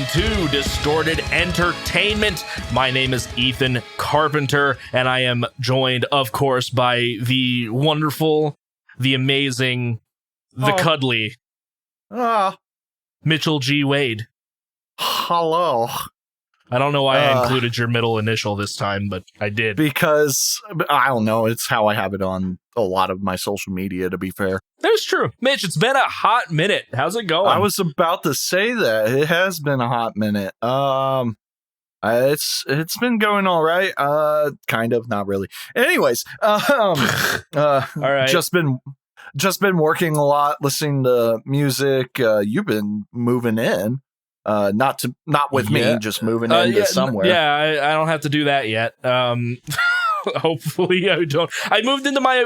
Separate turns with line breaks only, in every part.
welcome to Distorted Entertainment. My name is Ethan Carpenter, and I am joined, of course, by the wonderful, the amazing, the cuddly, Mitchell G. Wade.
Hello.
I don't know why I included your middle initial this time, but I did.
Because, I don't know, it's how I have it on a lot of my social media, to be fair.
That's true. Mitch, it's been a hot minute. How's it going?
I was about to say that. It has been a hot minute. It's been going all right. Kind of, not really. Anyways, all right. Just been working a lot, listening to music. You've been moving in. Not with me, just moving into somewhere.
Yeah, I don't have to do that yet. Hopefully I don't. I moved into my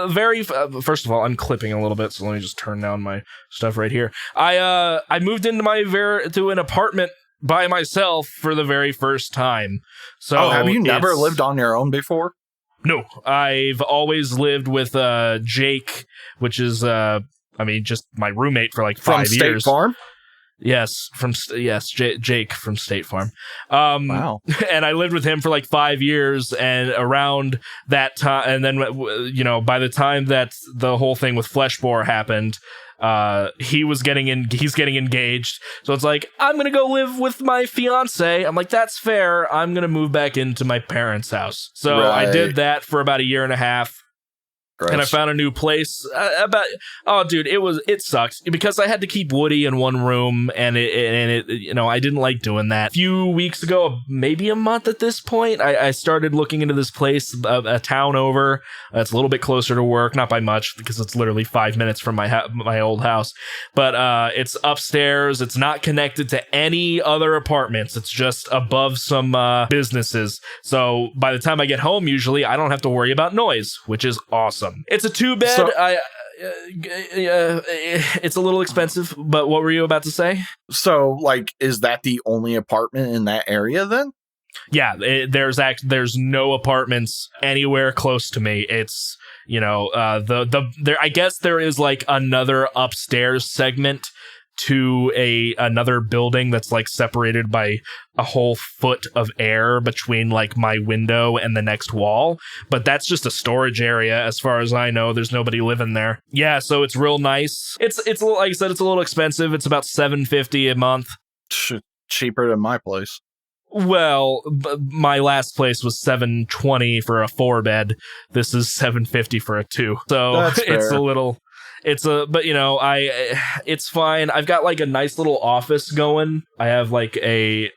very first of all, I'm clipping a little bit, so let me just turn down my stuff right here. I moved into to an apartment by myself for the very first time. So
have you never lived on your own before?
No, I've always lived with Jake, which is just my roommate for like 5 years.
From State Farm?
Yes, Jake from State Farm.
Wow.
And I lived with him for like 5 years, and around that time, and then by the time that the whole thing with Fleshbore happened, he's getting engaged. So it's like, I'm gonna go live with my fiance. I'm like, that's fair. I'm gonna move back into my parents' house. So right. I did that for about a year and a half. Gross. And I found a new place. It sucks because I had to keep Woody in one room, and it I didn't like doing that. A few weeks ago, maybe a month at this point, I started looking into this place, a town over. It's a little bit closer to work, not by much because it's literally 5 minutes from my old house. But it's upstairs. It's not connected to any other apartments. It's just above some businesses. So by the time I get home, usually I don't have to worry about noise, which is awesome. It's a 2-bed. So, it's a little expensive, but what were you about to say?
So, is that the only apartment in that area then?
Yeah, there's no apartments anywhere close to me. It's I guess there is like another upstairs segment to another building that's like separated by a whole foot of air between like my window and the next wall, but that's just a storage area as far as I know. There's nobody living there. Yeah, so it's real nice. It's a little, like I said, it's a little expensive. It's about $750 a month.
Cheaper than my place.
Well, my last place was $720 for a 4-bed. This is $750 for a 2. So it's a little. It's fine. I've got like a nice little office going. I have like a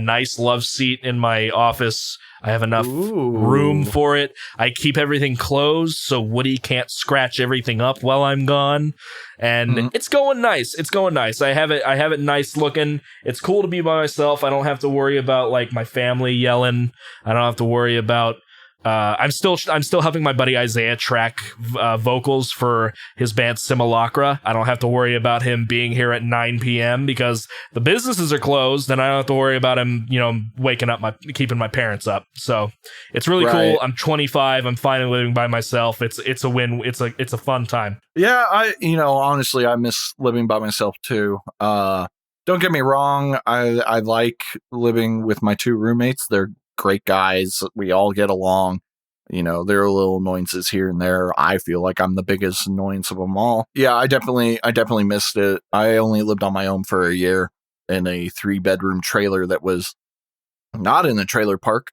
nice love seat in my office. I have enough room for it. I keep everything closed so Woody can't scratch everything up while I'm gone. And it's going nice. I have it nice looking. It's cool to be by myself. I don't have to worry about like my family yelling. I don't have to worry about I'm still helping my buddy Isaiah track vocals for his band Simulacra. I don't have to worry about him being here at 9 p.m. because the businesses are closed, and I don't have to worry about him, keeping my parents up. So it's really cool. I'm 25. I'm finally living by myself. It's a win. It's a fun time.
Yeah, honestly, I miss living by myself too. Don't get me wrong. I like living with my 2 roommates. They're great guys. We all get along. There are little annoyances here and there. I feel like I'm the biggest annoyance of them all. Yeah, I definitely missed it. I only lived on my own for a year in a 3-bedroom trailer that was not in a trailer park,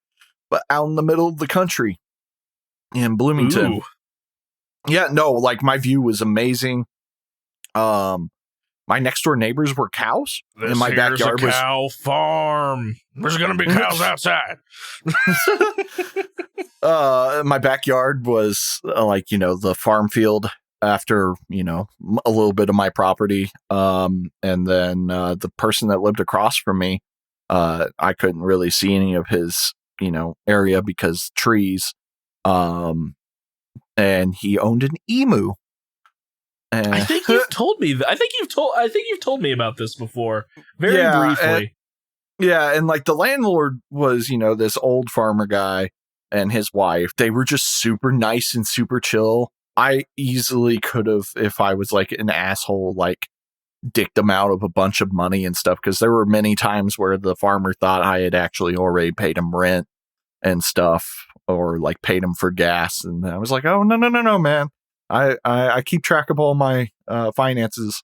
but out in the middle of the country in Bloomington.
Ooh.
Yeah, no, like my view was amazing. My next door neighbors were cows.
In my backyard was a cow farm. There's going to be cows outside.
My backyard was the farm field after, a little bit of my property. And then the person that lived across from me, I couldn't really see any of his, area because trees. And he owned an emu.
I think you've told me. I think you've told me about this before, very briefly.
And like the landlord was, this old farmer guy and his wife. They were just super nice and super chill. I easily could have, if I was like an asshole, like dicked him out of a bunch of money and stuff, because there were many times where the farmer thought I had actually already paid him rent and stuff, or like paid him for gas. And I was like, oh, no, man. I keep track of all my finances.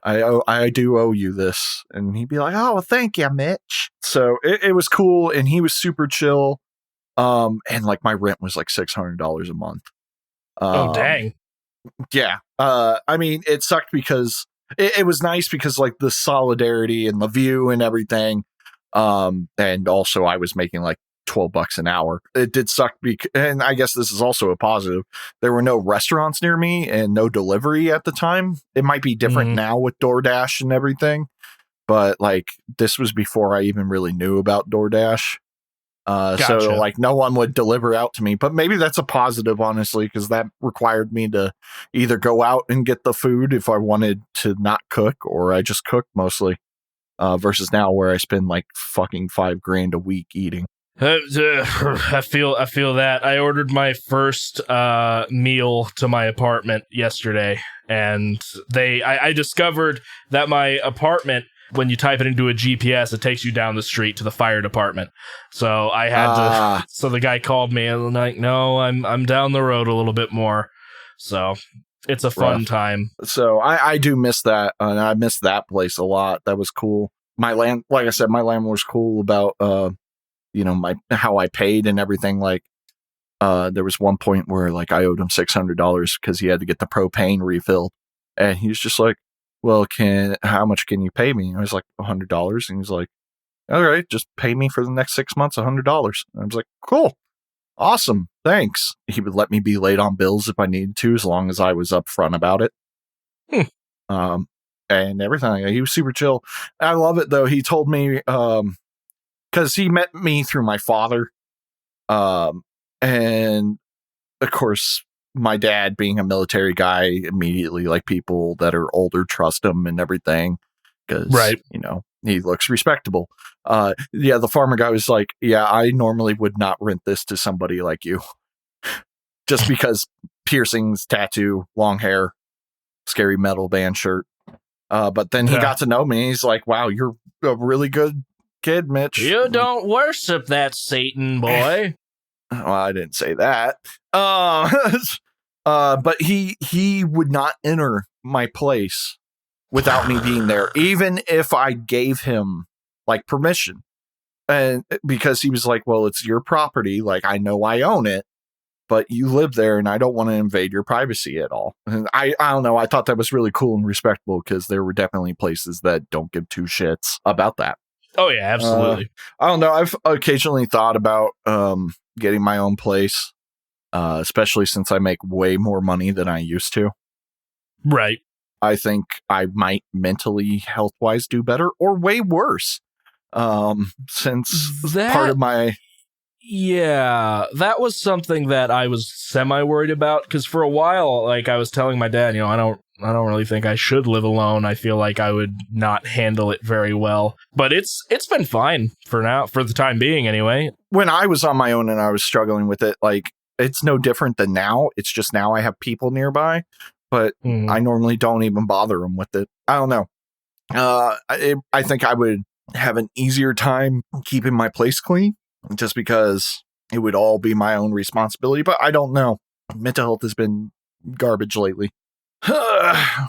I do owe you this. And he'd be like, oh, well, thank you, Mitch. So it was cool. And he was super chill. And like my rent was like $600 a month.
Oh, dang.
Yeah. I mean, it sucked because it was nice because like the solidarity and the view and everything. And also I was making like $12 an hour. It did suck and I guess this is also a positive. There were no restaurants near me and no delivery at the time. It might be different now with DoorDash and everything, but like this was before I even really knew about DoorDash.
Gotcha.
So like no one would deliver out to me, but maybe that's a positive, honestly, because that required me to either go out and get the food if I wanted to not cook, or I just cooked mostly, versus now where I spend like fucking $5,000 a week eating.
I feel that. I ordered my first meal to my apartment yesterday, and I discovered that my apartment, when you type it into a GPS, it takes you down the street to the fire department. So I had to. So the guy called me and like, no, I'm down the road a little bit more. So it's a fun time. So
I do miss that, and I miss that place a lot. That was cool. Like I said, my landlord was cool about how I paid and everything. Like there was one point where like I owed him $600 because he had to get the propane refilled, and he was just like, well, how much can you pay me? And I was like, $100. And he's like, all right, just pay me for the next 6 months, $100. And I was like, cool. Awesome. Thanks. He would let me be late on bills if I needed to, as long as I was upfront about it. And everything. He was super chill. I love it though. He told me, cause he met me through my father. And of course, my dad being a military guy, immediately like people that are older trust him and everything, because he looks respectable. The farmer guy was like, yeah, I normally would not rent this to somebody like you, just because piercings, tattoo, long hair, scary metal band shirt. But then he got to know me. He's like, wow, you're a really good kid, Mitch.
You don't worship that Satan, boy.
Well, I didn't say that. But he would not enter my place without me being there, even if I gave him like permission. And because he was like, well, it's your property. Like, I know I own it, but you live there and I don't want to invade your privacy at all. And I don't know. I thought that was really cool and respectable, because there were definitely places that don't give two shits about that.
Oh, yeah, absolutely.
I don't know. I've occasionally thought about getting my own place, especially since I make way more money than I used to.
Right.
I think I might mentally, health-wise, do better or way worse. Since part of my...
Yeah, that was something that I was semi-worried about, because for a while, like, I was telling my dad, I don't really think I should live alone. I feel like I would not handle it very well. But it's been fine for now, for the time being anyway.
When I was on my own and I was struggling with it, like, it's no different than now. It's just now I have people nearby, but I normally don't even bother them with it. I don't know. I think I would have an easier time keeping my place clean, just because it would all be my own responsibility. But I don't know. Mental health has been garbage lately.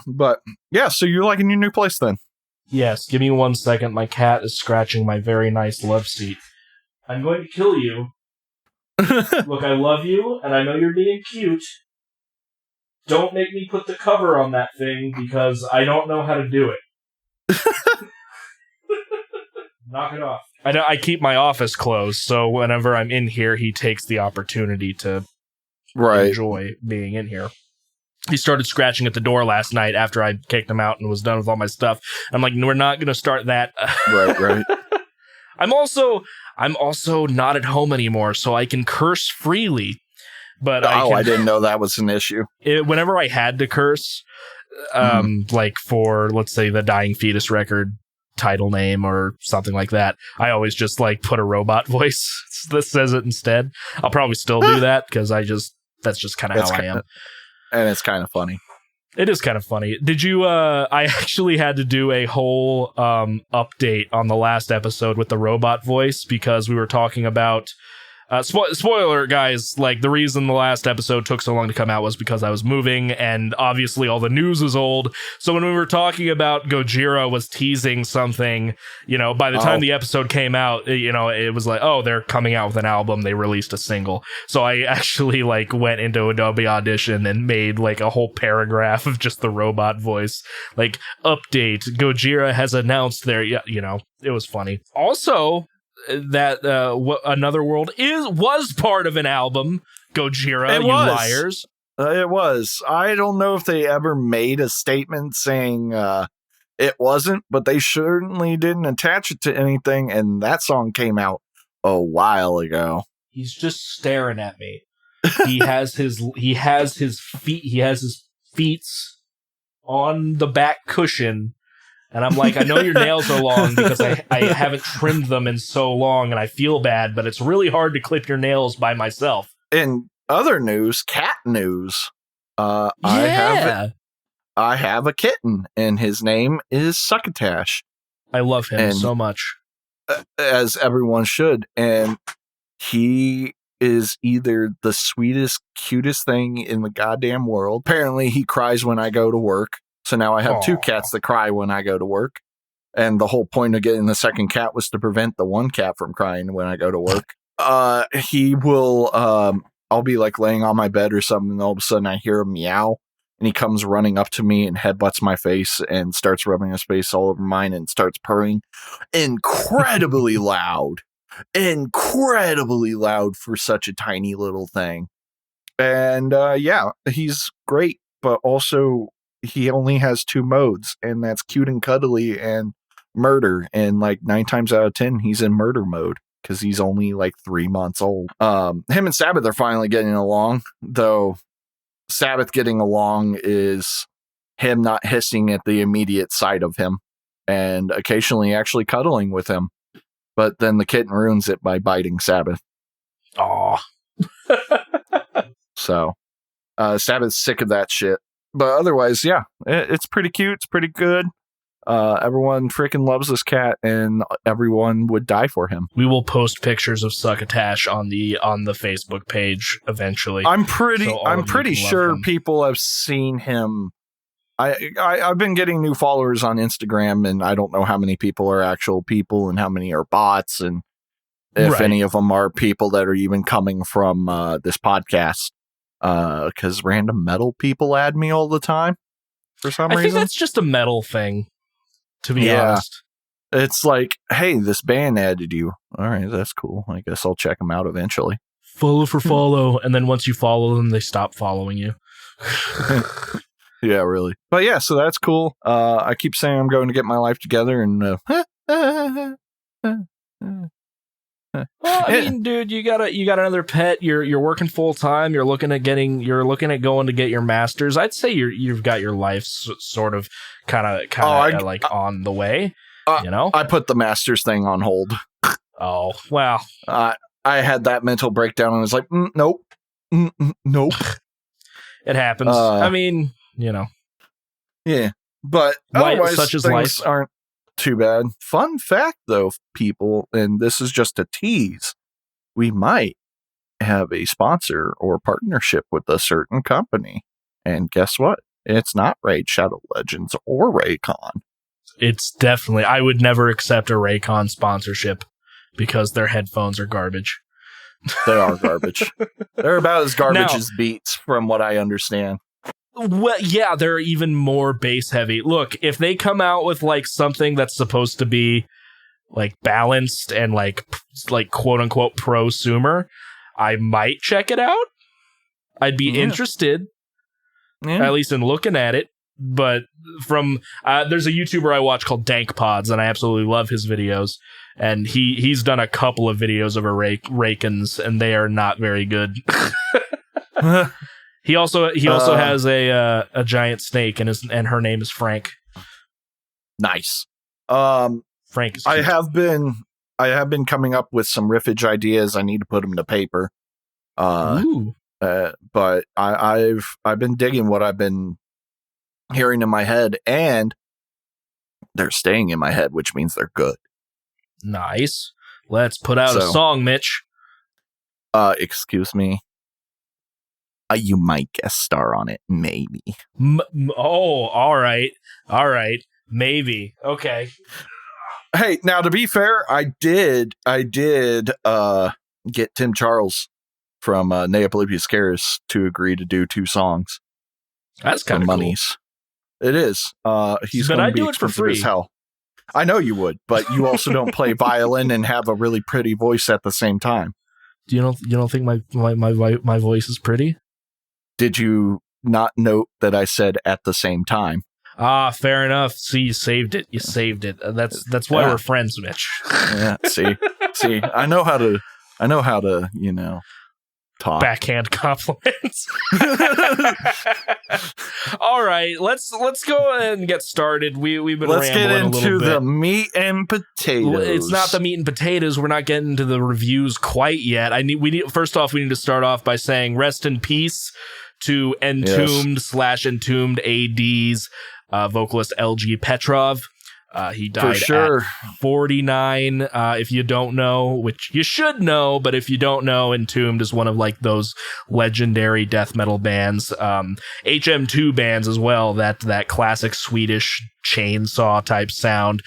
But yeah, so you're liking your new place then?
Yes, give me 1 second. My cat is scratching my very nice love seat. I'm going to kill you. Look, I love you, and I know you're being cute. Don't make me put the cover on that thing, because I don't know how to do it. Knock it off. I keep my office closed, so whenever I'm in here, he takes the opportunity to enjoy being in here. He started scratching at the door last night after I kicked him out and was done with all my stuff. I'm like, we're not going to start that.
Right.
I'm also not at home anymore, so I can curse freely. But I
didn't know that was an issue.
Whenever I had to curse, like for, let's say, the Dying Fetus record title name or something like that, I always just like put a robot voice that says it instead. I'll probably still do that, because that's just kind of how I am.
And it's kind of funny.
It is kind of funny. Did you, I actually had to do a whole update on the last episode with the robot voice because we were talking about, spoiler guys, like the reason the last episode took so long to come out was because I was moving and obviously all the news was old. So when we were talking about Gojira was teasing something, by the time the episode came out, it was like, oh, they're coming out with an album. They released a single. So I actually went into Adobe Audition and made a whole paragraph of just the robot voice, update. Gojira has announced their, it was funny. Also, that Another World was part of an album. Gojira, liars.
It was. I don't know if they ever made a statement saying it wasn't, but they certainly didn't attach it to anything, and that song came out a while ago.
He's just staring at me. He has his feet on the back cushion. And I'm like, I know your nails are long because I haven't trimmed them in so long and I feel bad, but it's really hard to clip your nails by myself.
In other news, cat news, I have a kitten and his name is Succotash.
I love him so much.
As everyone should. And he is either the sweetest, cutest thing in the goddamn world. Apparently he cries when I go to work. So now I have two cats that cry when I go to work. And the whole point of getting the second cat was to prevent the one cat from crying when I go to work. He will, I'll be laying on my bed or something, and all of a sudden I hear him meow, and he comes running up to me and headbutts my face and starts rubbing his face all over mine and starts purring. Incredibly loud. Incredibly loud for such a tiny little thing. And he's great, but also he only has 2 modes, and that's cute and cuddly and murder. And 9 times out of 10, he's in murder mode because he's only 3 months old. Him and Sabbath are finally getting along, though Sabbath getting along is him not hissing at the immediate sight of him and occasionally actually cuddling with him. But then the kitten ruins it by biting Sabbath.
Aw.
So Sabbath's sick of that shit. But otherwise, yeah, it's pretty cute. It's pretty good. Everyone freaking loves this cat, and everyone would die for him.
We will post pictures of Succotash on the Facebook page eventually.
I'm pretty sure people have seen him. I've been getting new followers on Instagram, and I don't know how many people are actual people and how many are bots, and if any of them are people that are even coming from this podcast. Because random metal people add me all the time for some reason. I think
that's just a metal thing, to be honest.
It's hey, this band added you. All right, that's cool. I guess I'll check them out eventually.
Follow for follow, and then once you follow them, they stop following you.
Yeah, really. But yeah, so that's cool. I keep saying I'm going to get my life together, and
well, I mean, dude, you got another pet. You're working full time. You're looking at going to get your master's. I'd say you've got your life sort of kind of on the way.
I put the master's thing on hold.
Oh wow.
I had that mental breakdown and was like, nope, nope.
It happens. I mean,
Yeah, but otherwise, such as things aren't too bad. Fun fact, though, people, and this is just a tease, we might have a sponsor or partnership with a certain company. And guess what? It's not Raid Shadow Legends or Raycon.
It's definitely, I would never accept a Raycon sponsorship because their headphones are garbage.
They are garbage. They're about as garbage as Beats, from what I understand.
Well, yeah, they're even more bass heavy. Look, if they come out with something that's supposed to be balanced and quote unquote prosumer, I might check it out. I'd be interested, at least in looking at it. But from there's a YouTuber I watch called Dank Pods, and I absolutely love his videos. And he's done a couple of videos of Raycons, and they are not very good. He also has a giant snake, and her name is Frank.
Nice.
Frank is cute.
I have been coming up with some riffage ideas. I need to put them to paper. But I've been digging what I've been hearing in my head, and they're staying in my head, which means they're good.
Nice. Let's put out a song, Mitch.
Excuse me. You might guest star on it, maybe.
All right. Maybe. Okay.
Hey, now to be fair, I did get Tim Charles from Neapolipia Scaris to agree to do 2 songs.
That's kind of
monies. Cool. It is. He's going to be expensive for free as hell. I know you would, but you also don't play violin and have a really pretty voice at the same time.
You don't think my voice is pretty?
Did you not note that I said at the same time?
Fair enough. See, you saved it. That's why we're friends, Mitch.
Yeah. See, I know how to, talk.
Backhand compliments. All right, let's go ahead and get started. We've been
let's
rambling
get
a little
into
bit.
The meat and potatoes.
It's not the meat and potatoes. We're not getting into the reviews quite yet. First off, we need to start off by saying rest in peace to Entombed / Entombed AD's vocalist LG Petrov. He died at 49. If you don't know, which you should know, but if you don't know, Entombed is one of like those legendary death metal bands, HM2 bands as well. That classic Swedish chainsaw type sound.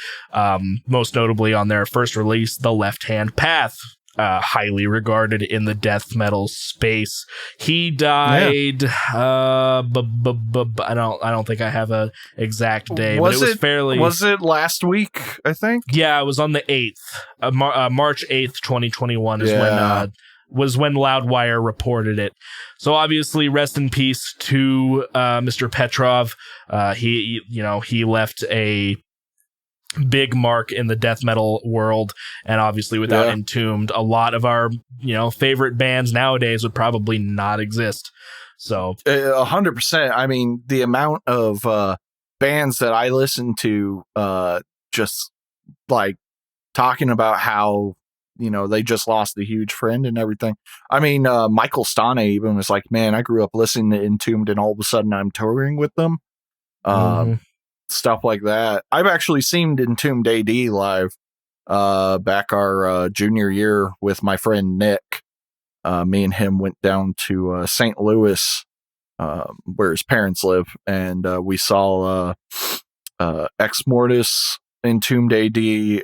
Most notably on their first release, The Left Hand Path. Highly regarded in the death metal space. He died. I don't think I have a exact day, but it was fairly.
Was it last week? I think.
Yeah, it was on the 8th, March 8th, 2021 was when Loudwire reported it. So obviously, rest in peace to Mr. Petrov. He left a big mark in the death metal world, and obviously without Entombed, a lot of our favorite bands nowadays would probably not exist. So
100%. I mean, the amount of bands that I listen to just like talking about how they just lost a huge friend and everything. I mean, Michael Stane even was like, man, I grew up listening to Entombed and all of a sudden I'm touring with them. Stuff like that. I've actually seen Entombed AD live back our junior year with my friend Nick. Me and him went down to St. Louis, where his parents live, and we saw Ex Mortis, Entombed AD,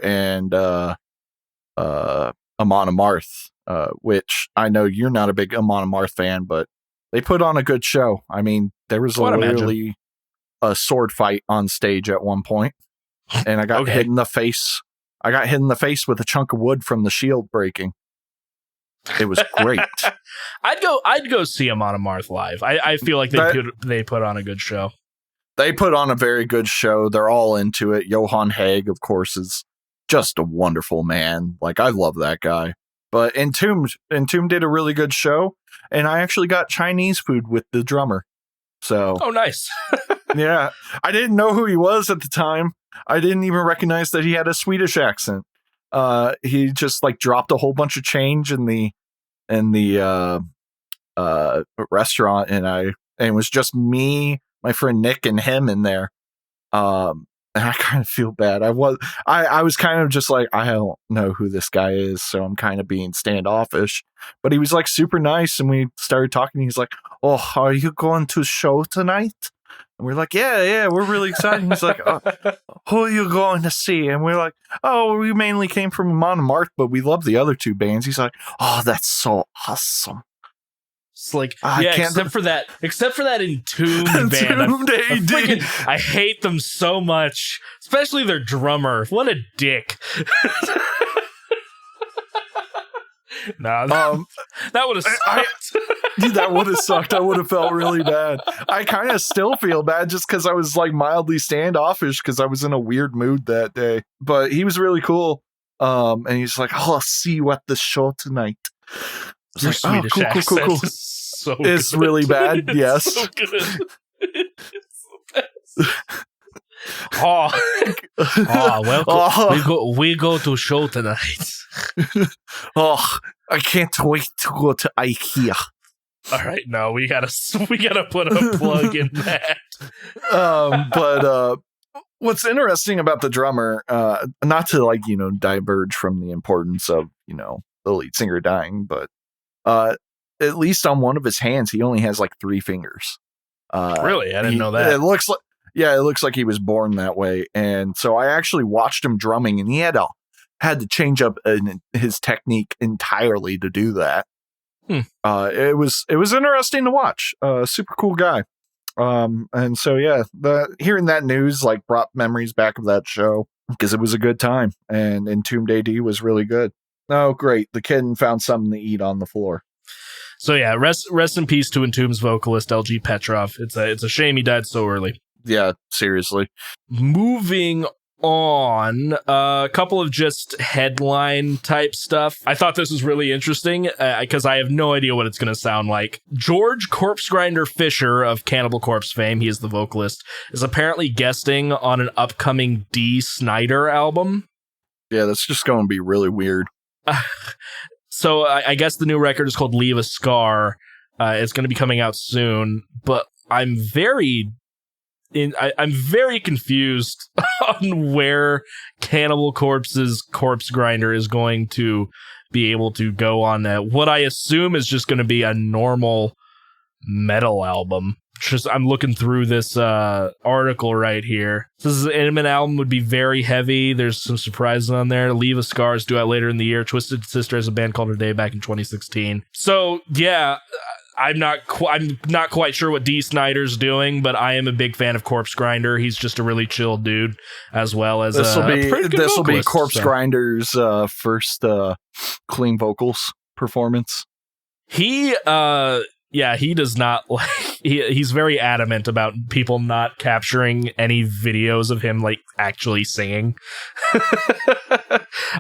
and Amon Amarth, which I know you're not a big Amon Amarth fan, but they put on a good show. I mean, there was literally a sword fight on stage at one point, and I got hit in the face. I got hit in the face with a chunk of wood from the shield breaking. It was great.
I'd go see Amon Amarth live. I feel like they put on a good show.
They put on a very good show. They're all into it. Johan Haig, of course, is just a wonderful man. Like, I love that guy. But Entombed did a really good show, and I actually got Chinese food with the drummer. So,
oh, nice.
Yeah, I didn't know who he was at the time. I didn't even recognize that he had a Swedish accent. He just like dropped a whole bunch of change in the restaurant, and it was just me, my friend Nick, and him in there. And I kind of feel bad. I was kind of just like, I don't know who this guy is, so I'm kind of being standoffish. But he was like super nice, and we started talking. He's like, "Oh, are you going to show tonight?" And we're like, yeah, we're really excited. He's like, who are you going to see? And we're like, oh, we mainly came from Amon Amarth, but we love the other two bands. He's like, oh, that's so awesome.
It's like, except for that Entombed band. I hate them so much, especially their drummer. What a dick. Nah, that would have sucked.
That would have sucked. I would have felt really bad. I kind of still feel bad just because I was like mildly standoffish because I was in a weird mood that day. But he was really cool. And he's like, "Oh, I'll see you at the show tonight."
Your
like,
Swedish
cool. It's really bad. Yes.
So good. Welcome. We go to show tonight.
Oh, I can't wait to go to IKEA.
All right, no, we gotta put a plug in that.
But what's interesting about the drummer, not to like, diverge from the importance of, the lead singer dying, but at least on one of his hands, he only has like 3 fingers.
Really? I didn't know that.
It looks like he was born that way. And so I actually watched him drumming, and he had to change up his technique entirely to do that. It was interesting to watch. Super cool guy. And so, yeah, hearing that news like brought memories back of that show because it was a good time, and Entombed AD was really good. Oh, great. The kid found something to eat on the floor.
So yeah, rest in peace to Entombed's vocalist LG Petrov. It's a shame he died so early.
Yeah, seriously.
Moving on, a couple of just headline type stuff. I thought this was really interesting because I have no idea what it's going to sound like. George Corpse Grinder Fisher of Cannibal Corpse fame, he is the vocalist, is apparently guesting on an upcoming D. Snyder album.
Yeah, that's just going to be really weird.
So I guess the new record is called Leave a Scar. It's going to be coming out soon, but I'm very confused on where Cannibal Corpse's Corpse Grinder is going to be able to go on what I assume is just going to be a normal metal album. I'm looking through this article right here. This is an intimate album, would be very heavy. There's some surprises on there. Leave a Scar is due out later in the year. Twisted Sister has a band called Her Day back in 2016. So yeah, I'm not quite sure what D. Snyder's doing, but I am a big fan of Corpse Grinder. He's just a really chill dude, as well as this will
be Corpse Grinder's first clean vocals performance.
He does not like. He's very adamant about people not capturing any videos of him like actually singing.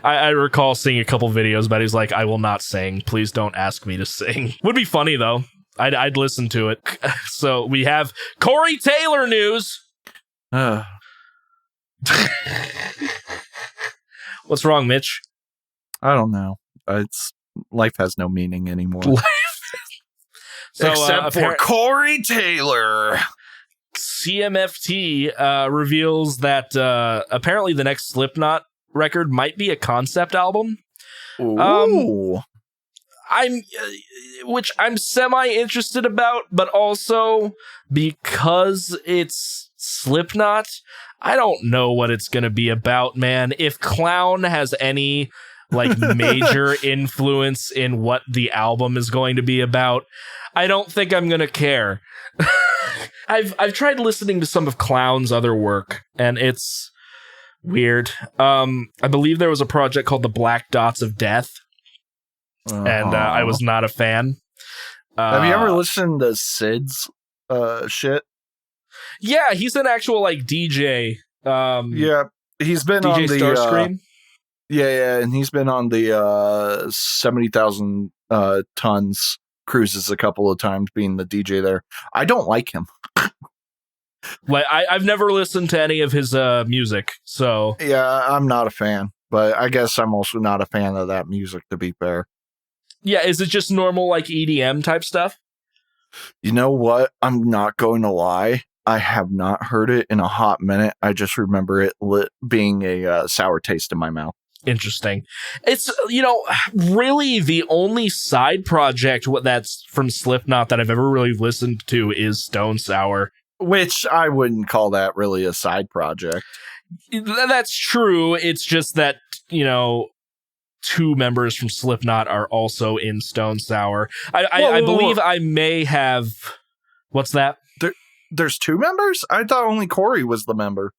I recall seeing a couple videos, but he's like, "I will not sing. Please don't ask me to sing." Would be funny though. I'd listen to it. So we have Corey Taylor news. What's wrong, Mitch?
I don't know. Life has no meaning anymore. So, except for Corey Taylor.
CMFT reveals that apparently the next Slipknot record might be a concept album.
Ooh.
Which I'm semi-interested about, but also because it's Slipknot, I don't know what it's going to be about, man. If Clown has any like major influence in what the album is going to be about, I don't think I'm gonna care. I've tried listening to some of Clown's other work, and it's weird. I believe there was a project called The Black Dots of Death, and I was not a fan.
Have you ever listened to Sid's shit?
Yeah, he's an actual like DJ.
Yeah, he's been
DJ
on the
Starscream.
Yeah, and he's been on the 70,000 tons cruises a couple of times, being the DJ there. I don't like him.
Like I've never listened to any of his music, so
yeah, I'm not a fan. But I guess I'm also not a fan of that music, to be fair.
Yeah, is it just normal like EDM type stuff?
You know what? I'm not going to lie. I have not heard it in a hot minute. I just remember it being a sour taste in my mouth.
Interesting. It's, really the only side project that's from Slipknot that I've ever really listened to is Stone Sour.
Which I wouldn't call that really a side project.
That's true. It's just that, 2 members from Slipknot are also in Stone Sour. I believe I may have... What's that?
There's 2 members? I thought only Corey was the member.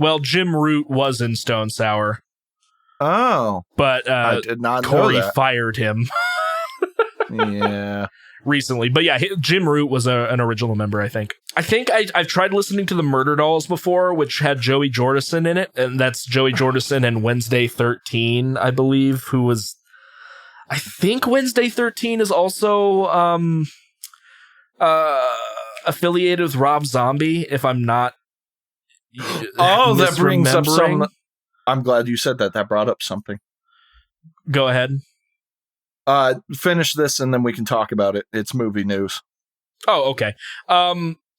Well, Jim Root was in Stone Sour.
Oh.
But
I did not
Corey
know that.
fired him.
Yeah.
Recently. But yeah, Jim Root was an original member, I think. I've tried listening to the Murder Dolls before, which had Joey Jordison in it. And that's Joey Jordison and Wednesday 13, I believe, who was... I think Wednesday 13 is also affiliated with Rob Zombie, if I'm not...
that brings up some... I'm glad you said that. That brought up something.
Go ahead.
Finish this and then we can talk about it. It's movie news.
Oh, okay.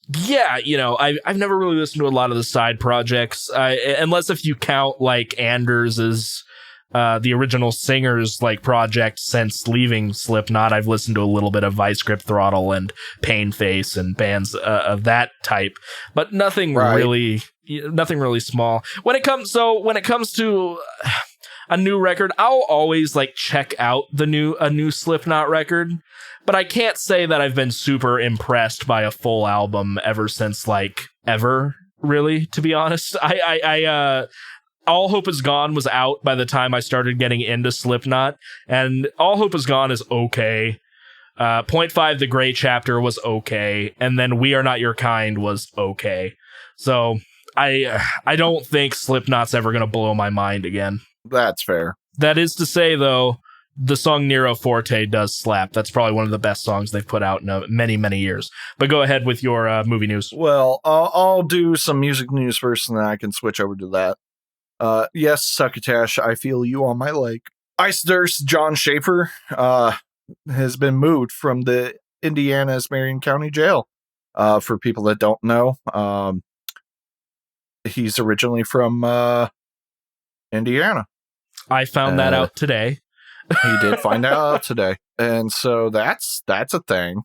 Yeah, I've never really listened to a lot of the side projects, unless if you count like Anders as the original singer's like project since leaving Slipknot. I've listened to a little bit of Vice Grip Throttle and Painface and bands of that type, but nothing really small. When it comes to a new record, I'll always like check out a new Slipknot record. But I can't say that I've been super impressed by a full album ever since, ever, really, to be honest. All Hope Is Gone was out by the time I started getting into Slipknot, and All Hope Is Gone is okay. Point 5, The Gray Chapter was okay, and then We Are Not Your Kind was okay. So, I don't think Slipknot's ever going to blow my mind again.
That's fair.
That is to say, though, the song Nero Forte does slap. That's probably one of the best songs they've put out in many, many years. But go ahead with your movie news.
Well, I'll do some music news first, and then I can switch over to that. Yes, Succotash, I feel you on my leg. Ice Nurse John Schaefer has been moved from the Indiana's Marion County Jail. For people that don't know, he's originally from Indiana.
I found that out today.
He did find out today, and so that's a thing.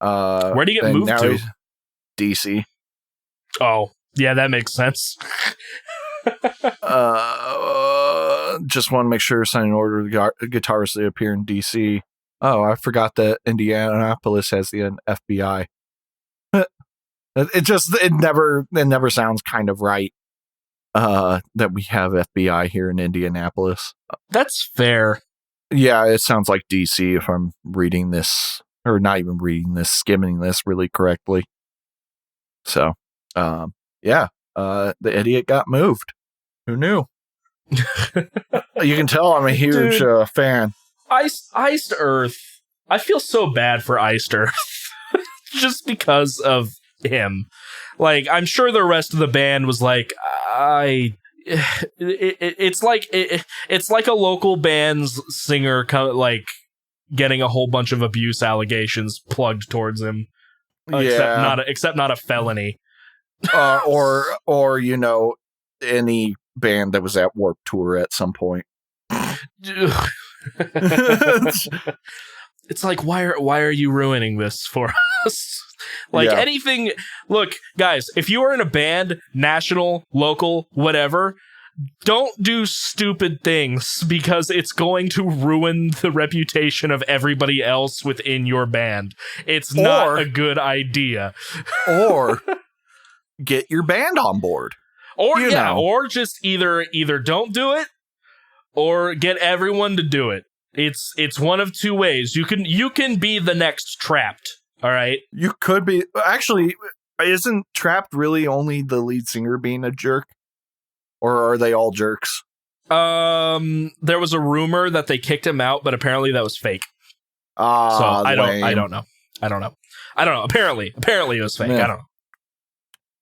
Where do you get moved to?
DC.
Oh, yeah, that makes sense.
Just want to make sure signing order the guitarists that appear in DC. Oh, I forgot that Indianapolis has the FBI. It never sounds kind of right. That we have FBI here in Indianapolis.
That's fair.
Yeah, it sounds like DC if I'm reading this, or not even reading this, skimming this really correctly. So, the idiot got moved. Who knew? You can tell I'm a huge fan.
Iced Earth. I feel so bad for Iced Earth. Just because of him. I'm sure the rest of the band was like, it's like a local band's singer getting a whole bunch of abuse allegations plugged towards him, except not a felony,
or any band that was at Warped Tour at some point.
It's like, why are you ruining this for us? Anything. Look, guys, if you are in a band, national, local, whatever, don't do stupid things because it's going to ruin the reputation of everybody else within your band. It's not a good idea.
Or get your band on board.
Or just either don't do it or get everyone to do it. It's one of two ways. You can be the next Trapped. All right.
You could be. Actually, isn't Trapped really only the lead singer being a jerk? Or are they all jerks?
There was a rumor that they kicked him out, but apparently that was fake. So I don't know. Apparently it was fake. Yeah. I don't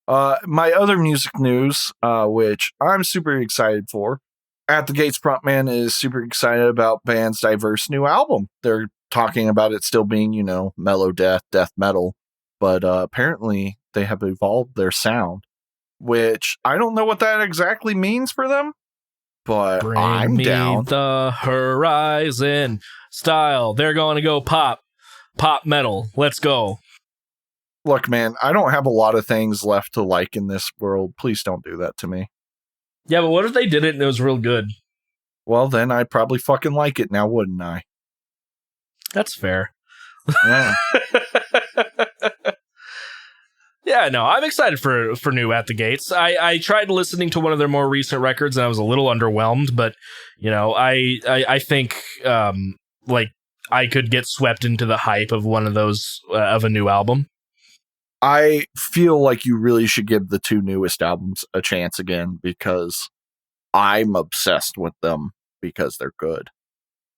know.
My other music news, which I'm super excited for. At the Gates frontman is super excited about band's diverse new album. They're talking about it still being, mellow death metal, but apparently they have evolved their sound, which I don't know what that exactly means for them, but I'm down.
The horizon style. They're going to go pop metal. Let's go.
Look, man, I don't have a lot of things left to like in this world. Please don't do that to me.
Yeah, but what if they did it and it was real good?
Well, then I'd probably fucking like it now, wouldn't I?
That's fair.
Yeah.
Yeah, no, I'm excited for new At the Gates. I tried listening to one of their more recent records and I was a little underwhelmed, but I think I could get swept into the hype of one of those of a new album.
I feel like you really should give the two newest albums a chance again because I'm obsessed with them because they're good.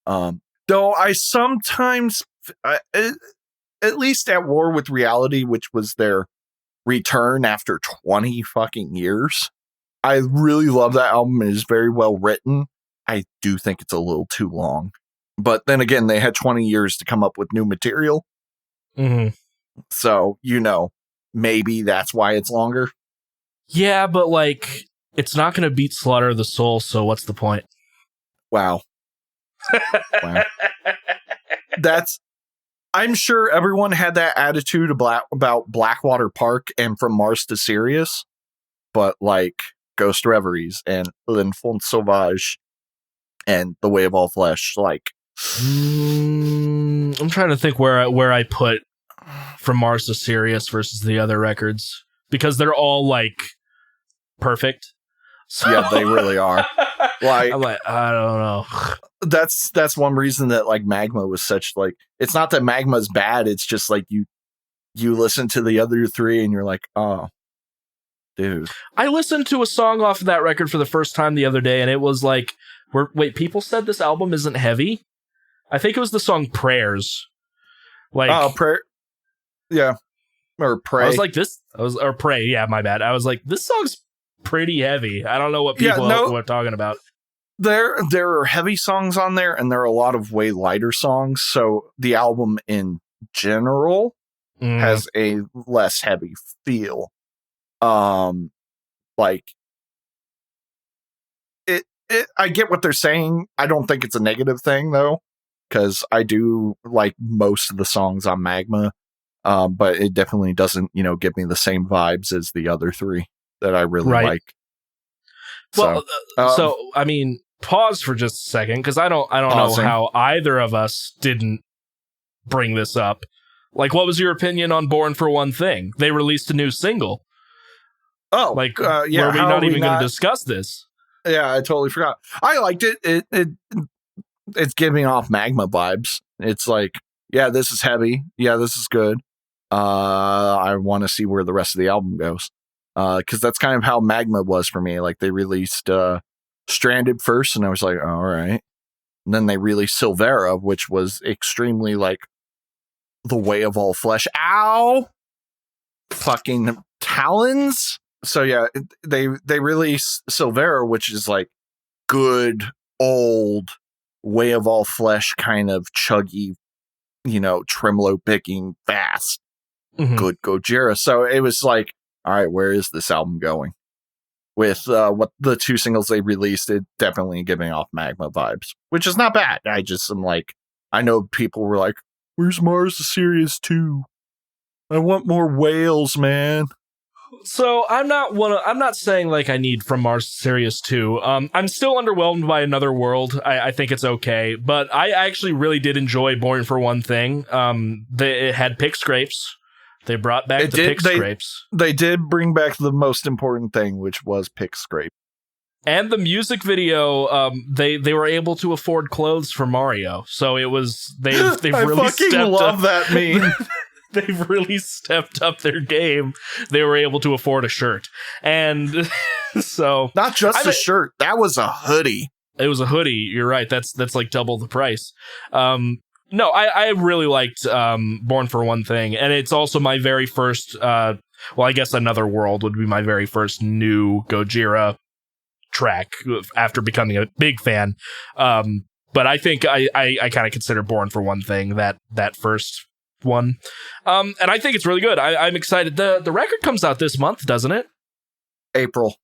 Though I sometimes, at least At War with Reality, which was their return after 20 fucking years, I really love that album. It is very well written. I do think it's a little too long. But then again, they had 20 years to come up with new material.
Mm-hmm.
So, maybe that's why it's longer.
Yeah, but like, it's not going to beat Slaughter of the Soul, so what's the point?
Wow. Wow. I'm sure everyone had that attitude about Blackwater Park and From Mars to Sirius, but like Ghost Reveries and L'Enfant Sauvage and The Way of All Flesh, like...
I'm trying to think where I put From Mars to Sirius versus the other records, because they're all like perfect. So
yeah, they really are. Like,
I'm like, I don't know.
That's one reason that like Magma was such like, it's not that Magma's bad, it's just like you listen to the other three and you're like, oh, dude.
I listened to a song off of that record for the first time the other day, and it was like, wait, people said this album isn't heavy? I think it was the song Prayers. Like,
prayer. Yeah. Or Pray.
I was like, or Pray, yeah, my bad. I was like, this song's pretty heavy. I don't know what people were talking about.
There are heavy songs on there, and there are a lot of way lighter songs. So the album in general has a less heavy feel. Like it. I get what they're saying. I don't think it's a negative thing though, because I do like most of the songs on Magma. But it definitely doesn't, give me the same vibes as the other three that I really like.
Well, so I mean, pause for just a second, because I don't know how either of us didn't bring this up. Like, what was your opinion on Born for One Thing? They released a new single.
Oh,
like,
yeah.
Were we not even going to discuss this?
Yeah, I totally forgot. I liked it. It's giving off Magma vibes. It's like, yeah, this is heavy. Yeah, this is good. I want to see where the rest of the album goes. Because that's kind of how Magma was for me. Like, they released Stranded first, and I was like, oh, all right. And then they released Silvera, which was extremely like The Way of All Flesh. Ow! Fucking talons. So yeah, they released Silvera, which is like good old Way of All Flesh kind of chuggy, tremolo picking fast. Good Gojira. So it was like, all right, where is this album going? With what the two singles they released, it definitely giving off Magma vibes, which is not bad. I just am like, I know people were like, where's Mars to Sirius 2? I want more whales, man.
So I'm not saying like I need From Mars to Sirius 2. I'm still underwhelmed by Another World. I think it's okay, but I actually really did enjoy Born for One Thing. It had pick scrapes. They brought back pick scrapes.
They did bring back the most important thing, which was pick scrape.
And the music video, they were able to afford clothes for Mario. So it was they've really stepped up. I
love that meme.
They've really stepped up their game. They were able to afford a shirt. And so
not just a shirt, that was a hoodie.
It was a hoodie. You're right. That's like double the price. No, I really liked Born for One Thing, and it's also my very first. I guess Another World would be my very first new Gojira track after becoming a big fan. But I think I kind of consider Born for One Thing that first one, and I think it's really good. I'm excited. The record comes out this month, doesn't it?
April.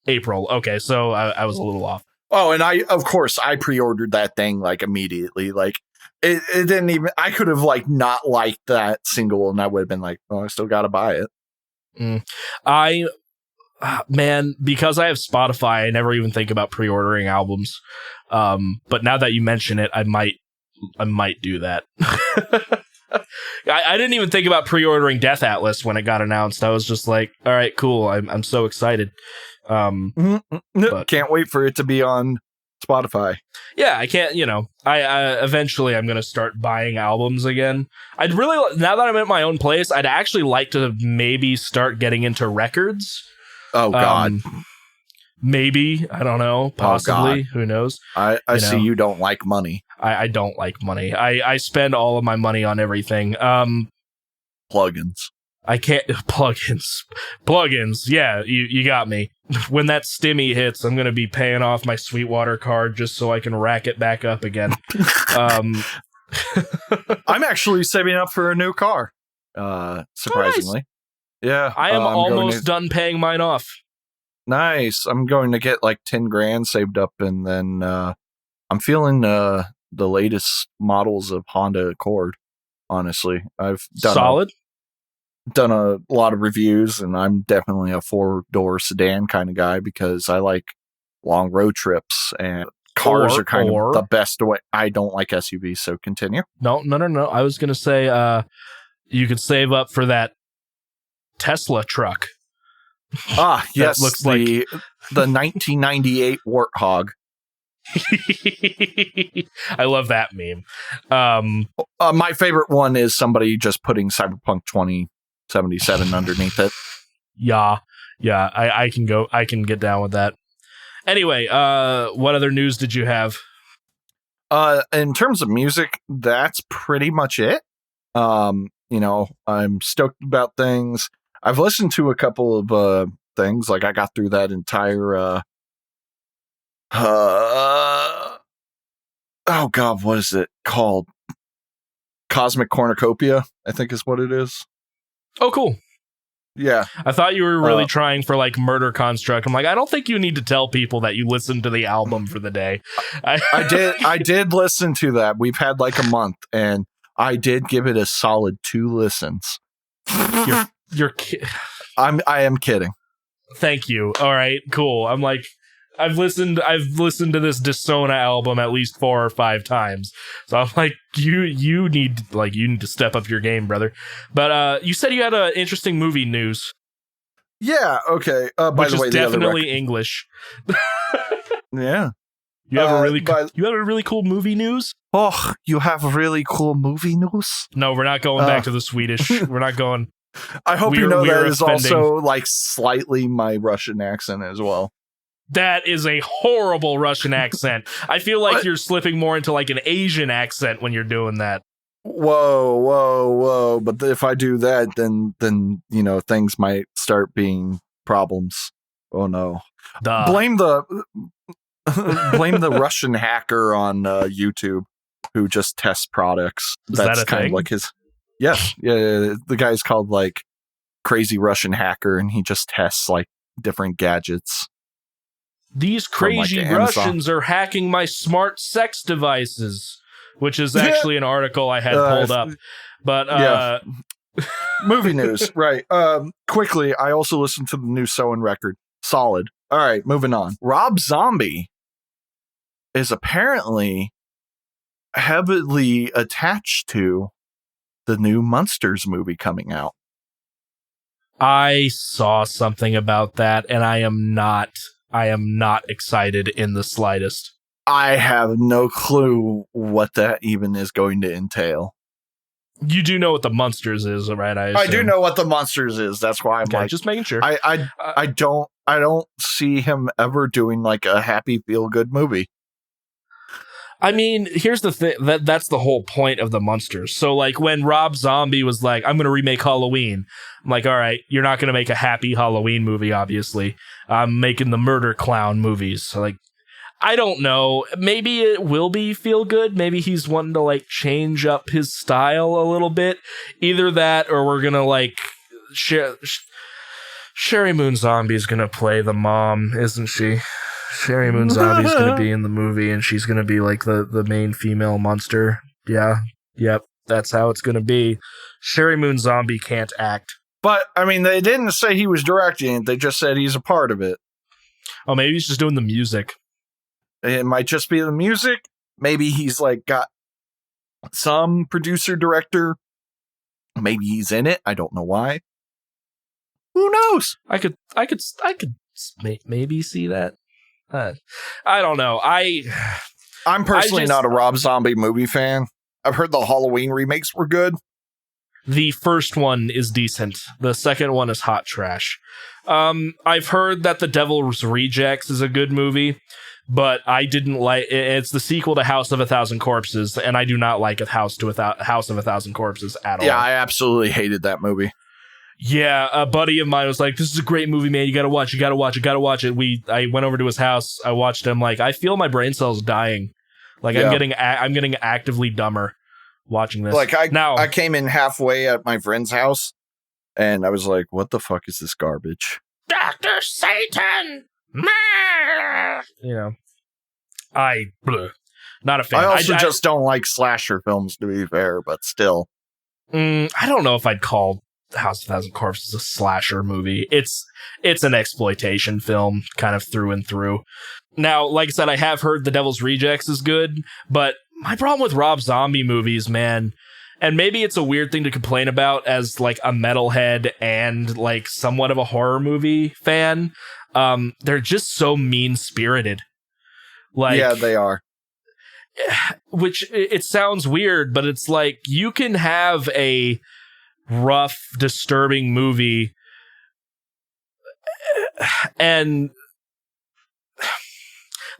Okay, so I was a little off.
Oh, and I pre-ordered that thing like immediately. Like it didn't even. I could have like not liked that single, and I would have been like, oh, I still got to buy it.
Man, because I have Spotify, I never even think about pre-ordering albums. But now that you mention it, I might do that. I didn't even think about pre-ordering Death Atlas when it got announced. I was just like, all right, cool. I'm so excited.
Can't wait for it to be on Spotify.
Yeah, I can't, I eventually I'm going to start buying albums again. I'd really, now that I'm at my own place, I'd actually like to maybe start getting into records.
Oh, God.
Maybe. I don't know. Possibly. Who knows?
I see you don't like money.
I don't like money. I spend all of my money on everything.
Plugins.
I can't plugins. Yeah, you got me. When that stimmy hits, I'm gonna be paying off my Sweetwater card just so I can rack it back up again.
I'm actually saving up for a new car. Surprisingly, yeah.
I am almost done paying mine off.
Nice. I'm going to get like 10 grand saved up, and then I'm feeling the latest models of Honda Accord. Honestly, I've done a lot of reviews, and I'm definitely a 4-door sedan kind of guy because I like long road trips, and cars are kind of the best way. I don't like SUVs, so continue.
No. I was going to say you could save up for that Tesla truck.
Ah, yes, looks like the 1998 Warthog.
I love that meme.
My favorite one is somebody just putting Cyberpunk 2077 underneath it.
Yeah, I can get down with that. Anyway, what other news did you have?
In terms of music, that's pretty much it. I'm stoked about things. I've listened to a couple of things. Like I got through that entire oh god, what is it called? Cosmic Cornucopia, I think is what it is.
Oh, cool.
Yeah.
I thought you were really trying for like Murder Construct. I'm like, I don't think you need to tell people that you listened to the album for the day.
I did listen to that. We've had like a month, and I did give it a solid 2 listens. I am kidding.
Thank you. All right, cool. I'm like, I've listened to this Dissona album at least 4 or 5 times. So I'm like, you need to step up your game, brother. But you said you had an interesting movie news.
Yeah, okay. By the way,
definitely English.
Yeah.
You have a really cool movie news?
Oh, you have a really cool movie news?
No, we're not going back to the Swedish. We're not going.
I hope you know that is also like slightly my Russian accent as well.
That is a horrible Russian accent. I feel like you're slipping more into like an Asian accent when you're doing that.
Whoa. But if I do that, then things might start being problems. Oh no.
Duh.
Blame the Russian hacker on YouTube who just tests products.
That's
kind of like his. Yes. Yeah. The guy's called like Crazy Russian Hacker, and he just tests like different gadgets.
These crazy Russians are hacking my smart sex devices, which is actually an article I had pulled up. But
movie news, right? Quickly, I also listened to the new Soen record. Solid. All right, moving on. Rob Zombie is apparently heavily attached to the new Monsters movie coming out.
I saw something about that, and I am not excited in the slightest.
I have no clue what that even is going to entail.
You do know what the Monsters is, right?
I do know what the Monsters is. That's why I'm like,
just making sure.
I don't see him ever doing like a happy feel good movie.
I mean, here's the thing. That's the whole point of the Monsters. So, like, when Rob Zombie was like, I'm going to remake Halloween, I'm like, all right, you're not going to make a happy Halloween movie, obviously. I'm making the murder clown movies. So, like, I don't know. Maybe it will be feel good. Maybe he's wanting to, like, change up his style a little bit. Either that, or we're going to, like, Sherry Moon Zombie's going to play the mom, isn't she? Sherry Moon Zombie's going to be in the movie, and she's going to be like the main female monster. Yeah. Yep. That's how it's going to be. Sherry Moon Zombie can't act.
But, I mean, they didn't say he was directing it. They just said he's a part of it.
Oh, maybe he's just doing the music.
It might just be the music. Maybe he's like got some producer director. Maybe he's in it. I don't know why. Who knows?
I could maybe see that. I don't know.
I'm personally not a Rob Zombie movie fan. I've heard the Halloween remakes were good.
The first one is decent. The second one is hot trash. I've heard that The Devil's Rejects is a good movie, but I didn't like it. It's the sequel to House of a Thousand Corpses, and I do not like House of a Thousand Corpses at all.
Yeah, I absolutely hated that movie.
Yeah, a buddy of mine was like, "This is a great movie, man. You gotta watch. You gotta watch it. Gotta watch it." I went over to his house. I watched him. Like, I feel my brain cells dying. Like,
Yeah.
I'm getting actively dumber watching this.
Like I came in halfway at my friend's house, and I was like, "What the fuck is this garbage?"
Dr. Satan. You know, not a fan.
I also just don't like slasher films, to be fair, but still.
I don't know if I'd call House of a Thousand Corpses a slasher movie. It's an exploitation film, kind of through and through. Now, like I said, I have heard The Devil's Rejects is good, but my problem with Rob Zombie movies, man, and maybe it's a weird thing to complain about as like a metalhead and like somewhat of a horror movie fan, they're just so mean-spirited. Like,
yeah, they are.
Which, it sounds weird, but it's like, you can have a rough, disturbing movie, and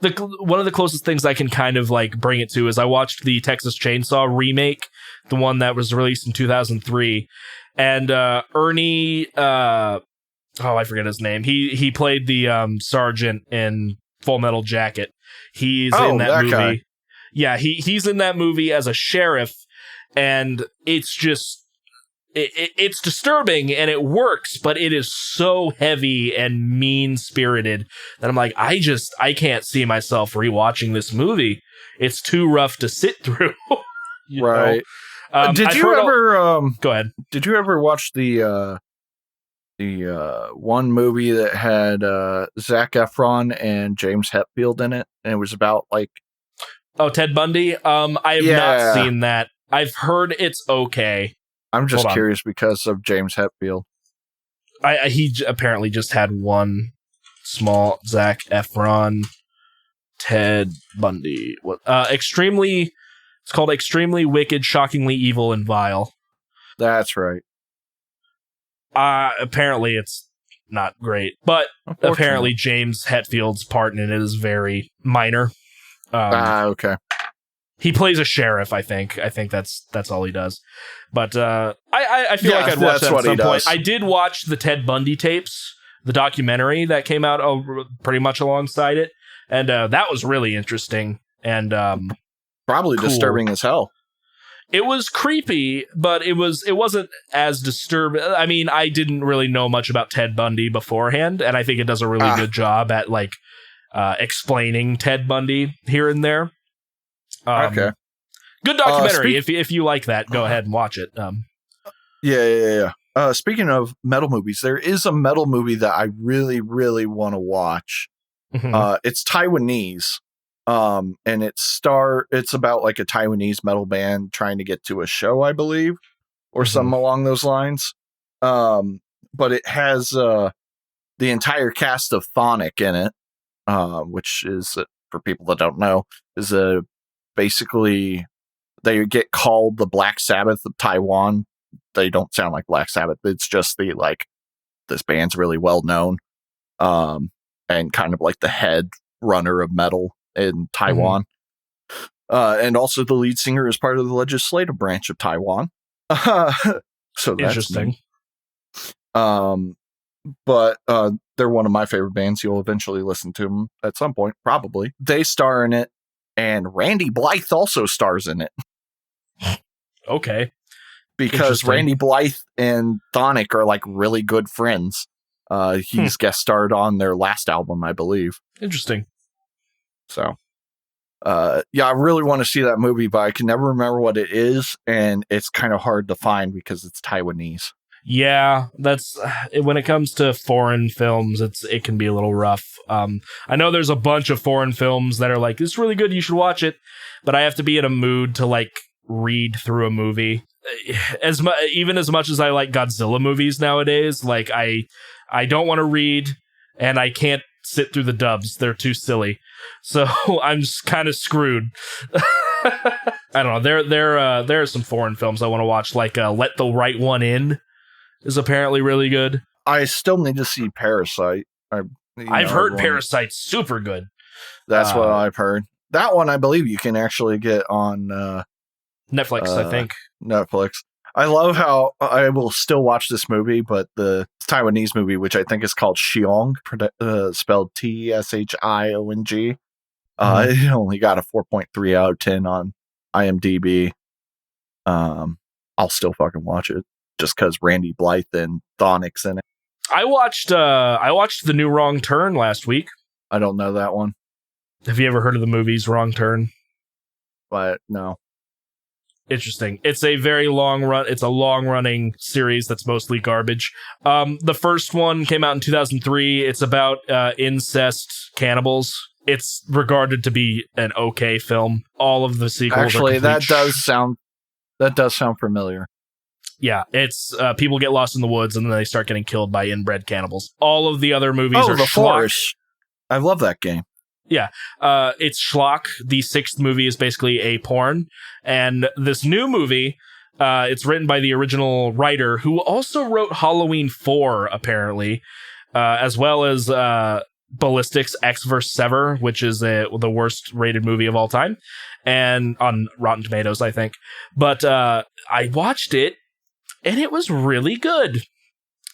one of the closest things I can kind of like bring it to is I watched the Texas Chainsaw remake, the one that was released in 2003, and Ernie, I forget his name. He played the sergeant in Full Metal Jacket. He's in that movie.
Guy.
Yeah, he's in that movie as a sheriff, and it's just it's disturbing and it works, but it is so heavy and mean-spirited that I'm like, I can't see myself rewatching this movie. It's too rough to sit through.
Right. Did you ever
go ahead.
Did you ever watch the one movie that had Zac Efron and James Hetfield in it, and it was about like
Ted Bundy? I have not seen that. I've heard it's okay.
I'm just curious because of James Hetfield.
He apparently just had one small Zac Efron, Ted Bundy. It's called Extremely Wicked, Shockingly Evil, and Vile.
That's right.
Apparently it's not great, but apparently James Hetfield's part in it is very minor.
Okay.
He plays a sheriff, I think. I think that's all he does. But I feel like I'd watch that at some point. I did watch the Ted Bundy tapes, the documentary that came out pretty much alongside it, and that was really interesting and
probably
cool.
Disturbing as hell.
It was creepy, but it wasn't as disturbing. I mean, I didn't really know much about Ted Bundy beforehand, and I think it does a really good job at like explaining Ted Bundy here and there.
Okay.
Good documentary. If you like that, go ahead and watch it.
Yeah. Speaking of metal movies, there is a metal movie that I really, really want to watch.
Mm-hmm.
It's Taiwanese. And it's about like a Taiwanese metal band trying to get to a show, I believe, or something along those lines. But it has the entire cast of Thonic in it, which is, for people that don't know, is basically they get called the Black Sabbath of Taiwan. They don't sound like Black Sabbath. It's just this band's really well known, and kind of like the head runner of metal in Taiwan. And also the lead singer is part of the legislative branch of Taiwan. So that's
interesting.
But they're one of my favorite bands. You'll eventually listen to them at some point, probably. They star in it, and Randy Blythe also stars in it.
Okay.
Because Randy Blythe and Thonic are like really good friends. He's guest starred on their last album, I believe.
Interesting.
So, I really want to see that movie, but I can never remember what it is, and it's kind of hard to find because it's Taiwanese.
Yeah, that's when it comes to foreign films, it can be a little rough. I know there's a bunch of foreign films that are like, this is really good, you should watch it, but I have to be in a mood to like read through a movie. Even as much as I like Godzilla movies nowadays, like I don't want to read, and I can't sit through the dubs. They're too silly. So I'm just kind of screwed. I don't know. There are some foreign films I want to watch, like Let the Right One In is apparently really good.
I still need to see Parasite.
I've heard Parasite's super good.
That's what I've heard. That one, I believe you can actually get on
Netflix, I think.
Netflix. I love how I will still watch this movie, but the Taiwanese movie, which I think is called Xiong, spelled Tshiong, it only got a 4.3 out of 10 on IMDb. I'll still fucking watch it just because Randy Blythe and Thonic's in it.
I watched The New Wrong Turn last week.
I don't know that one.
Have you ever heard of the movies Wrong Turn?
But no.
Interesting. It's a very it's a long running series that's mostly garbage. The first one came out in 2003. It's about incest cannibals. It's regarded to be an okay film. All of the sequels
actually,
are
that does sound familiar.
Yeah, it's people get lost in the woods and then they start getting killed by inbred cannibals. All of the other movies are
The
schlock.
Force. I love that game.
Yeah, it's schlock. The sixth movie is basically a porn. And this new movie, it's written by the original writer, who also wrote Halloween 4, apparently, as well as Ballistics X vs. Sever, which is the worst rated movie of all time, and on Rotten Tomatoes, I think. But I watched it, and it was really good.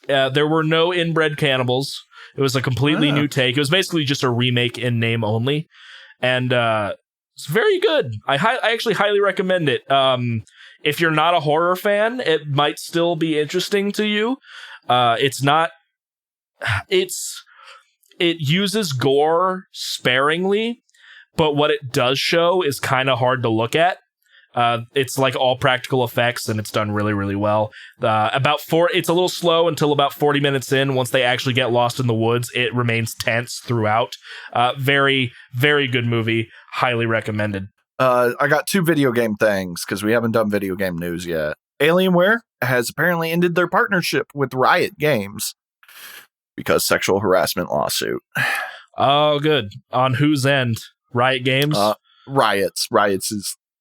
There were no inbred cannibals. It was a completely new take. It was basically just a remake in name only, and it's very good. I actually highly recommend it. If you're not a horror fan, it might still be interesting to you. It uses gore sparingly, but what it does show is kind of hard to look at. It's like all practical effects, and it's done really, really well. It's a little slow until about 40 minutes in. Once they actually get lost in the woods, it remains tense throughout. Very, very good movie. Highly recommended.
I got 2 video game things because we haven't done video game news yet. Alienware has apparently ended their partnership with Riot Games because sexual harassment lawsuit.
Oh, good. On whose end? Riot Games?
Riot's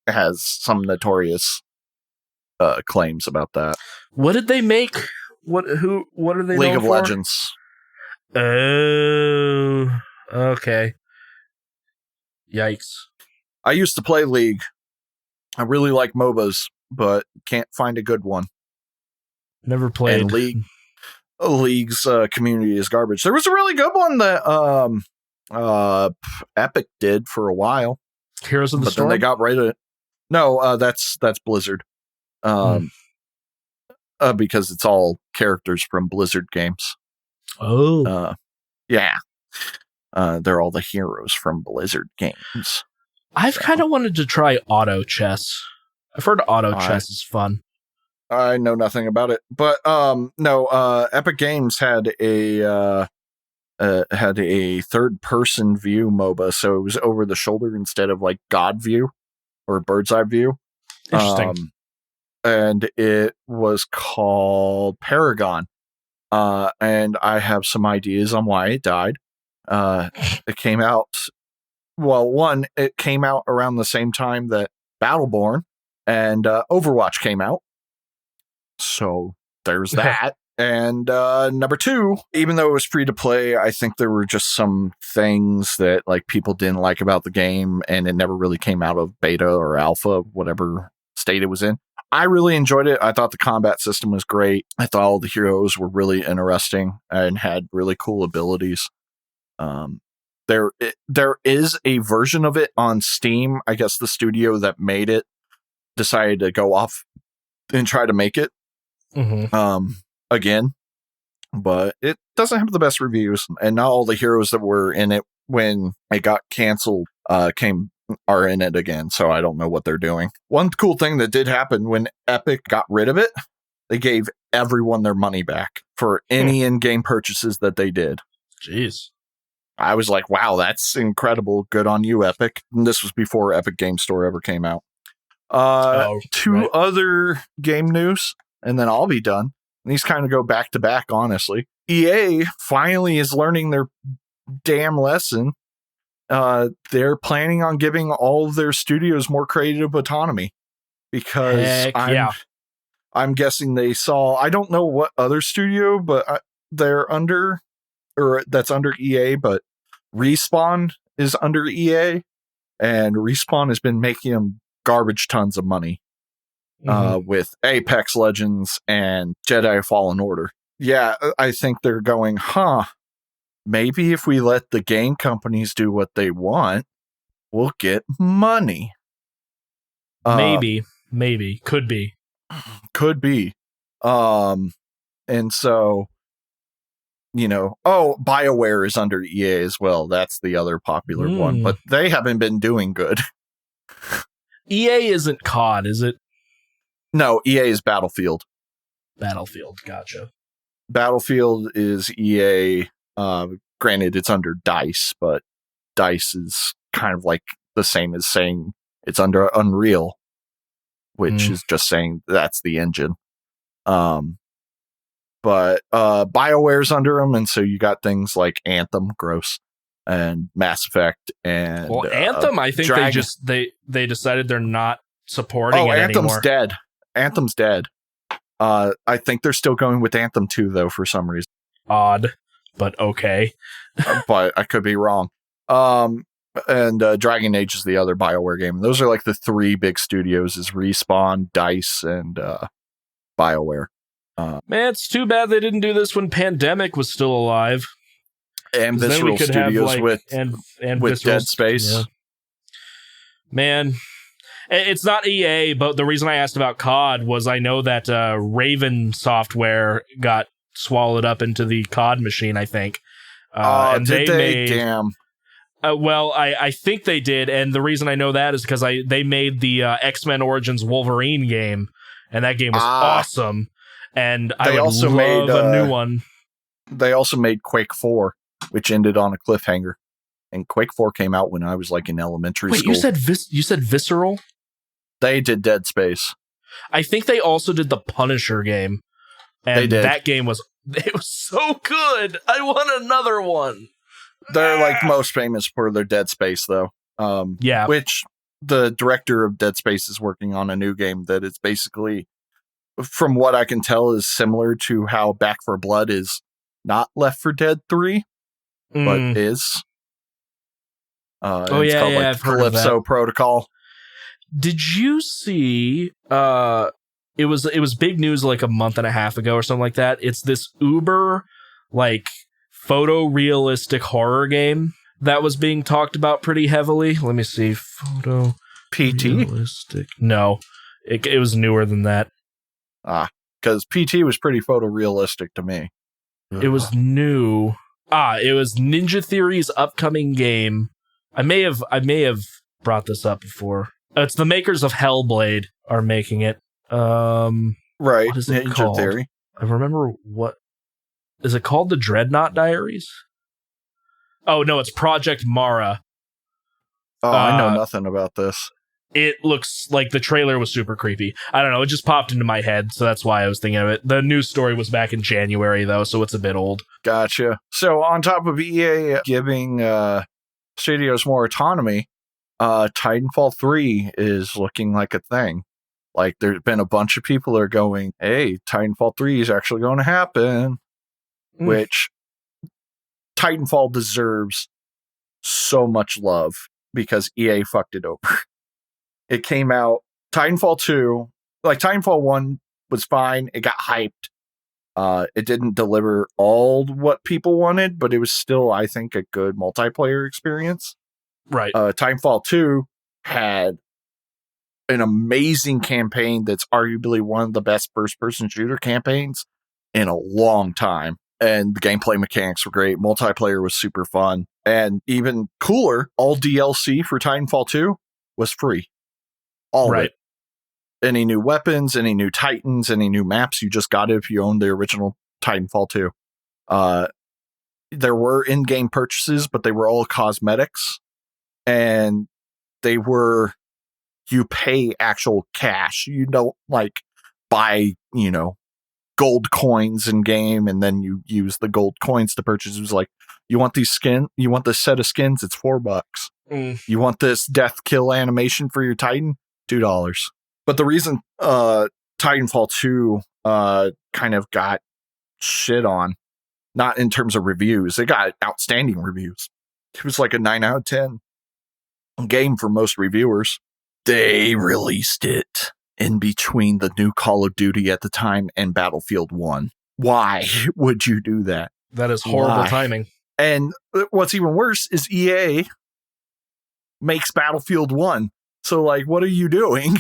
has some notorious claims about that.
What did they make? What are they?
League of
for?
Legends.
Oh, okay. Yikes.
I used to play League. I really like MOBAs, but can't find a good one.
Never played.
And League's community is garbage. There was a really good one that Epic did for a while.
Heroes of the Storm?
Then they got rid of it. No, that's Blizzard. Because it's all characters from Blizzard games.
Oh.
Yeah. They're all the heroes from Blizzard games.
I've kind of wanted to try auto chess. I've heard auto chess is fun.
I know nothing about it, but no. Epic Games had a third-person view MOBA, so it was over the shoulder instead of like God view or bird's eye view.
Interesting.
And it was called Paragon. And I have some ideas on why it died. It came out. Well, it came out around the same time that Battleborn and Overwatch came out. So there's that. And number 2, even though it was free to play, I think there were just some things that like people didn't like about the game, and it never really came out of beta or alpha, whatever state it was in. I really enjoyed it. I thought the combat system was great. I thought all the heroes were really interesting and had really cool abilities. There is a version of it on Steam. I guess the studio that made it decided to go off and try to make it. Mm-hmm. Again, but it doesn't have the best reviews, and not all the heroes that were in it when it got canceled are in it again, so I don't know what they're doing. One cool thing that did happen when Epic got rid of it, they gave everyone their money back for any in-game purchases that they did.
Jeez.
I was like, wow, that's incredible. Good on you, Epic. And this was before Epic Game Store ever came out. 2 other game news, and then I'll be done. These kind of go back to back, honestly. EA finally is learning their damn lesson. They're planning on giving all of their studios more creative autonomy because I'm guessing they saw, I don't know what other studio, but they're under, or that's under EA, but Respawn is under EA, and Respawn has been making them garbage tons of money. with Apex Legends and Jedi Fallen Order. Yeah, I think they're going, maybe if we let the game companies do what they want, we'll get money.
Maybe. Could be.
And so, BioWare is under EA as well. That's the other popular one, but they haven't been doing good.
EA isn't COD, is it?
No, EA is Battlefield.
Gotcha.
Battlefield is EA. Granted, it's under DICE, but DICE is kind of like the same as saying it's under Unreal, which is just saying that's the engine. But BioWare's under them, and so you got things like Anthem, gross, and Mass Effect, and
Anthem. I think they decided they're not supporting it anymore.
Anthem's dead. I think they're still going with Anthem 2 though for some reason.
Odd, but okay.
But I could be wrong. And Dragon Age is the other BioWare game. Those are like the three big studios: is Respawn, DICE, and BioWare.
Man, it's too bad they didn't do this when Pandemic was still alive.
And Visceral Studios with Dead Space.
Yeah. Man, it's not EA, but the reason I asked about COD was I know that Raven Software got swallowed up into the COD machine, I think.
And Damn.
Well, I think they did, and the reason I know that is because they made the X-Men Origins Wolverine game, and that game was awesome. And I would also love a new one.
They also made Quake 4, which ended on a cliffhanger. And Quake 4 came out when I was like in elementary school.
Wait, you said Visceral?
They did Dead Space.
I think they also did the Punisher game. And
they did.
That game was so good. I want another one.
They're like most famous for their Dead Space though.
Yeah.
Which the director of Dead Space is working on a new game that is basically, from what I can tell, is similar to how Back 4 Blood is not Left 4 Dead 3, but is. It's called
I've heard of that.
Calypso Protocol.
Did you see it was big news like a month and a half ago or something like that. It's this Uber like photorealistic horror game that was being talked about pretty heavily. Let me see. Photo
PT?
Realistic. No. It was newer than that.
Because PT was pretty photorealistic to me.
It was new. It was Ninja Theory's upcoming game. I may have brought this up before. It's the makers of Hellblade are making it.
Right.
What is it
Ninja
called?
Theory.
I remember what is it called? The Dreadnought Diaries? Oh no, it's Project Mara.
Oh, I know nothing about this.
It looks like the trailer was super creepy. I don't know, it just popped into my head, so that's why I was thinking of it. The news story was back in January though, so it's a bit old.
Gotcha. So on top of EA giving studios more autonomy, Titanfall 3 is looking like a thing. Like, there's been a bunch of people that are going, hey, Titanfall 3 is actually going to happen. Which Titanfall deserves so much love because EA fucked it over. It came out, Titanfall 2, like Titanfall 1 was fine. It got hyped. It didn't deliver all what people wanted, but it was still, I think, a good multiplayer experience.
Right.
Titanfall 2 had an amazing campaign that's arguably one of the best first-person shooter campaigns in a long time. And the gameplay mechanics were great. Multiplayer was super fun. And even cooler, all DLC for Titanfall 2 was free. All of it. Any new weapons, any new Titans, any new maps, you just got it if you owned the original Titanfall 2. There were in-game purchases, but they were all cosmetics. And they were, you pay actual cash. You don't like buy, gold coins in game and then you use the gold coins to purchase. It was like, you want this set of skins, it's $4. You want this death kill animation for your Titan, $2. But the reason Titanfall 2 kind of got shit on, not in terms of reviews, it got outstanding reviews. It was like a 9 out of 10 game for most reviewers. They released it in between the new Call of Duty at the time and Battlefield 1. Why would you do that?
That is horrible timing.
And what's even worse is EA makes Battlefield 1. So, like, what are you doing?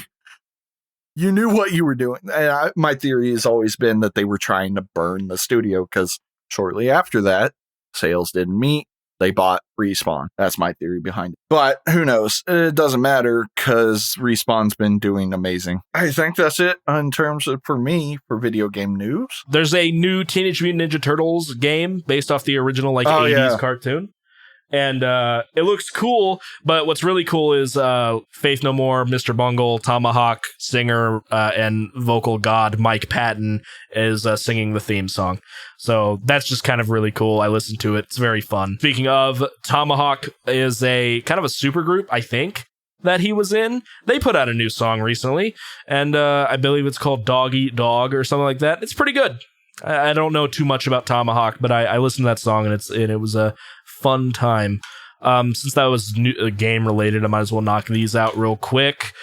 You knew what you were doing. And my theory has always been that they were trying to burn the studio because shortly after that, sales didn't meet. They bought Respawn. That's my theory behind it. But who knows? It doesn't matter because Respawn's been doing amazing. I think that's it in terms of, for me, for video game news.
There's a new Teenage Mutant Ninja Turtles game based off the original 80s cartoon. And it looks cool, but what's really cool is Faith No More, Mr. Bungle, Tomahawk singer, and vocal god Mike Patton is singing the theme song. So that's just kind of really cool. I listened to it. It's very fun. Speaking of, Tomahawk is a kind of a super group, I think, that he was in. They put out a new song recently, and I believe it's called Dog Eat Dog or something like that. It's pretty good. I don't know too much about Tomahawk, but I listened to that song, and it was a fun time. Since that was game related, I might as well knock these out real quick.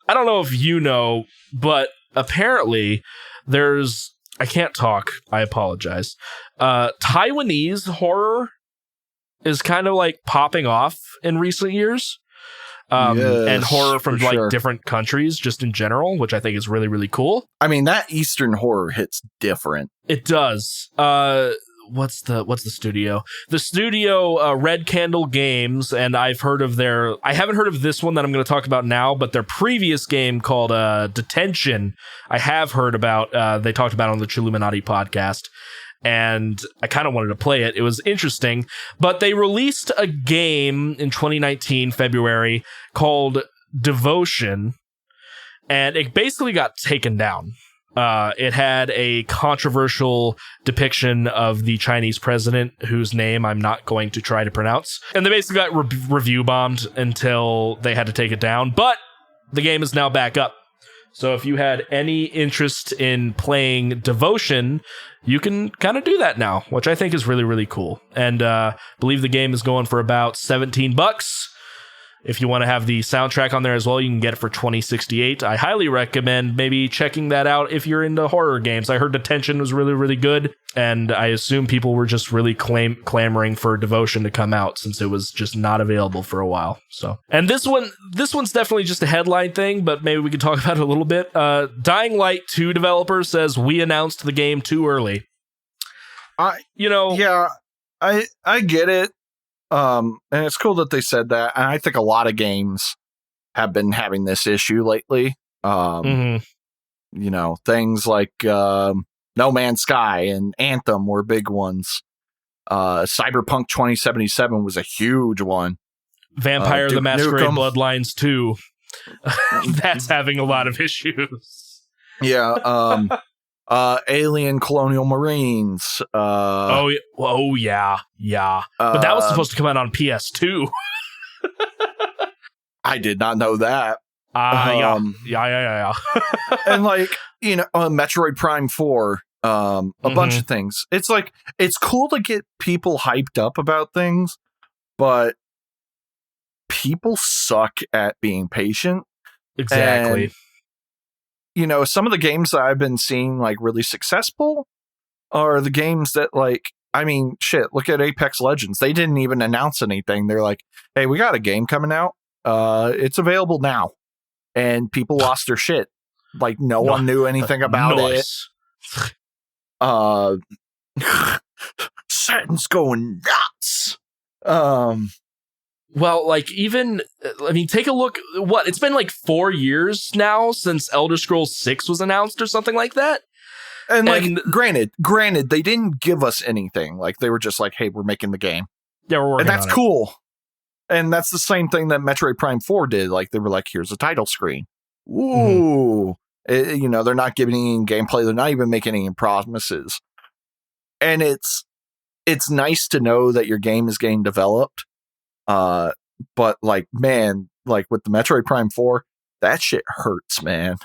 I don't know if you know, but apparently there's... I can't talk. I apologize. Taiwanese horror is kind of like popping off in recent years. And horror from different countries just in general, which I think is really, really cool.
I mean, that Eastern horror hits different.
It does. What's the studio? The studio, Red Candle Games, and I haven't heard of this one that I'm going to talk about now, but their previous game called Detention, I have heard about. They talked about it on the Chilluminati podcast, and I kind of wanted to play it. It was interesting, but they released a game in 2019, February, called Devotion, and it basically got taken down. It had a controversial depiction of the Chinese president, whose name I'm not going to try to pronounce. And they basically got review bombed until they had to take it down. But the game is now back up. So if you had any interest in playing Devotion, you can kind of do that now, which I think is really, really cool. And I believe the game is going for about $17. If you want to have the soundtrack on there as well, you can get it for $20.68. I highly recommend maybe checking that out if you're into horror games. I heard Detention was really, really good, and I assume people were just really clamoring for Devotion to come out since it was just not available for a while. So, and this one's definitely just a headline thing, but maybe we could talk about it a little bit. Dying Light 2 developer says we announced the game too early. I
get it. And it's cool that they said that. And I think a lot of games have been having this issue lately. You know, things like No Man's Sky and Anthem were big ones. Cyberpunk 2077 was a huge one.
Vampire the Masquerade Bloodlines 2. That's having a lot of issues.
Yeah. Alien Colonial Marines.
Yeah. But that was supposed to come out on PS2.
I did not know that.
Yeah.
And Metroid Prime 4, a bunch of things. It's like, it's cool to get people hyped up about things, but people suck at being patient.
Exactly.
And, some of the games that I've been seeing really successful are the games that look at Apex Legends. They didn't even announce anything. They're like, hey, we got a game coming out. It's available now. And people lost their shit. No one knew anything about it. Satan's going nuts.
Well, take a look. It's been 4 years now since Elder Scrolls 6 was announced or something like that.
And granted, they didn't give us anything. They were just like, hey, we're making the game.
Yeah, we're working on it.
And that's cool. And that's the same thing that Metroid Prime 4 did. They were like, here's a title screen. Ooh. They're not giving any gameplay. They're not even making any promises. And it's nice to know that your game is getting developed. But with the Metroid Prime 4, that shit hurts, man.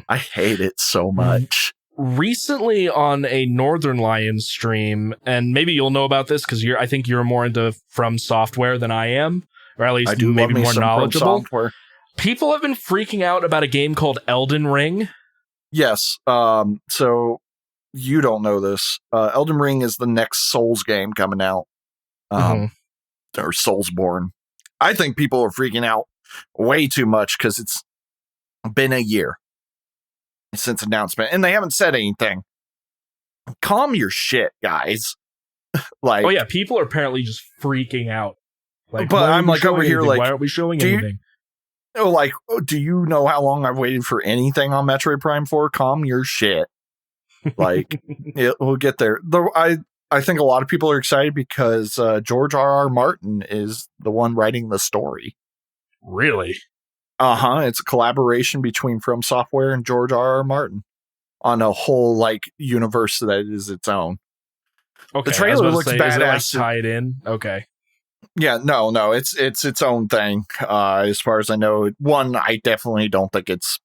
I hate it so much.
Recently on a Northern Lions stream, and maybe you'll know about this because I think you're more into From Software than I am, or at least maybe more knowledgeable. People have been freaking out about a game called Elden Ring.
Yes. So you don't know this. Elden Ring is the next Souls game coming out. Or Soulsborne. I think people are freaking out way too much because it's been a year since announcement and they haven't said anything. Calm your shit, guys. Like,
oh yeah, people are apparently just freaking out. Like,
but I'm like over here, like,
why aren't we showing anything?
Do you know how long I've waited for anything on Metroid Prime 4? Calm your shit. Like, we'll get there. Though I think a lot of people are excited because George R.R. Martin is the one writing the story.
Really?
It's a collaboration between From Software and George R.R. Martin on a whole like universe that is its own.
Okay,
the trailer looks badass.
Is it like tied in? Okay.
Yeah, no, it's its own thing. As far as I know, one, I definitely don't think it's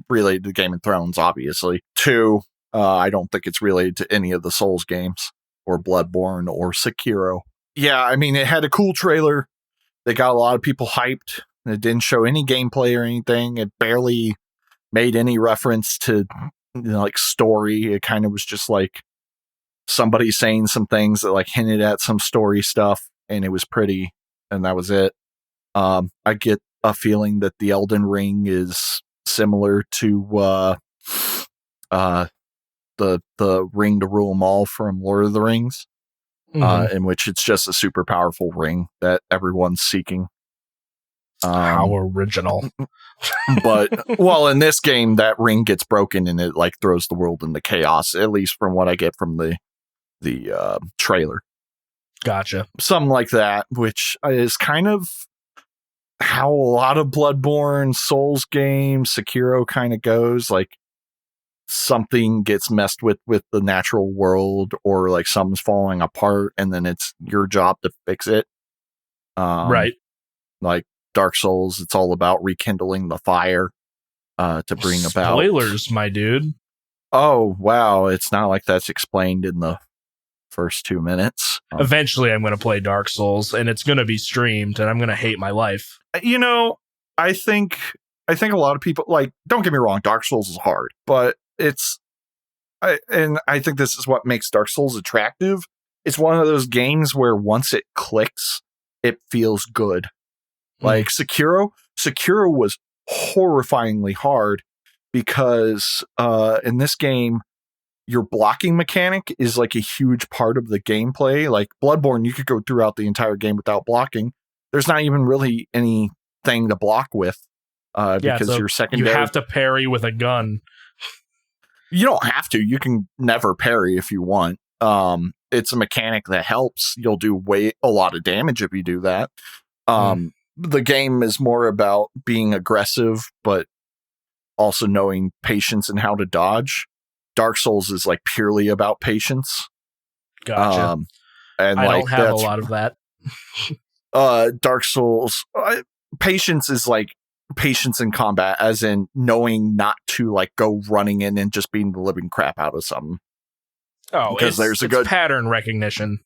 related to Game of Thrones. Obviously, two, I don't think it's related to any of the Souls games or Bloodborne or Sekiro. Yeah, I mean, it had a cool trailer. They got a lot of people hyped. It didn't show any gameplay or anything. It barely made any reference to like story. It kind of was just like somebody saying some things that like hinted at some story stuff, and it was pretty, and that was it. I get a feeling that the Elden Ring is similar to the ring to rule them all from Lord of the Rings, in which it's just a super powerful ring that everyone's seeking.
How original.
But, well, in this game, that ring gets broken and it like throws the world into chaos, at least from what I get from the trailer.
Gotcha.
Something like that, which is kind of how a lot of Bloodborne, Souls games, Sekiro kind of goes. Like, something gets messed with the natural world, or like something's falling apart, and then it's your job to fix it.
Right.
Like Dark Souls, it's all about rekindling the fire to bring about...
Spoilers, my dude.
Oh, wow. It's not like that's explained in the first 2 minutes.
Eventually, I'm going to play Dark Souls, and it's going to be streamed, and I'm going to hate my life.
You know, I think a lot of people, like, don't get me wrong, Dark Souls is hard, but I think this is what makes Dark Souls attractive. It's one of those games where once it clicks, it feels good. Like Sekiro was horrifyingly hard because in this game, your blocking mechanic is like a huge part of the gameplay. Like Bloodborne, you could go throughout the entire game without blocking. There's not even really anything to block with because you're secondary.
You have to parry with a gun.
You don't have to. You can never parry if you want. It's a mechanic that helps. You'll do a lot of damage if you do that. The game is more about being aggressive, but also knowing patience and how to dodge. Dark Souls is like purely about patience.
Gotcha.
And
I
like,
don't have a lot of that.
Dark Souls, patience is like patience in combat, as in knowing not to like go running in and just beating the living crap out of something.
Oh,
because there's a good
pattern recognition.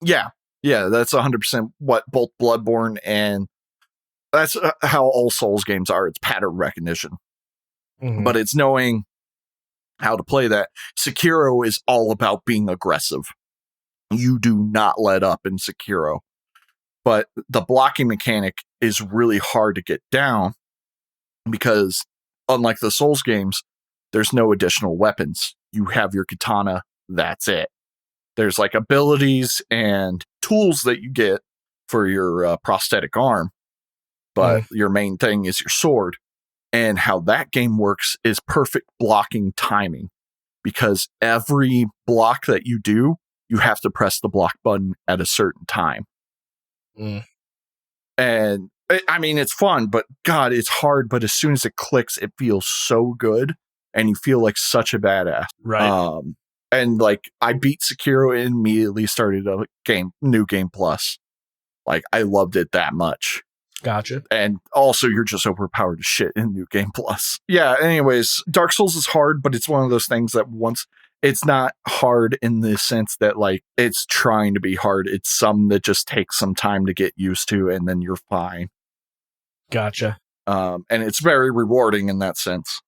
Yeah, that's 100% what both Bloodborne and that's how all Souls games are. It's pattern recognition, but it's knowing how to play that. Sekiro is all about being aggressive. You do not let up in Sekiro, but the blocking mechanic is really hard to get down because unlike the Souls games, there's no additional weapons. You have your katana. That's it. There's like abilities and tools that you get for your prosthetic arm, but your main thing is your sword. And how that game works is perfect blocking timing, because every block that you do, you have to press the block button at a certain time. And I mean, it's fun, but God, it's hard. But as soon as it clicks, it feels so good, and you feel like such a badass.
Right.
And like, I beat Sekiro and immediately started a new game plus. Like, I loved it that much.
Gotcha.
And also, you're just overpowered as shit in New Game Plus. Yeah, anyways, Dark Souls is hard, but it's one of those things that once it's not hard in the sense that like it's trying to be hard. It's some that just takes some time to get used to, and then you're fine.
Gotcha.
And it's very rewarding in that sense.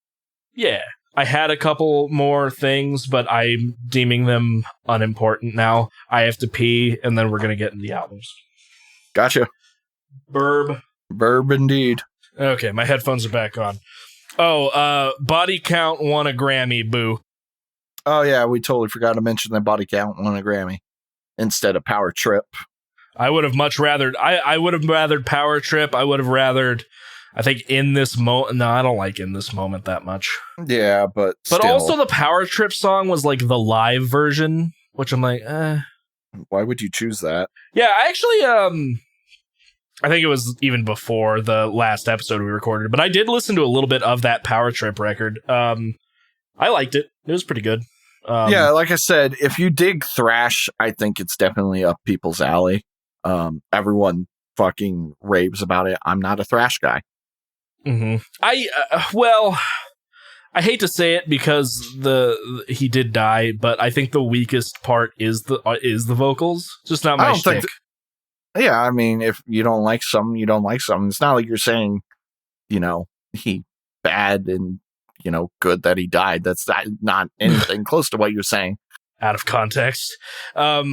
Yeah. I had a couple more things, but I'm deeming them unimportant now. I have to pee, and then we're going to get in the albums.
Gotcha.
Burb
indeed.
Okay, my headphones are back on. Oh, Body Count won a Grammy, boo.
Oh, yeah, we totally forgot to mention that Body Count won a Grammy instead of Power Trip.
I would have much rathered... I would have rathered Power Trip. I would have rathered... I think In This Moment... No, I don't like In This Moment that much.
Yeah, but still.
Also, the Power Trip song was like the live version, which I'm like,
Why would you choose that?
Yeah, I actually... I think it was even before the last episode we recorded, but I did listen to a little bit of that Power Trip record. I liked it. It was pretty good.
Yeah, like I said, if you dig thrash, I think it's definitely up people's alley. Everyone fucking raves about it. I'm not a thrash guy.
Mm-hmm. I hate to say it because he did die, but I think the weakest part is the vocals. Just not my shtick.
Yeah, I mean, if you don't like something, you don't like something. It's not like you're saying, he bad and, good that he died. That's not anything close to what you're saying.
Out of context. But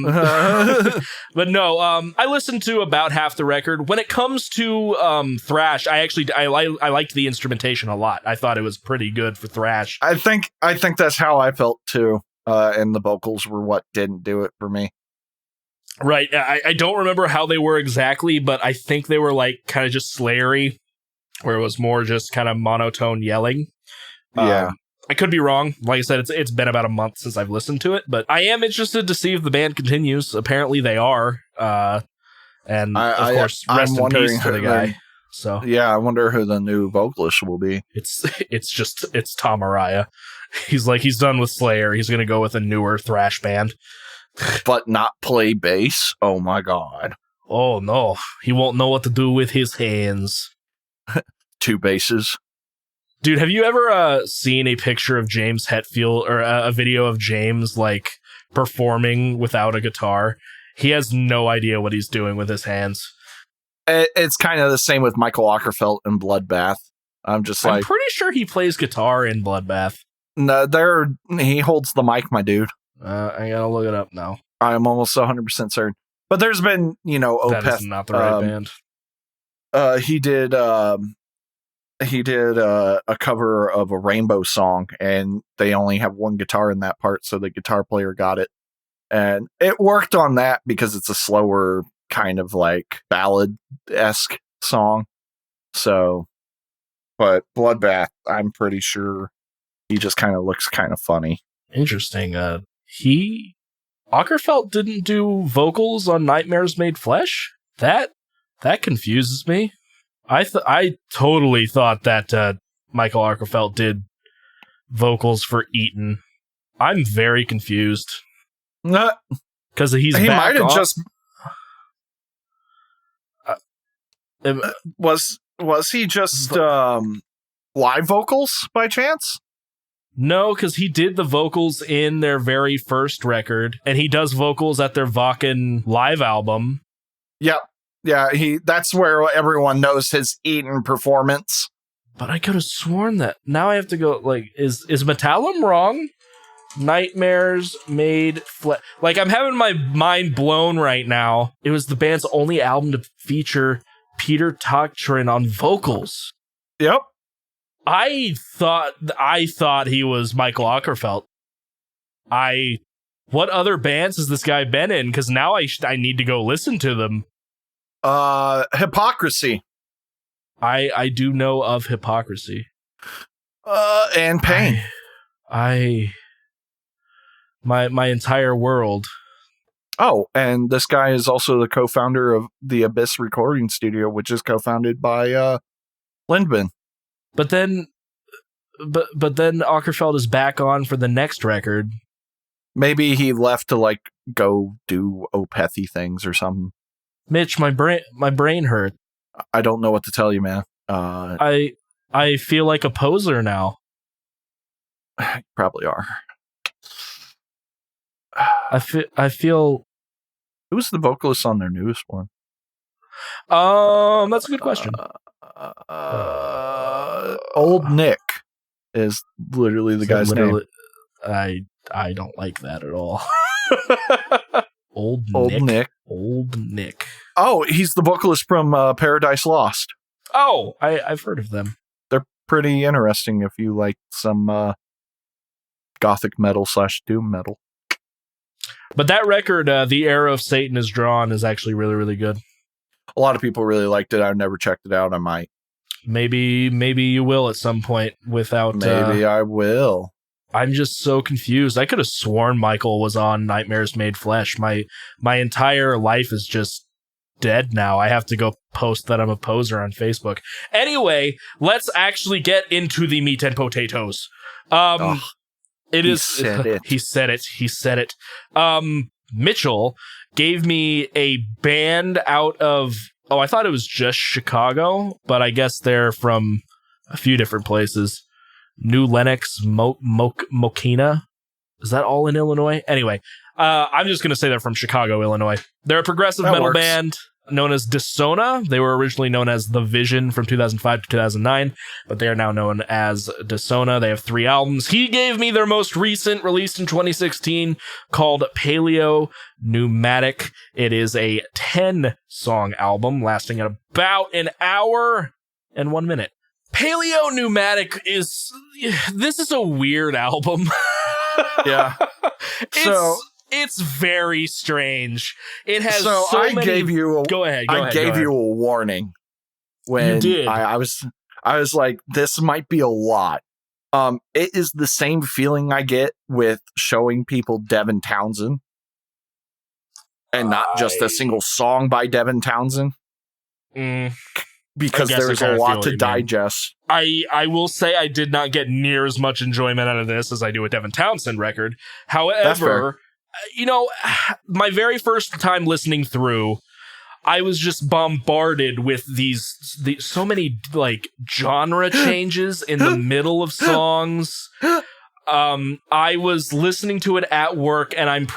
no, I listened to about half the record. When it comes to thrash, I liked the instrumentation a lot. I thought it was pretty good for thrash.
I think that's how I felt too. And the vocals were what didn't do it for me.
Right. I don't remember how they were exactly, but I think they were like kind of just Slayery, where it was more just kind of monotone yelling.
Yeah.
I could be wrong. Like I said, it's been about a month since I've listened to it, but I am interested to see if the band continues. Apparently they are. And of course, rest in peace to the guy. So
yeah, I wonder who the new vocalist will be.
It's Tom Araya. He's done with Slayer. He's going to go with a newer thrash band.
But not play bass? Oh my god.
Oh no. He won't know what to do with his hands.
2 basses.
Dude, have you ever seen a picture of James Hetfield or a video of James like performing without a guitar? He has no idea what he's doing with his hands.
It's kind of the same with Michael Ockerfeldt in Bloodbath. I'm pretty
sure he plays guitar in Bloodbath.
No, he holds the mic, my dude.
I gotta look it up now.
I'm almost 100% certain. But there's been, Opeth.
That is not the right band.
He did a cover of a Rainbow song, and they only have one guitar in that part, so the guitar player got it. And it worked on that because it's a slower kind of like ballad-esque song. So, but Bloodbath, I'm pretty sure he just kind of looks kind of funny.
Interesting. Ockerfeldt didn't do vocals on Nightmares Made Flesh? That confuses me. I totally thought that Michael Ockerfeldt did vocals for Eaton. I'm very confused. Because he
might have just... Was he just live vocals by chance?
No, because he did the vocals in their very first record, and he does vocals at their Wacken live album.
Yep. Yeah, that's where everyone knows his Eaton performance.
But I could have sworn that. Now I have to go, like, is Metallum wrong? Nightmares Made Flesh. Like, I'm having my mind blown right now. It was the band's only album to feature Peter Tochtrin on vocals.
Yep.
I thought he was Michael Ockerfeldt. What other bands has this guy been in? Because now I need to go listen to them.
Hypocrisy.
I do know of Hypocrisy.
And Pain.
My entire world.
Oh, and this guy is also the co-founder of the Abyss Recording Studio, which is co-founded by Lindman.
But then Ockerfeldt is back on for the next record.
Maybe he left to like go do Opethy things or something.
Mitch, my brain hurt.
I don't know what to tell you, man.
I feel like a poser now.
You probably are.
I feel.
Who's the vocalist on their newest one?
That's a good question.
Old Nick is literally the guy's name.
I don't like that at all. Old
Nick.
Old Nick.
Oh, he's the vocalist from Paradise Lost.
Oh, I've heard of them.
They're pretty interesting if you like some gothic metal / doom metal.
But that record, The Arrow of Satan is Drawn, is actually really, really good.
A lot of people really liked it. I've never checked it out. I might.
Maybe you will at some point without...
Maybe I will.
I'm just so confused. I could have sworn Michael was on Nightmares Made Flesh. My entire life is just dead now. I have to go post that I'm a poser on Facebook. Anyway, let's actually get into the meat and potatoes. He said it. Mitchell gave me a band out of... Oh, I thought it was just Chicago, but I guess they're from a few different places. New Lenox, Mokina. Is that all in Illinois? Anyway, I'm just going to say they're from Chicago, Illinois. They're a progressive metal band known as Dissona. They were originally known as The Vision from 2005 to 2009, but they are now known as Dissona. They have 3 albums. He gave me their most recent, released in 2016, called Paleopneumatic. It is a 10-song album lasting about an hour and 1 minute. Paleopneumatic is a weird album.
Yeah.
It's very strange. It has
I gave you a warning when
you did.
I was like, this might be a lot. It is the same feeling I get with showing people Devin Townsend and not just a single song by Devin Townsend. Because there's a lot to digest.
I will say I did not get near as much enjoyment out of this as I do a Devin Townsend record. However, my very first time listening through, I was just bombarded with so many like genre changes in the middle of songs. I was listening to it at work, and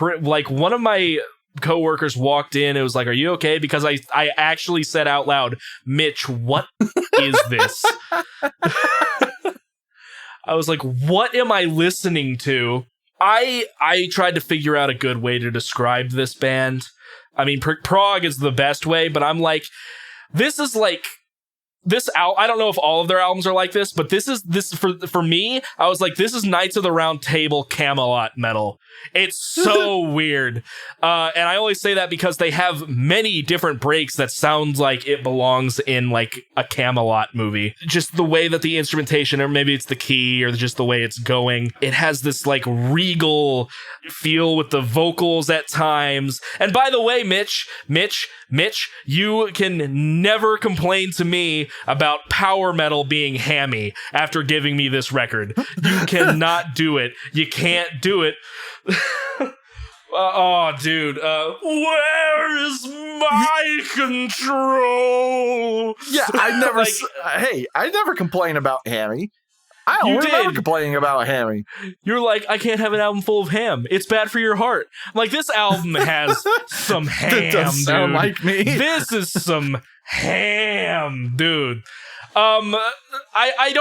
one of my coworkers walked in. It was like, "Are you okay?" Because I actually said out loud, "Mitch, what is this?" I was like, "What am I listening to?" I tried to figure out a good way to describe this band. I mean, prog is the best way, but I'm like, this is like this. I don't know if all of their albums are like this, but this for me. I was like, this is Knights of the Round Table Camelot metal. It's so weird, and I only say that because they have many different breaks that sounds like it belongs in like a Camelot movie. Just the way that the instrumentation, or maybe it's the key, or just the way it's going. It has this like regal feel with the vocals at times. And by the way, Mitch, you can never complain to me about power metal being hammy after giving me this record. You cannot do it. You can't do it. Oh, dude. Where is my control?
Yeah, I never complain about hammy. I don't remember complaining about hammy.
You're like, I can't have an album full of ham. It's bad for your heart. Like, this album has some ham,
That does sound like me.
This is some ham, dude. I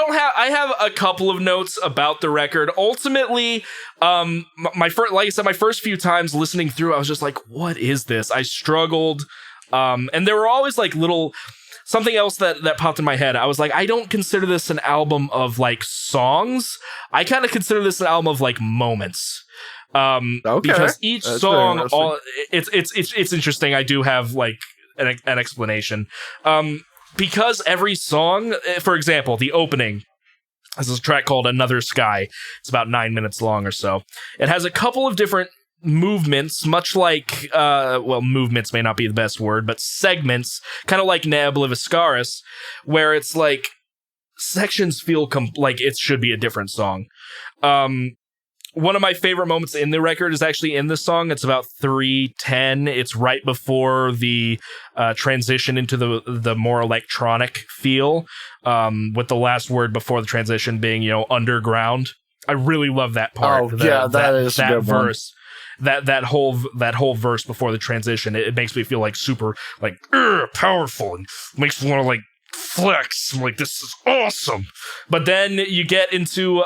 have a couple of notes about the record. Ultimately, my first few times listening through, I was just like, what is this? I struggled. And there were always like something else that popped in my head. I was like, I don't consider this an album of like songs. I kind of consider this an album of like moments. Because each song, it's interesting. I do have like an explanation. Because every song, for example, the opening, this is a track called Another Sky. It's about 9 minutes long or so. It has a couple of different movements, much like, movements may not be the best word, but segments, kind of like Ne Obliviscaris, where it's like sections feel like it should be a different song. One of my favorite moments in the record is actually in this song. It's about 3:10. It's right before the transition into the more electronic feel, with the last word before the transition being, underground. I really love that part.
That is that
verse. That whole verse before the transition, it makes me feel like super like powerful, and makes me want to like flex. I'm like, this is awesome. But then you get into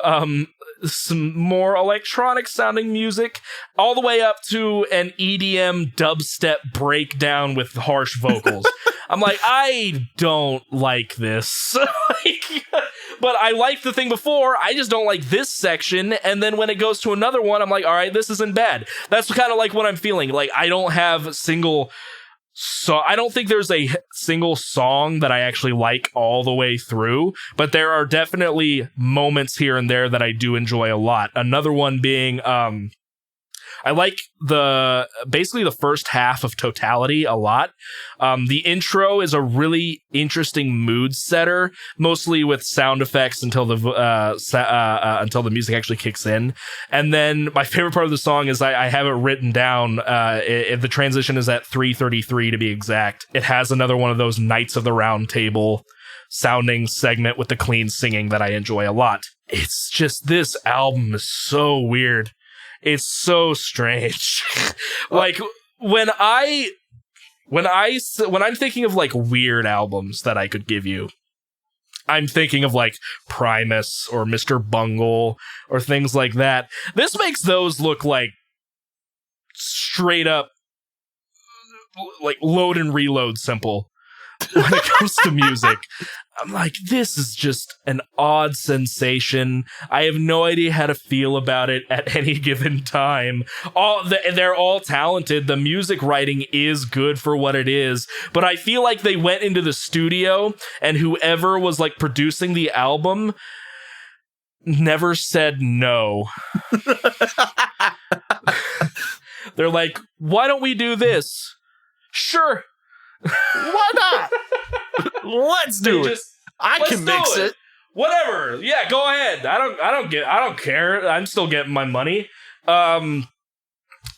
some more electronic sounding music, all the way up to an EDM dubstep breakdown with harsh vocals. I'm like, I don't like this. But I liked the thing before. I just don't like this section. And then when it goes to another one, I'm like, all right, this isn't bad. That's kind of like what I'm feeling. Like, I don't have a single... So I don't think there's a single song that I actually like all the way through, but there are definitely moments here and there that I do enjoy a lot. Another one being, I like basically the first half of Totality a lot. The intro is a really interesting mood setter, mostly with sound effects until the music actually kicks in. And then my favorite part of the song is I have it written down. The transition is at 3:33 to be exact. It has another one of those Knights of the Round Table sounding segment with the clean singing that I enjoy a lot. It's just, this album is so weird. It's so strange. Like, when I'm thinking of like weird albums that I could give you, I'm thinking of like Primus or Mr. Bungle or things like that. This makes those look like straight up like load and reload simple when it comes to music. I'm like, this is just an odd sensation. I have no idea how to feel about it at any given time. They're all talented. The music writing is good for what it is, but I feel like they went into the studio and whoever was like producing the album never said no. They're like, why don't we do this? Sure.
Why not? Let's do it. I can mix it.
Whatever. Yeah, go ahead. I don't care. I'm still getting my money.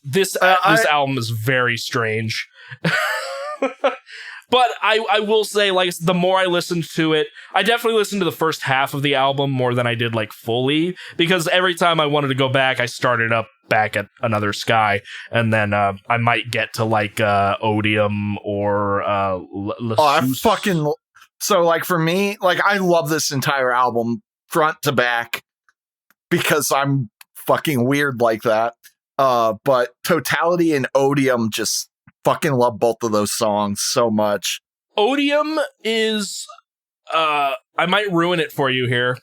This album is very strange. But I will say, like, the more I listened to it, I definitely listened to the first half of the album more than I did, like, fully, because every time I wanted to go back, I started up back at Another Sky, and then I might get to, like, Odium or
So, like, for me, like, I love this entire album front to back because I'm fucking weird like that. But Totality and Odium, just fucking love both of those songs so much.
Odium is, I might ruin it for you here.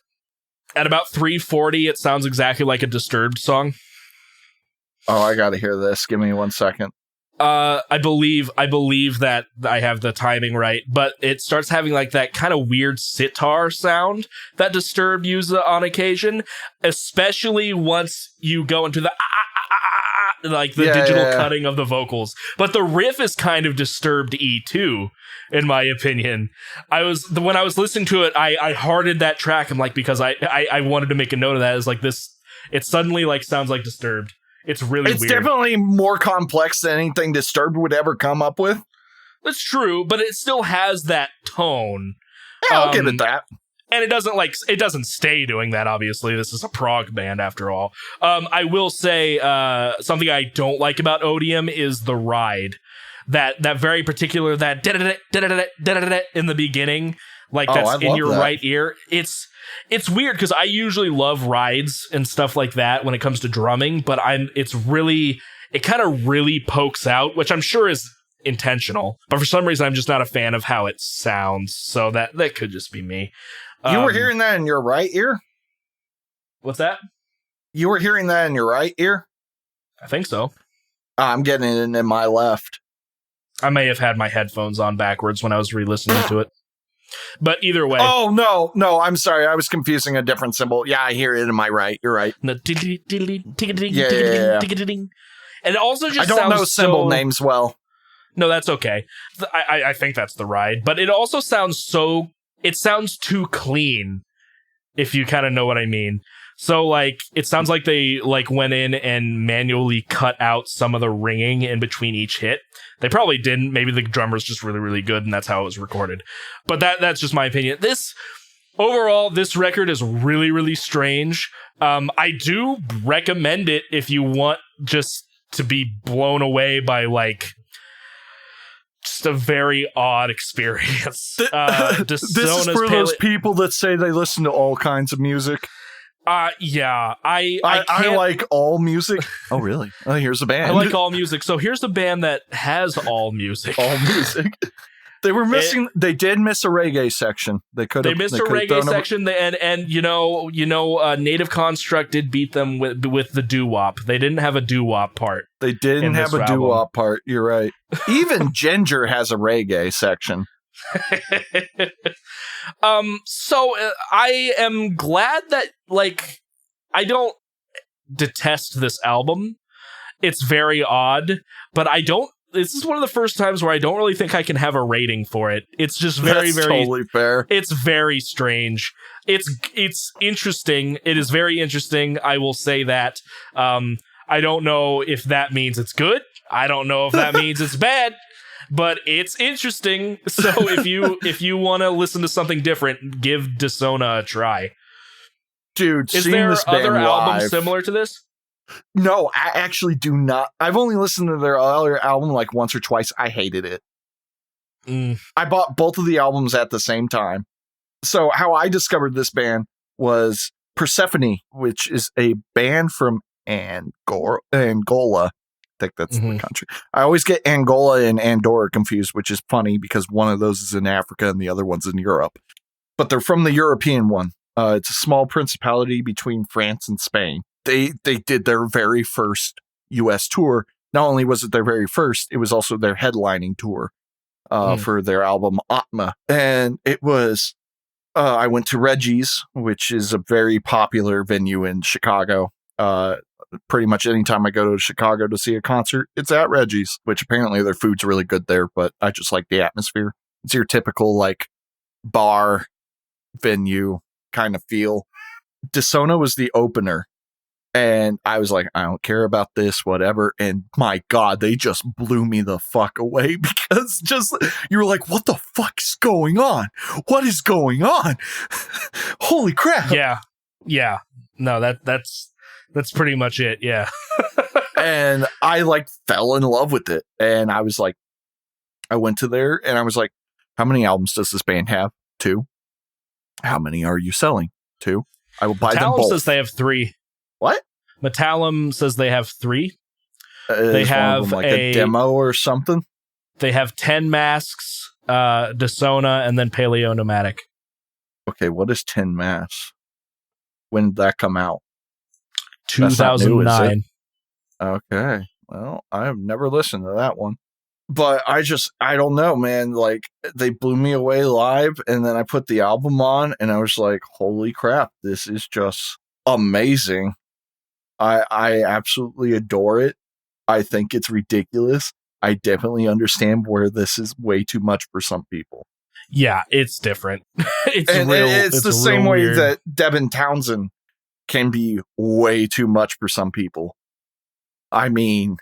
At about 3:40, it sounds exactly like a Disturbed song.
Oh, I gotta hear this. Give me 1 second.
I believe that I have the timing right, but it starts having like that kind of weird sitar sound that Disturbed uses on occasion, especially once you go into the like the digital cutting of the vocals. But the riff is kind of Disturbed-y too, in my opinion. When I was listening to it, I hearted that track. I'm like, because I wanted to make a note of that. It's like this, it suddenly like sounds like Disturbed. It's really weird. It's
definitely more complex than anything Disturbed would ever come up with.
That's true, but it still has that tone.
Yeah, I'll give it that.
And it doesn't stay doing that, obviously. This is a prog band, after all. I will say, something I don't like about Odium is the ride. That very particular, that in the beginning, like that's in your right ear. It's weird because I usually love rides and stuff like that when it comes to drumming, but it kind of really pokes out, which I'm sure is intentional, but for some reason I'm just not a fan of how it sounds. So that could just be me.
You were hearing that in your right ear?
What's that?
You were hearing that in your right ear?
I think so.
I'm getting it in my left.
I may have had my headphones on backwards when I was re-listening to it. But either way.
Oh, no, I'm sorry. I was confusing a different symbol. Yeah, I hear it in my right. You're right.
Yeah. And it also just
I don't know symbol names well.
No, that's okay. I think that's the ride. But it also sounds it sounds too clean, if you kind of know what I mean. So, like, it sounds like they, like, went in and manually cut out some of the ringing in between each hit. They probably didn't. Maybe the drummer's just really, really good, and that's how it was recorded. But that's just my opinion. Overall, this record is really, really strange. I do recommend it if you want just to be blown away by, like, just a very odd experience.
This is for those people that say they listen to all kinds of music.
Yeah, I
like all music. Oh, really? Oh, here's a band.
I like all music. So here's a band that has all music.
All music. They were missing. They did miss a reggae section. They missed a reggae
section, and Native Construct did beat them with the doo-wop. They didn't have a doo-wop part.
They didn't have a doo-wop part. You're right. Even Ginger has a reggae section.
So I am glad that, like, I don't detest this album. It's very odd, but this is one of the first times where I don't really think I can have a rating for it. It's just very
totally fair.
It's very strange. It's interesting. It is very interesting. I will say that. I don't know if that means it's good. I don't know if that means it's bad. But it's interesting. So if you want to listen to something different, give Dissona a try.
Dude,
is there other albums similar to this?
No, I actually do not. I've only listened to their other album like once or twice. I hated it. I bought both of the albums at the same time. So how I discovered this band was Persephone, which is a band from Angola. I think that's the country. I always get Angola and Andorra confused, which is funny because one of those is in Africa and the other one's in Europe. But they're from the European one. It's a small principality between France and Spain. They did their very first U.S. tour. Not only was it their very first, it was also their headlining tour for their album Atma. And it was, I went to Reggie's, which is a very popular venue in Chicago. Pretty much anytime I go to Chicago to see a concert, it's at Reggie's, which apparently their food's really good there, but I just like the atmosphere. It's your typical like bar venue kind of feel. Dissona was the opener, and I was like, I don't care about this, whatever. And my God, they just blew me the fuck away because just you were like, what the fuck's going on? What is going on? Holy crap.
Yeah. No, that's pretty much it. Yeah.
And I like fell in love with it. And I was like, I went to there and I was like, how many albums does this band have? 2. How many are you selling? 2. I will buy them both.
Says they have 3.
What?
Metallum says they have 3. They have
like a demo or something.
They have 10 Masks, Dissona, and then Paleopneumatic.
Okay, what is 10 Masks? When did that come out?
2009.
Okay. Well, I've never listened to that one. But I don't know, man. Like, they blew me away live, and then I put the album on, and I was like, holy crap, this is just amazing. I absolutely adore it. I think it's ridiculous. I definitely understand where this is way too much for some people.
Yeah, it's different.
It's the same way that Devin Townsend can be way too much for some people. I mean,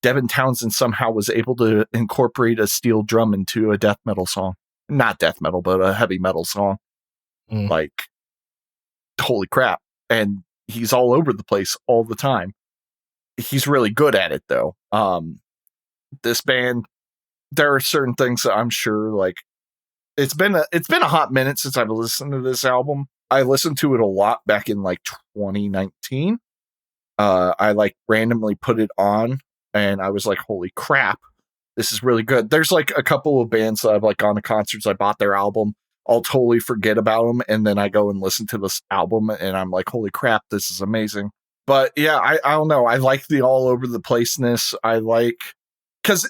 Devin Townsend somehow was able to incorporate a steel drum into a death metal song. Not death metal, but a heavy metal song. Like, holy crap. And he's all over the place all the time. He's really good at it, though. This band, there are certain things that I'm sure, like, it's been a hot minute since I've listened to this album. I listened to it a lot back in like 2019. I like randomly put it on and I was like, holy crap, this is really good. There's like a couple of bands that I've like gone to concerts. I bought their album. I'll totally forget about them. And then I go and listen to this album and I'm like, holy crap, this is amazing. But yeah, I don't know. I like the all over the placeness. I like, cause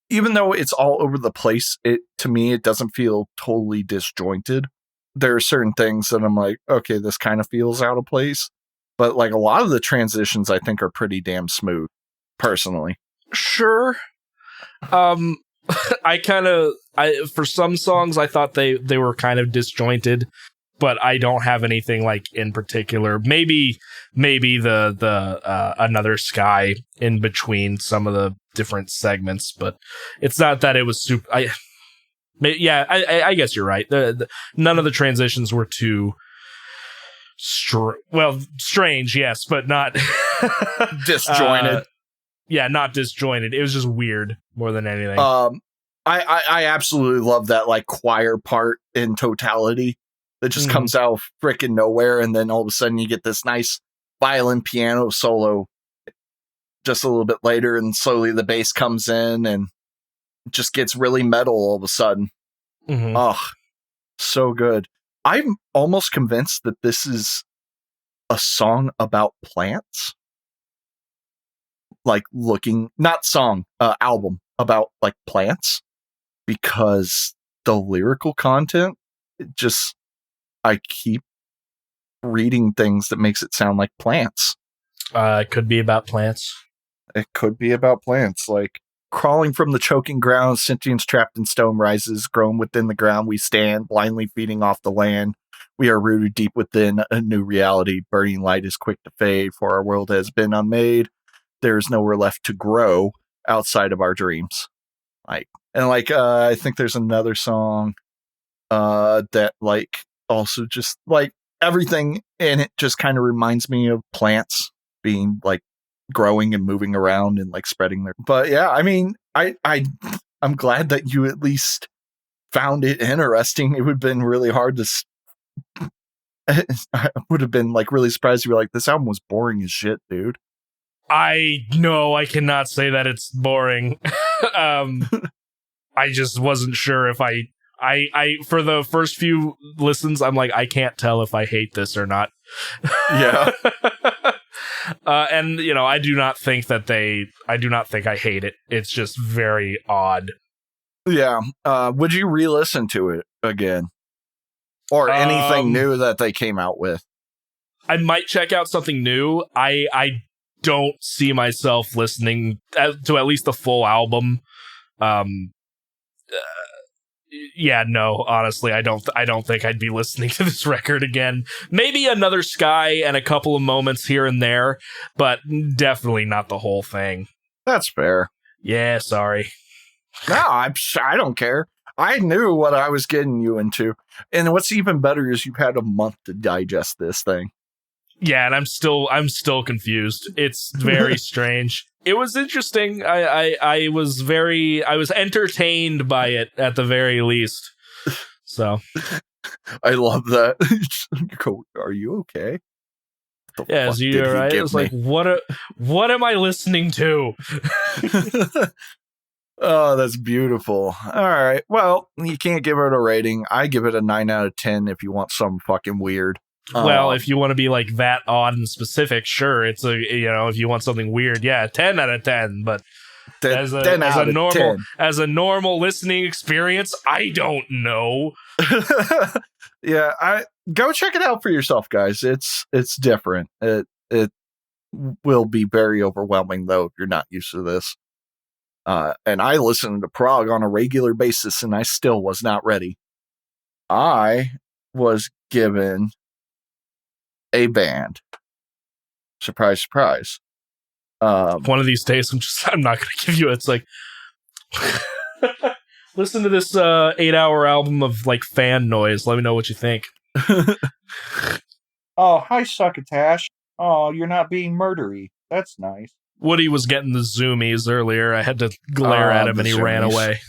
even though it's all over the place, to me, it doesn't feel totally disjointed. There are certain things that I'm like, okay, this kind of feels out of place. But like a lot of the transitions I think are pretty damn smooth, personally.
Sure. For some songs I thought they were kind of disjointed, but I don't have anything like in particular. Maybe the Another Sky in between some of the different segments, but it's not that it was super. I guess you're right. None of the transitions were too strange, yes, but not
disjointed.
Yeah, not disjointed. It was just weird more than anything.
I absolutely love that like choir part in totality that just comes out of freaking nowhere, and then all of a sudden you get this nice violin piano solo just a little bit later, and slowly the bass comes in and it just gets really metal all of a sudden. Oh, so good. I'm almost convinced that this is a song about plants. Like album about like plants, because the lyrical content, I keep reading things that makes it sound like plants.
It could be about plants.
It could be about plants, like crawling from the choking ground, sentience trapped in stone rises, grown within the ground we stand, blindly feeding off the land. We are rooted deep within a new reality. Burning light is quick to fade, for our world has been unmade. There is nowhere left to grow outside of our dreams. I think there's another song that like also just like everything in it just kind of reminds me of plants being like growing and moving around and like spreading their. But yeah, I mean, I'm glad that you at least found it interesting. It would have been really hard to. I would have been like really surprised to be like, this album was boring as shit, dude.
I cannot say that it's boring. I just wasn't sure if I for the first few listens, I'm like, I can't tell if I hate this or not.
Yeah.
And I do not think I hate it. It's just very odd.
Yeah. Would you re-listen to it again? Or anything new that they came out with?
I might check out something new. I don't see myself listening to at least the full album. Yeah, no, honestly, I don't think I'd be listening to this record again. Maybe another Sky and a couple of moments here and there, but definitely not the whole thing.
That's fair.
Yeah, sorry.
No, I don't care. I knew what I was getting you into. And what's even better is you've had a month to digest this thing.
Yeah, and I'm still confused. It's very strange. It was interesting. I was entertained by it at the very least. So
I love that. Are you okay?
Yeah, is you all right? It was like, what am I listening to?
Oh, that's beautiful. All right. Well, you can't give it a rating. I give it a 9 out of 10 if you want something fucking weird.
Well, if you want to be like that odd and specific, sure. It's if you want something weird, yeah, 10 out of 10. But as a normal listening experience, I don't know.
Yeah, go check it out for yourself, guys. It's different. It will be very overwhelming though if you're not used to this. And I listen to prog on a regular basis, and I still was not ready. I was given a band. Surprise, surprise.
One of these days, I'm not going to give you. It's like, listen to this 8-hour album of like fan noise. Let me know what you think.
Oh, hi, Succotash. Oh, you're not being murdery. That's nice.
Woody was getting the zoomies earlier. I had to glare at him and he ran away.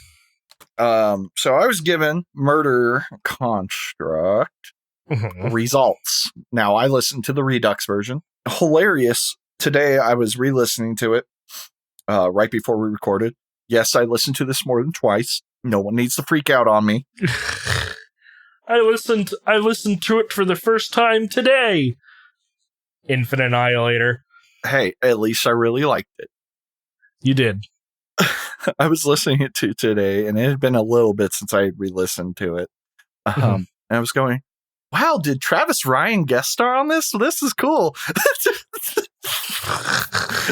So I was given Murder Contruct results. Now I listened to the Redux version. Hilarious. Today I was re-listening to it right before we recorded. Yes, I listened to this more than twice. No one needs to freak out on me.
I listened to it for the first time today. Infinite Annihilator.
Hey, at least I really liked it.
You did.
I was listening to it today, and it had been a little bit since I re-listened to it. And I was going, wow, did Travis Ryan guest star on this? This is cool.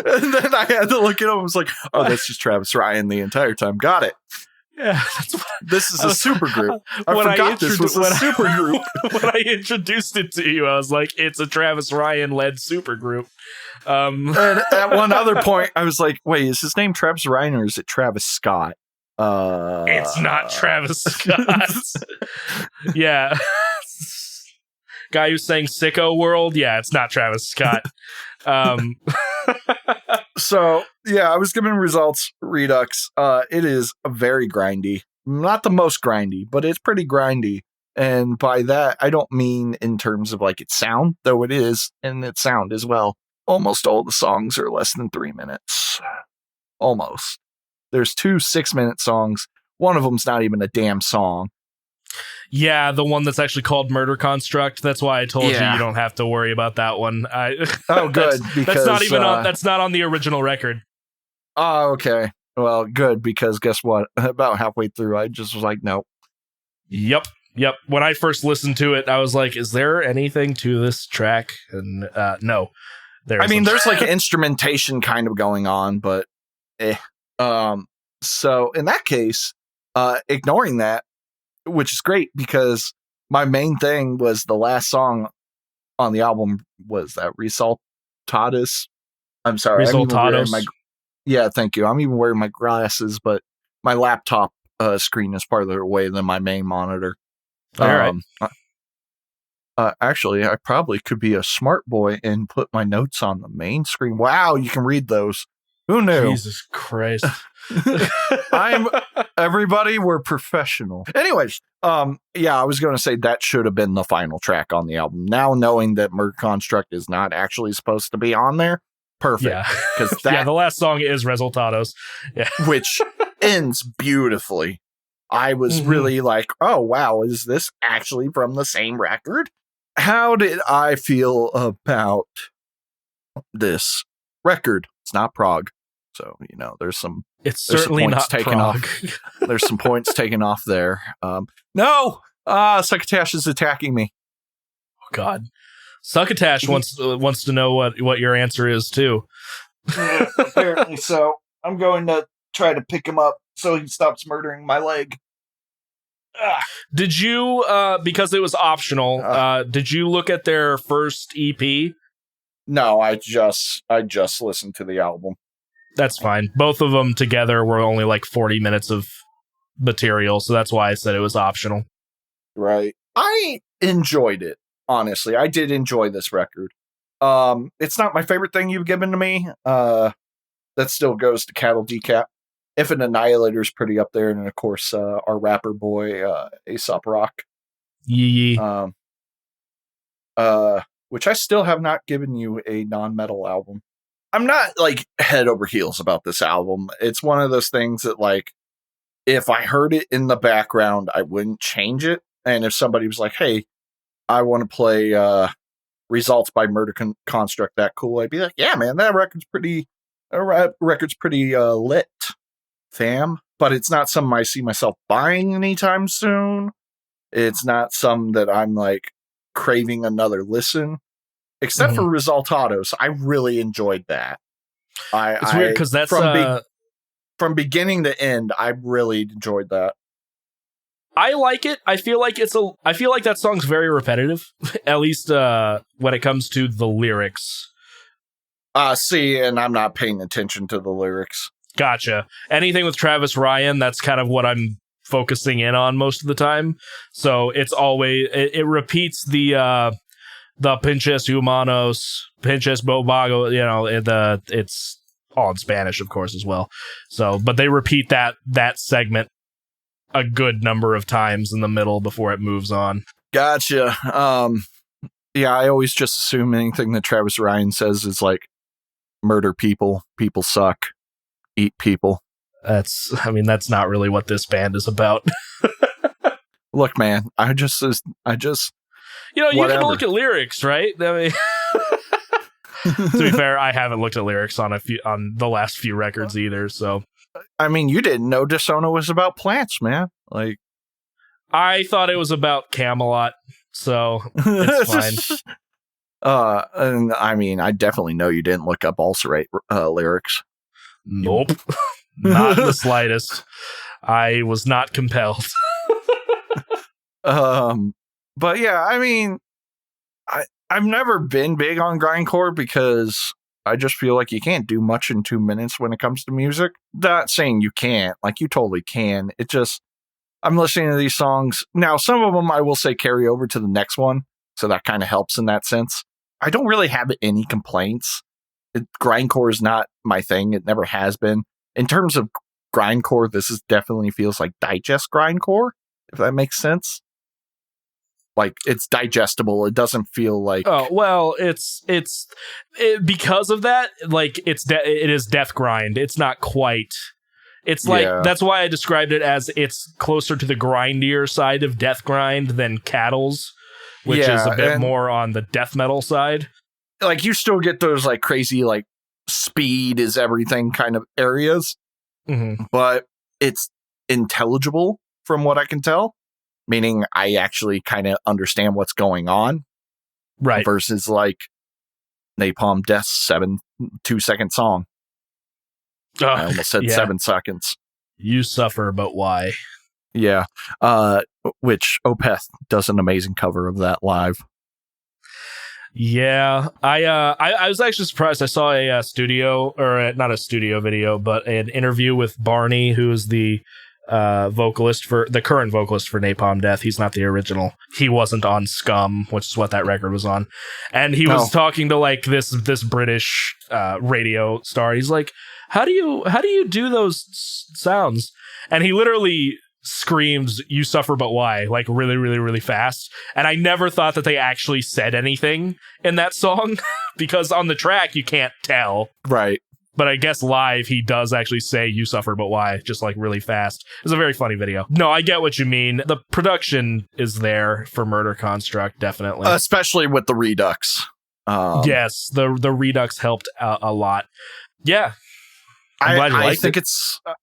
And then I had to look it up. I was like, oh, that's just Travis Ryan the entire time. Got it.
Yeah,
this is a super group. I forgot this was a super group.
When I introduced it to you, I was like, it's a Travis Ryan-led super group.
And at one other point, I was like, wait, is his name Travis Ryan or is it Travis Scott?
It's not Travis Scott. Yeah. Guy who sang Sicko World? Yeah, it's not Travis Scott.
So, yeah, I was giving Results Redux. It is very grindy. Not the most grindy, but it's pretty grindy. And by that, I don't mean in terms of like its sound, though it is, and its sound as well. Almost all the songs are less than 3 minutes. Almost. There's 2 6-minute songs. One of them's not even a damn song.
Yeah, the one that's actually called Murder Contruct. That's why I told you don't have to worry about that one.
Oh, good.
That's not even that's not on the original record.
Oh, okay. Well, good, because guess what? About halfway through, I just was like, nope.
Yep. When I first listened to it, I was like, is there anything to this track? And no.
There's like instrumentation kind of going on, but so in that case, ignoring that, which is great, because my main thing was the last song on the album was that Resultatus. I'm sorry.
Resultados.
Yeah, thank you. I'm even wearing my glasses, but my laptop screen is farther away than my main monitor.
All right.
Actually, I probably could be a smart boy and put my notes on the main screen. Wow, you can read those. Who knew?
Jesus Christ.
Everybody, we're professional. Anyways, yeah, I was going to say that should have been the final track on the album. Now knowing that Murder Contruct is not actually supposed to be on there, perfect.
Yeah, because the last song is Resultados,
which ends beautifully. I was really like, oh, wow, is this actually from the same record? How did I feel about this record? It's not prog. So, there's some...
It's certainly not taken
off. There's some points taken off there. No! Succotash is attacking me.
Oh, God. Succotash wants to know what your answer is, too.
Yeah, apparently so. I'm going to try to pick him up so he stops murdering my leg.
Did you, because it was optional, did you look at their first EP?
No, I just listened to the album.
That's fine. Both of them together were only like 40 minutes of material, so that's why I said it was optional.
Right. I enjoyed it, honestly. I did enjoy this record. It's not my favorite thing you've given to me. That still goes to Cattle Decap. If an Annihilator's pretty up there, and of course, our rapper boy, Aesop Rock.
Yee.
Which I still have not given you a non-metal album. I'm not like head over heels about this album. It's one of those things that, like, if I heard it in the background, I wouldn't change it. And if somebody was like, hey, I want to play Results by Murder Contruct, that cool, I'd be like, yeah, man, that record's pretty lit, fam. But it's not something I see myself buying anytime soon. It's not something that I'm like craving another listen. Except for Resultados, I really enjoyed that.
It's weird because that's
from beginning to end, I really enjoyed that.
I like it. I feel like that song's very repetitive, at least when it comes to the lyrics.
See, and I'm not paying attention to the lyrics.
Gotcha. Anything with Travis Ryan, that's kind of what I'm focusing in on most of the time. So it's always it repeats the pinches humanos, pinches bobago, it's all in Spanish, of course, as well. So, but they repeat that segment a good number of times in the middle before it moves on.
Gotcha. Yeah, I always just assume anything that Travis Ryan says is like murder people, people suck, eat people.
That's not really what this band is about.
Look, man, I just
you can look at lyrics, right? I mean, to be fair, I haven't looked at lyrics on the last few records either. So,
I mean, you didn't know Dissona was about plants, man. Like,
I thought it was about Camelot, so it's fine.
And I mean, I definitely know you didn't look up Ulcerate lyrics.
Nope, not in the slightest. I was not compelled.
But yeah, I mean, I've never been big on grindcore because I just feel like you can't do much in 2 minutes when it comes to music. Not saying you can't, like you totally can. It just, I'm listening to these songs. Now, some of them I will say carry over to the next one. So that kind of helps in that sense. I don't really have any complaints. grindcore is not my thing. It never has been. In terms of grindcore, this is definitely feels like digest grindcore, if that makes sense. Like, it's digestible. It doesn't feel like...
Oh, well, it's because of that, like, it is death grind. It's not quite... It's like, that's why I described it as it's closer to the grindier side of death grind than Cattle's, which is a bit more on the death metal side.
Like, you still get those, like, crazy, like, speed is everything kind of areas, but it's intelligible from what I can tell. Meaning I actually kind of understand what's going on.
Right.
Versus like Napalm Death's 2-second song. I almost said 7 seconds.
You suffer, but why?
Yeah. Which Opeth does an amazing cover of that live.
Yeah. I was actually surprised. I saw a studio, or not a studio video, but an interview with Barney, who is the current vocalist for Napalm Death. He's not the original. He wasn't on Scum, which is what that record was on. And he was talking to like this British radio star. He's like, how do you do those sounds? And he literally screams, "You suffer, but why?" like really, really, really fast. And I never thought that they actually said anything in that song because on the track you can't tell.
Right.
But I guess live, he does actually say, "You suffer, but why?" just like really fast. It's a very funny video. No, I get what you mean. The production is there for Murder Construct, definitely.
Especially with the Redux.
Yes, the Redux helped a lot. Yeah. I'm glad you liked it.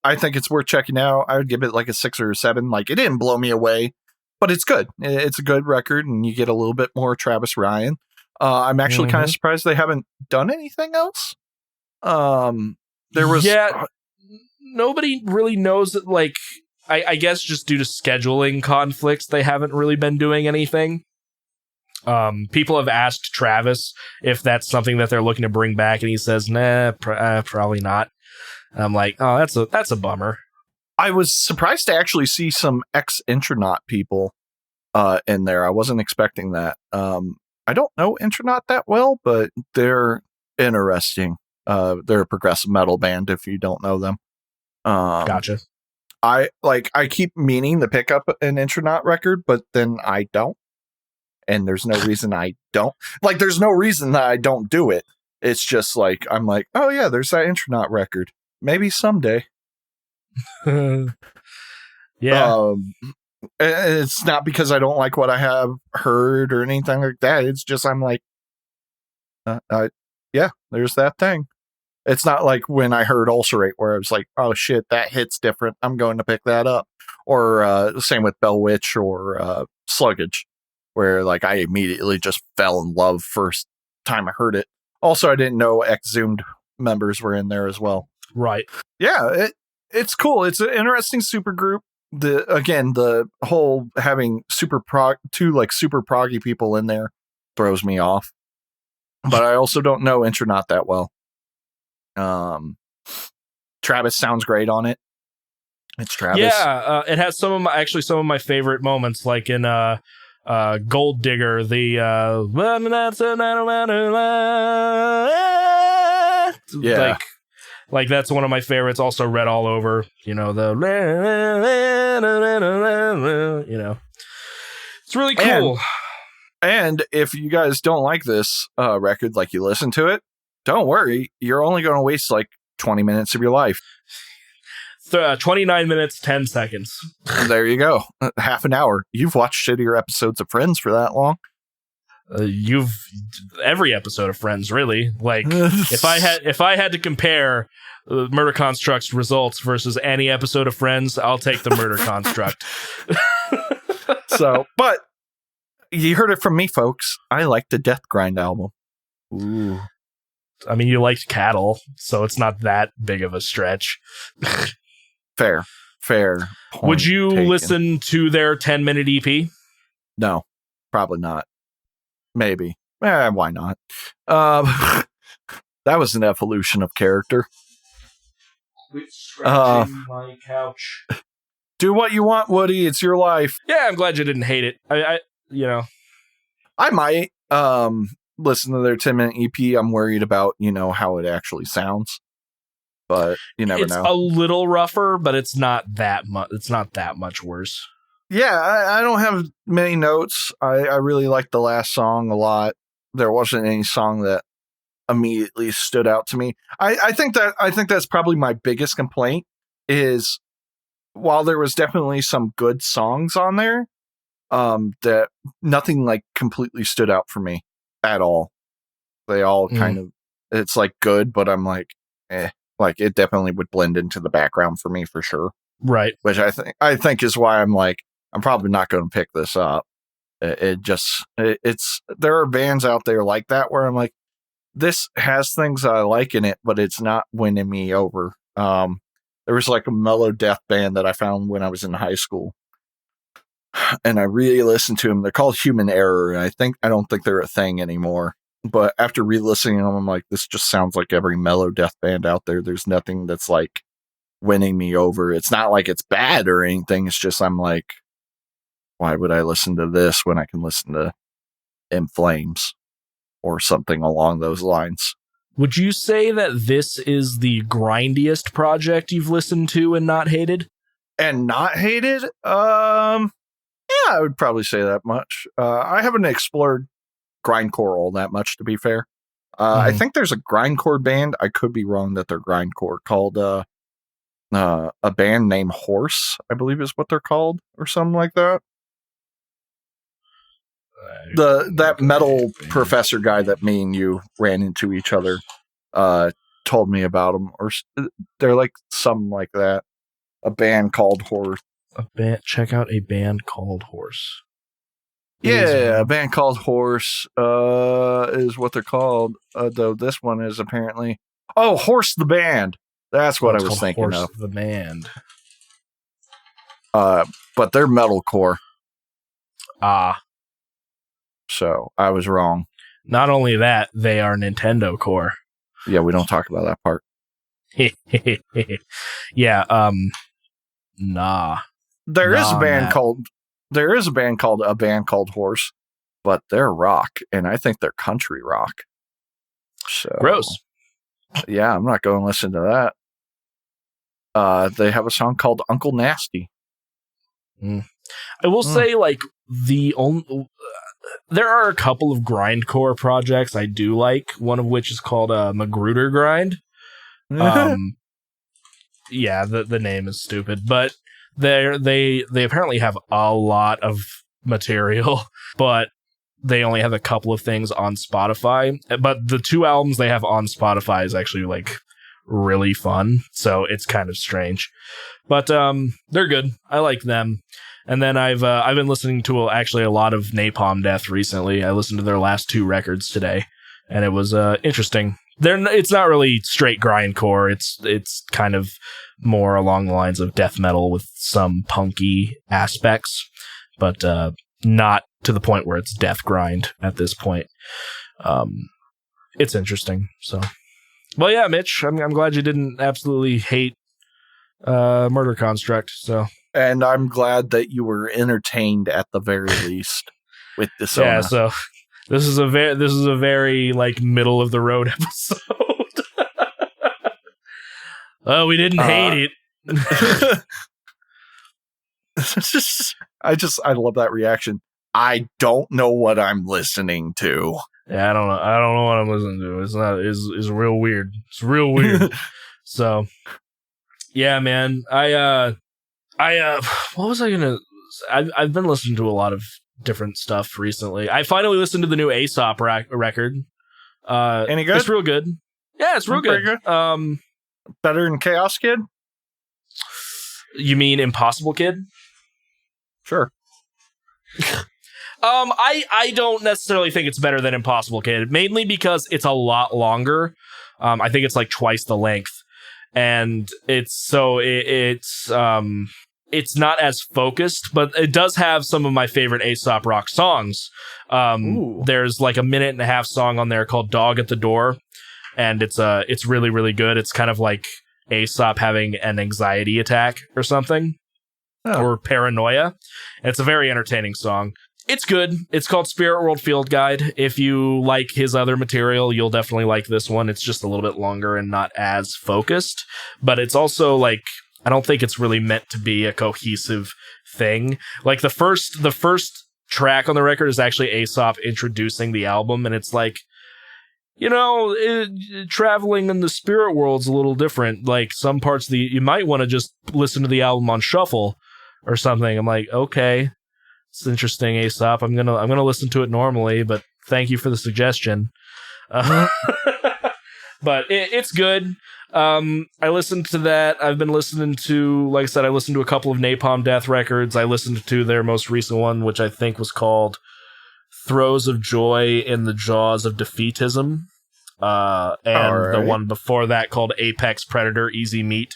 I think it's worth checking out. I would give it like a 6 or a 7. Like, it didn't blow me away, but it's good. It's a good record, and you get a little bit more Travis Ryan. I'm actually kind of surprised they haven't done anything else. There was
nobody really knows that, like, I guess just due to scheduling conflicts, they haven't really been doing anything. People have asked Travis if that's something that they're looking to bring back, and he says, "Nah, probably not." I'm like, oh, that's a bummer.
I was surprised to actually see some ex-Intronaut people in there. I wasn't expecting that. I don't know Intronaut that well, but they're interesting. They're a progressive metal band if you don't know them.
Gotcha.
I keep meaning to pick up an Intronaut record, but then I don't. And there's no reason I don't. Like, there's no reason that I don't do it. It's just like, I'm like, oh yeah, there's that Intronaut record. Maybe someday.
Yeah.
It's not because I don't like what I have heard or anything like that. It's just, I'm like, yeah, there's that thing. It's not like when I heard Ulcerate, where I was like, oh shit, that hits different. I'm going to pick that up. Or same with Bell Witch or Sluggage, where like I immediately just fell in love first time I heard it. Also, I didn't know Exhumed members were in there as well.
Right.
Yeah, it's cool. It's an interesting super group. The whole having two like super proggy people in there throws me off. But I also don't know Intronaut that well. Travis sounds great on it. It's Travis.
Yeah, it has some of my favorite moments, like in Gold Digger, like that's one of my favorites. Also Red All Over, you know, it's really cool.
And if you guys don't like this record, like you listen to it, don't worry. You're only going to waste like 20 minutes of your life.
29 minutes, 10 seconds.
There you go. Half an hour. You've watched shittier episodes of Friends for that long.
Every episode of Friends, really. Like, if I had to compare Murder Construct's results versus any episode of Friends, I'll take the Murder Construct.
So, but you heard it from me, folks. I like the Death Grind album.
Ooh. I mean, you liked Cattle, so it's not that big of a stretch.
Fair.
Would you listen to their 10-minute EP?
No, probably not. Maybe. Why not? That was an evolution of character.
Quit scratching my couch.
Do what you want, Woody. It's your life.
Yeah, I'm glad you didn't hate it. I
I might. listen to their 10-minute EP. I'm worried about, how it actually sounds. But you never know.
It's a little rougher, but it's not that much. It's not that much worse.
Yeah, I don't have many notes. I really liked the last song a lot. There wasn't any song that immediately stood out to me. I think that's probably my biggest complaint is while there was definitely some good songs on there, that nothing like completely stood out for me at all. They all kind of, it's like good, but I'm like, like it definitely would blend into the background for me for sure.
Right.
Which I think is why I'm like, I'm probably not going to pick this up. There are bands out there like that where I'm like, this has things I like in it, but it's not winning me over. There was like a mellow death band that I found when I was in high school, and I really listened to them. They're called Human Error, and I don't think they're a thing anymore. But after re-listening to them, I'm like, this just sounds like every mellow death band out there. There's nothing that's like winning me over. It's not like it's bad or anything. It's just I'm like, why would I listen to this when I can listen to In Flames or something along those lines?
Would you say that this is the grindiest project you've listened to and not hated?
And not hated? Yeah, I would probably say that much. I haven't explored grindcore all that much, to be fair. I think there's a grindcore band. I could be wrong that they're grindcore, called a band named Horse, I believe is what they're called, or something like that. That metal professor guy that me and you ran into each other told me about them, or they're like something like that. A band called Horse.
Check out a band called Horse.
Yeah, a band called Horse is what they're called. Though this one is apparently Horse the Band. That's what I was thinking
Horse
of.
The band.
But they're metalcore. So I was wrong.
Not only that, they are Nintendo core.
Yeah, we don't talk about that part.
Yeah, nah.
There is a band called A Band Called Horse, but they're rock, and I think they're country rock. So
gross.
Yeah, I'm not going to listen to that. They have a song called Uncle Nasty.
I will say, like, there are a couple of grindcore projects I do like, one of which is called Magruder Grind. Yeah, the name is stupid, but they apparently have a lot of material, but they only have a couple of things on Spotify. But the 2 albums they have on Spotify is actually like really fun, so it's kind of strange. But they're good. I like them. And then I've been listening to actually a lot of Napalm Death recently. I listened to their last 2 records today, and it was interesting. It's not really straight grindcore. It's kind of more along the lines of death metal with some punky aspects, but not to the point where it's death grind at this point. It's interesting. So, well, yeah, Mitch, I'm glad you didn't absolutely hate Murder Construct. So,
and I'm glad that you were entertained at the very least with Dissona.
Yeah, so this is a very like middle of the road episode. Oh, we didn't hate it.
I love that reaction. I don't know what I'm listening to.
Yeah, I don't know what I'm listening to. It's real weird. It's real weird. So, yeah, man. What was I gonna? I've been listening to a lot of different stuff recently. I finally listened to the new Aesop record.
Any good?
It's real good. Yeah, it's real good.
Better than Chaos Kid?
You mean Impossible Kid?
Sure.
I don't necessarily think it's better than Impossible Kid, mainly because it's a lot longer. I think it's like twice the length, and it's not as focused, but it does have some of my favorite Aesop Rock songs. There's like a 1.5-minute song on there called Dog at the Door, and it's really, really good. It's kind of like Aesop having an anxiety attack or something, or paranoia. And it's a very entertaining song. It's good. It's called Spirit World Field Guide. If you like his other material, you'll definitely like this one. It's just a little bit longer and not as focused, but it's also like, I don't think it's really meant to be a cohesive thing. Like the first track on the record is actually Aesop introducing the album, and it's like, traveling in the spirit world's a little different. Like some parts you might want to just listen to the album on shuffle or something. I'm like, okay. It's interesting, Aesop. I'm gonna listen to it normally, but thank you for the suggestion. But it's good. I listened to that. I've been listening to, like I said, I listened to a couple of Napalm Death records. I listened to their most recent one, which I think was called "Throes of Joy in the Jaws of Defeatism," and the one before that called "Apex Predator Easy Meat."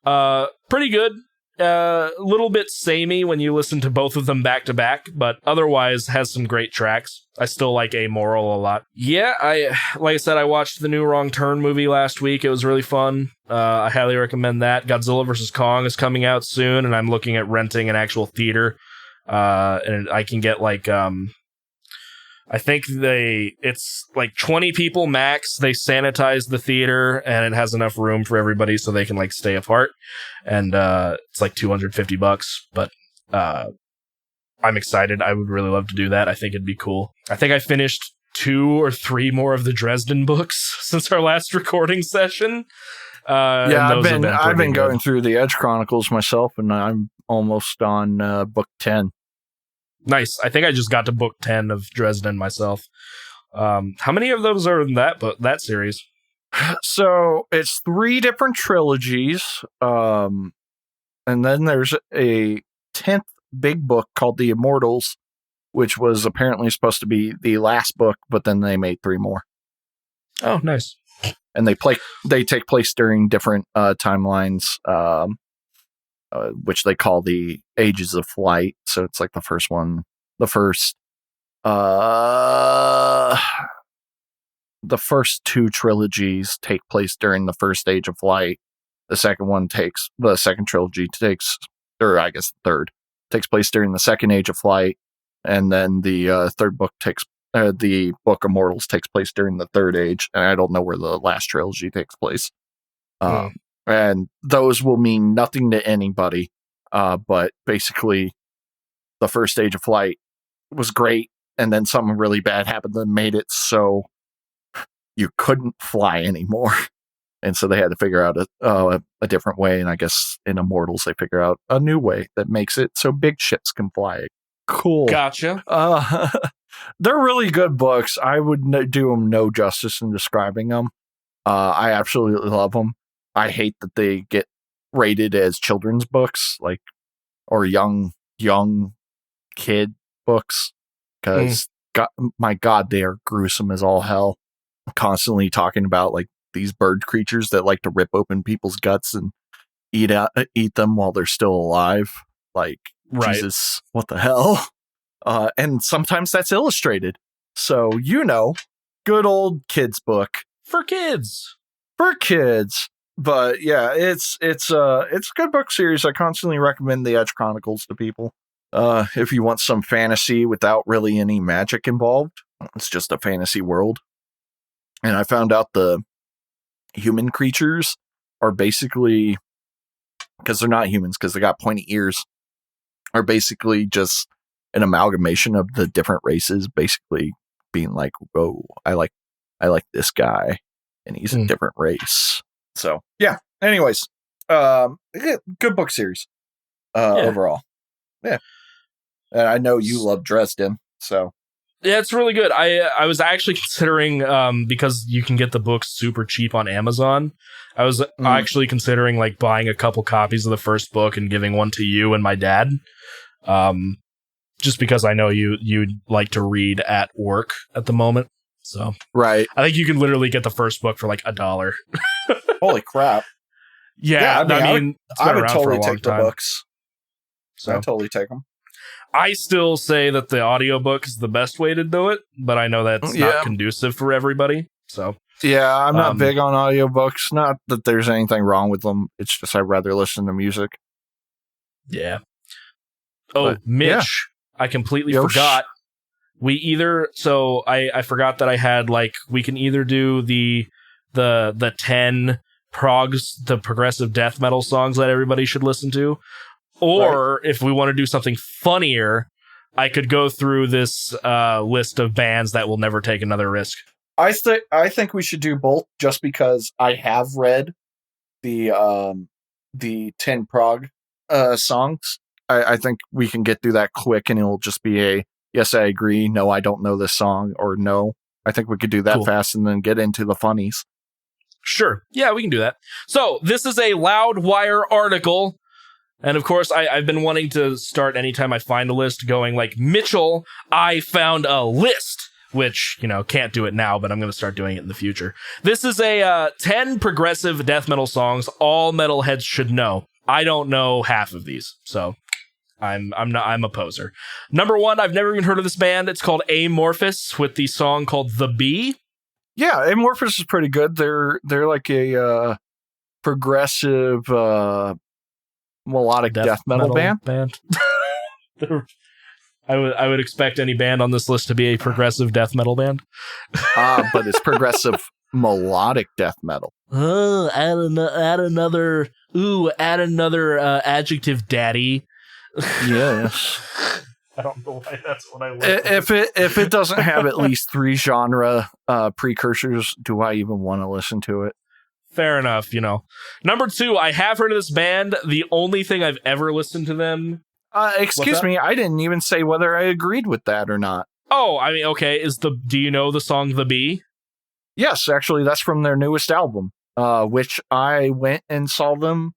Pretty good. A little bit samey when you listen to both of them back to back, but otherwise has some great tracks. I still like Amoral a lot. Yeah, like I said, I watched the new Wrong Turn movie last week. It was really fun. I highly recommend that. Godzilla vs. Kong is coming out soon, and I'm looking at renting an actual theater. And I can get like, I think it's like 20 people max. They sanitize the theater, and it has enough room for everybody so they can like stay apart. And it's like $250, but I'm excited. I would really love to do that. I think it'd be cool. I think I finished 2 or 3 more of the Dresden books since our last recording session.
I've been going through the Edge Chronicles myself, and I'm almost on book 10.
Nice. I think I just got to book 10 of Dresden myself. How many of those are in that series?
So it's 3 different trilogies. And then there's a 10th big book called The Immortals, which was apparently supposed to be the last book, but then they made 3 more.
Oh, nice.
And they take place during different timelines, which they call the Ages of Flight. So it's like the first 2 trilogies take place during the first Age of Flight. The second trilogy takes, or I guess the third, takes place during the second Age of Flight. And then the third book the Book of Mortals takes place during the third age. And I don't know where the last trilogy takes place. And those will mean nothing to anybody. But basically, the first Age of Flight was great, and then something really bad happened that made it so you couldn't fly anymore. And so they had to figure out a different way, and I guess in Immortals they figure out a new way that makes it so big ships can fly. Cool.
Gotcha.
They're really good books. I would do them no justice in describing them. I absolutely love them. I hate that they get rated as children's books, or young kid books, because my God, they are gruesome as all hell. Constantly talking about like these bird creatures that like to rip open people's guts and eat them while they're still alive. Like, right. Jesus, what the hell? And sometimes that's illustrated. So, good old kids book
for kids.
But yeah, it's a good book series. I constantly recommend the Edge Chronicles to people. If you want some fantasy without really any magic involved, it's just a fantasy world. And I found out the human creatures are basically, because they're not humans, because they got pointy ears, are basically just an amalgamation of the different races, basically being like, whoa, I like this guy, and he's a different race. So yeah. Anyways, good book series overall. Yeah, and I know you love Dresden, so
yeah, it's really good. I was actually considering, because you can get the books super cheap on Amazon. I was actually considering like buying a couple copies of the first book and giving one to you and my dad. Just because I know you'd like to read at work at the moment. So
right.
I think you can literally get the first book for like $1.
Holy crap.
Yeah, I mean,
I would totally take the books. So I'd totally take them.
I still say that the audiobook is the best way to do it, but I know that's not conducive for everybody. So
yeah, I'm not big on audiobooks. Not that there's anything wrong with them. It's just I'd rather listen to music.
Yeah. Oh, but, Mitch. I completely forgot. I forgot that I had, like, we can either do the 10 the progressive death metal songs that everybody should listen to, or if we want to do something funnier, I could go through this list of bands that will never take another risk.
I think we should do both, just because I have read the 10 prog songs. I think we can get through that quick, and it'll just be a yes, I agree, no, I don't know this song, or no. I think we could do that fast and then get into the funnies.
Sure. Yeah, we can do that. So, this is a Loudwire article. And of course, I've been wanting to start anytime I find a list going like, Mitchell, I found a list, which, can't do it now, but I'm going to start doing it in the future. This is a 10 progressive death metal songs all metalheads should know. I don't know half of these, so I'm a poser. Number 1, I've never even heard of this band. It's called Amorphous, with the song called The Bee.
Yeah, Amorphous is pretty good. They're like a progressive melodic death metal band.
I would expect any band on this list to be a progressive death metal band.
But it's progressive melodic death metal.
Add another adjective, daddy.
Yes.
I don't know why that's what I want.
If it doesn't have at least 3 genre precursors, do I even want to listen to it?
Fair enough, Number 2, I have heard of this band. The only thing I've ever listened to them.
Excuse me, I didn't even say whether I agreed with that or not.
Oh, I mean, okay. Do you know the song The Bee?
Yes, actually, that's from their newest album, which I went and saw them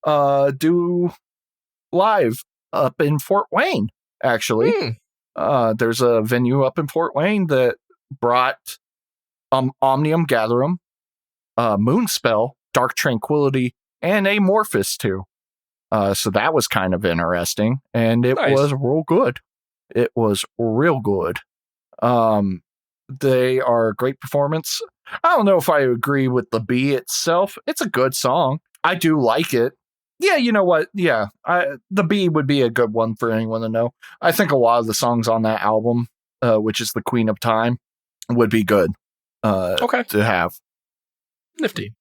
do live up in Fort Wayne. Actually, there's a venue up in Fort Wayne that brought Omnium Gatherum, Moonspell, Dark Tranquility, and Amorphous too. So that was kind of interesting, and it was real good. It was real good. They are a great performance. I don't know if I agree with The Bee itself. It's a good song. I do like it. Yeah, you know what? Yeah, The Bee would be a good one for anyone to know. I think a lot of the songs on that album, which is The Queen of Time, would be good to have.
Nifty.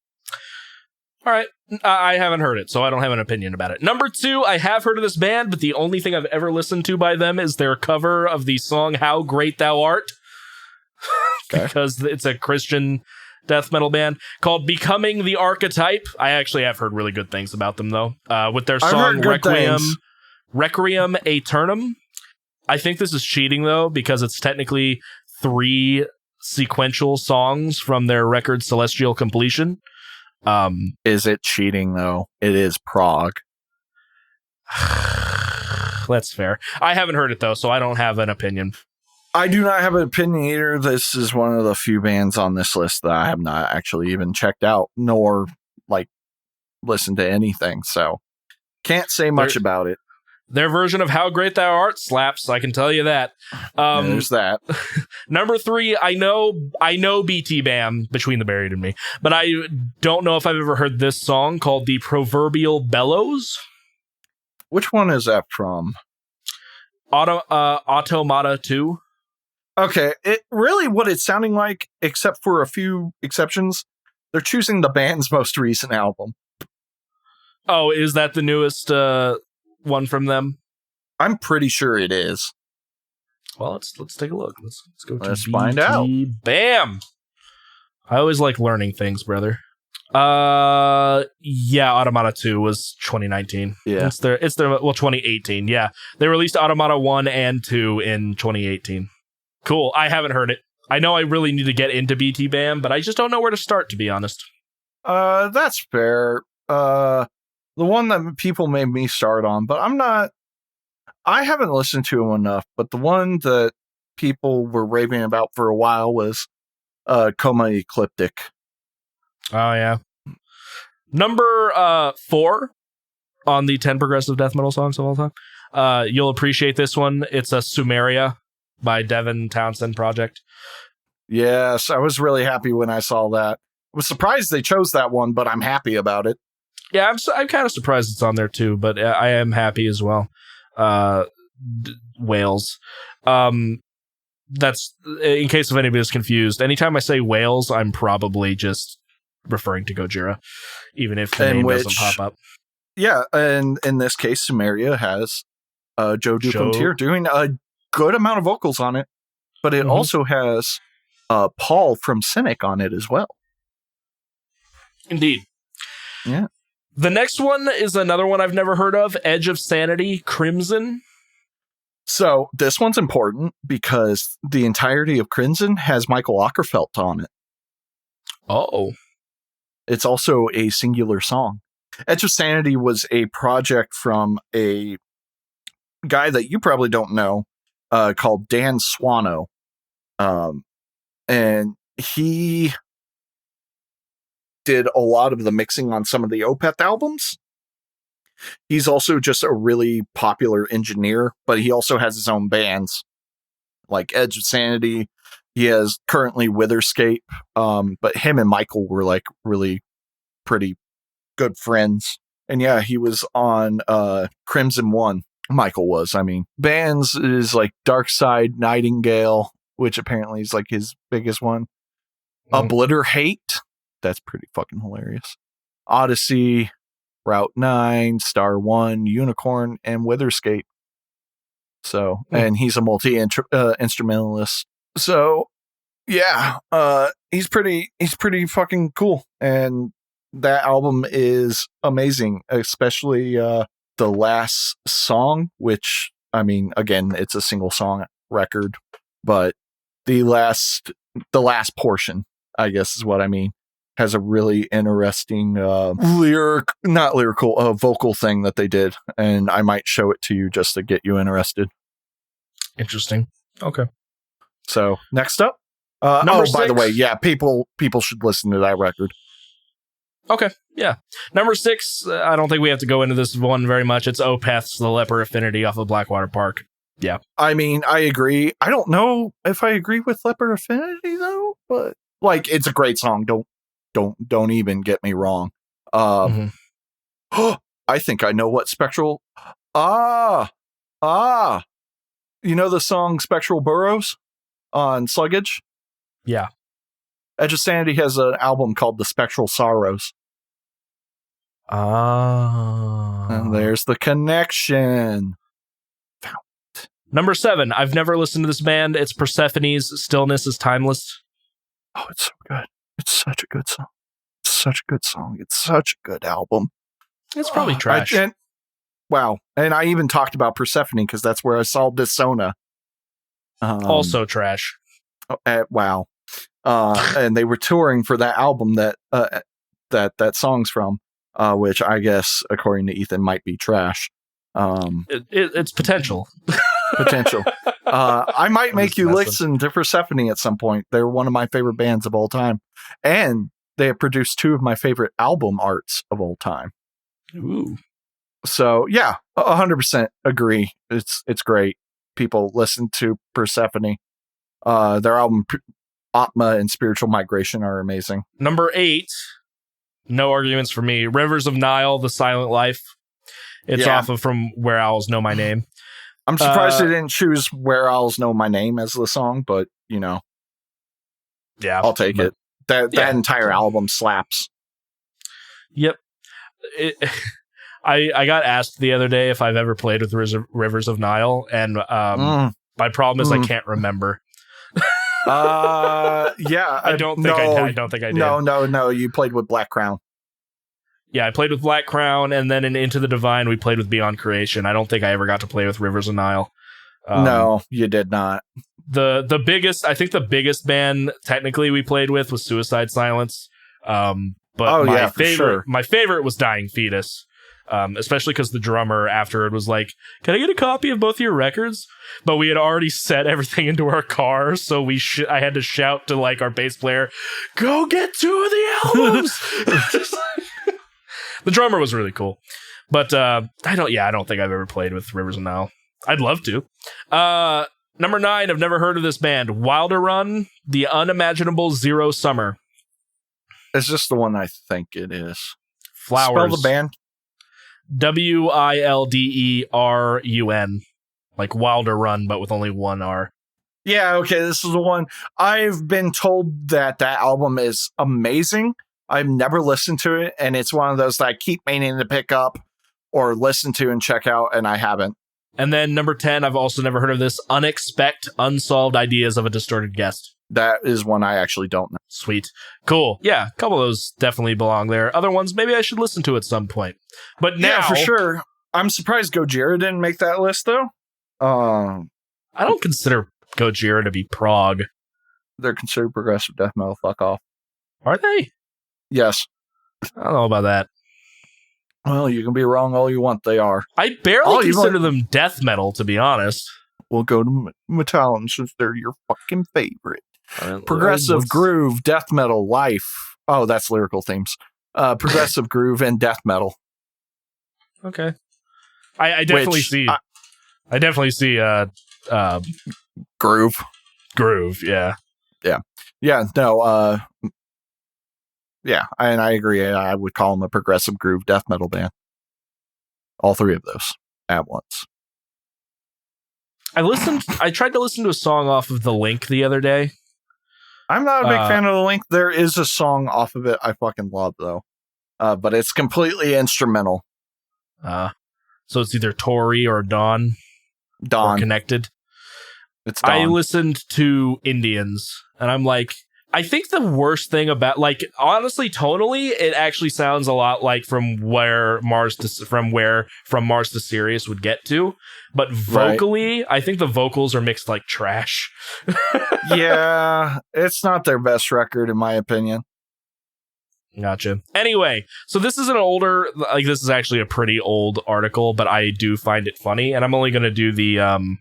All right. I haven't heard it, so I don't have an opinion about it. Number 2, I have heard of this band, but the only thing I've ever listened to by them is their cover of the song How Great Thou Art. Because it's a Christian death metal band called Becoming the Archetype. I actually have heard really good things about them, though. With their song Requiem Aeternum. I think this is cheating, though, because it's technically 3 sequential songs from their record Celestial Completion.
Is it cheating, though? It is prog.
That's fair. I haven't heard it, though, so I don't have an opinion.
I do not have an opinion either. This is one of the few bands on this list that I have not actually even checked out, nor listened to anything. So can't say much about it.
Their version of How Great Thou Art slaps, I can tell you that.
There's that.
Number 3, I know BT Bam, Between the Buried and Me, but I don't know if I've ever heard this song called The Proverbial Bellows.
Which one is that from?
Automata 2.
Okay, what it's sounding like, except for a few exceptions, they're choosing the band's most recent album.
Oh, is that the newest one from them?
I'm pretty sure it is.
Well, let's take a look. Let's go to
Let's find out.
Bam! I always like learning things, brother. Yeah, Automata 2 was 2019.
Yeah.
It's their 2018. Yeah. They released Automata 1 and 2 in 2018. Cool. I haven't heard it. I know I really need to get into BT Bam, but I just don't know where to start, to be honest.
That's fair. The one that people made me start on, but I haven't listened to him enough, but the one that people were raving about for a while was Coma Ecliptic.
Oh, yeah. Number 4 on the 10 progressive death metal songs of all time. You'll appreciate this one. It's a Sumeria by Devin Townsend Project.
Yes, I was really happy when I saw that. I was surprised they chose that one, but I'm happy about it. Yeah,
I'm kind of surprised it's on there too, but I am happy as well. Wales. That's in case if anybody's confused. Anytime I say Wales, I'm probably just referring to Gojira, even if the name doesn't pop up.
Yeah, and in this case, Sumeria has Joe Duplantier doing a good amount of vocals on it, but it also has Paul from Cynic on it as well.
Indeed.
Yeah.
The next one is another one I've never heard of, Edge of Sanity, Crimson.
So this one's important because the entirety of Crimson has Michael Ockerfeldt on it.
Oh.
It's also a singular song. Edge of Sanity was a project from a guy that you probably don't know called Dan Swano. And he did a lot of the mixing on some of the Opeth albums. He's also just a really popular engineer, but he also has his own bands like Edge of Sanity. He has currently Witherscape, but him and Michael were like really pretty good friends. And yeah, he was on Crimson One. Michael was, bands is like Dark Side, Nightingale, which apparently is like his biggest one. Oblitter Hate, that's pretty fucking hilarious. Odyssey, Route 9, Star 1, Unicorn, and Witherscape. So, and he's a multi-instrumentalist. So, yeah, he's pretty fucking cool. And that album is amazing, especially the last song, which, again, it's a single song record, but the last portion, I guess is what I mean, has a really interesting vocal thing that they did, and I might show it to you just to get you interested.
Interesting. Okay.
So next up, by the way, yeah, people should listen to that record.
Okay, yeah. Number 6, I don't think we have to go into this one very much. It's Opeth's The Leper Affinity off of Blackwater Park. Yeah. I
agree. I don't know if I agree with Leper Affinity though, but like it's a great song. Don't even get me wrong. I think I know what Spectral. You know the song Spectral Burrows on Sluggage?
Yeah.
Edge of Sanity has an album called The Spectral Sorrows. And there's the connection.
Number 7. I've never listened to this band. It's Persephone's Stillness is Timeless.
Oh, it's so good. It's such a good song. It's such a good song. It's such a good album.
It's probably trash.
Wow. And I even talked about Persephone because that's where I saw Dissona.
Also trash.
Wow. And they were touring for that album that song's from, which I guess, according to Ethan, might be trash.
It's potential.
Potential. I might make you listen to Persephone at some point. They're one of my favorite bands of all time. And they have produced 2 of my favorite album arts of all time.
Ooh.
So, yeah, 100% agree. It's great. People listen to Persephone. Their album Atma and Spiritual Migration are amazing.
Number 8, no arguments for me. Rivers of Nile, The Silent Life. It's off of From Where Owls Know My Name.
I'm surprised they didn't choose Where Owls Know My Name as the song, but, yeah, I'll take it. That entire album slaps.
Yep. I got asked the other day if I've ever played with Rivers of Nile, and my problem is I can't remember.
Yeah,
I don't think I did.
No. You played with Black Crown.
Yeah, I played with Black Crown, and then in Into the Divine, we played with Beyond Creation. I don't think I ever got to play with Rivers of Nile.
No, you did not.
The biggest band technically we played with was Suicide Silence. But my favorite was Dying Fetus. Especially because the drummer afterward was like, "Can I get a copy of both of your records?" But we had already set everything into our car, so I had to shout to like our bass player, "Go get 2 of the albums!" The drummer was really cool, but I don't think I've ever played with Rivers of Nile. I'd love to. Number 9, I've never heard of this band. Wilder Run, The Unimaginable Zero Summer.
It's just the one I think it is.
Flowers.
Spell the band.
WILDERUN. like Wilder Run, but with only one R.
Yeah, okay, this is the one. I've been told that album is amazing. I've never listened to it, and it's one of those that I keep meaning to pick up or listen to and check out, and I haven't.
And then number 10, I've also never heard of this, Unexpect Unsolved Ideas of a Distorted Guest.
That is one I actually don't know.
Sweet. Cool. Yeah, a couple of those definitely belong there. Other ones, maybe I should listen to at some point. But now...
Yeah, for sure. I'm surprised Gojira didn't make that list, though.
I don't consider Gojira to be prog.
They're considered progressive death metal. Fuck off.
Are they?
Yes.
I don't know about that.
Well, you can be wrong all you want. They are.
I barely consider them death metal, to be honest.
We'll go to Metalhead since they're your fucking favorite. Progressive groove, death metal, life. Oh, that's lyrical themes. Progressive groove and death metal.
Okay. I definitely see. I definitely see.
Groove.
Yeah.
No. Yeah, and I agree. I would call them a progressive groove death metal band. All three of those at once.
I tried to listen to a song off of The Link the other day.
I'm not a big fan of The Link. There is a song off of it I fucking love, though. But it's completely instrumental.
So it's either Tori or Dawn. Or connected.
It's Dawn.
I listened to Indians, and I'm like, I think the worst thing about, like, honestly, tonally, it actually sounds a lot like from Mars to Sirius would get to, but vocally, right. I think the vocals are mixed like trash.
Yeah, it's not their best record, in my opinion.
Gotcha. Anyway, so this is this is actually a pretty old article, but I do find it funny, and I'm only going to do the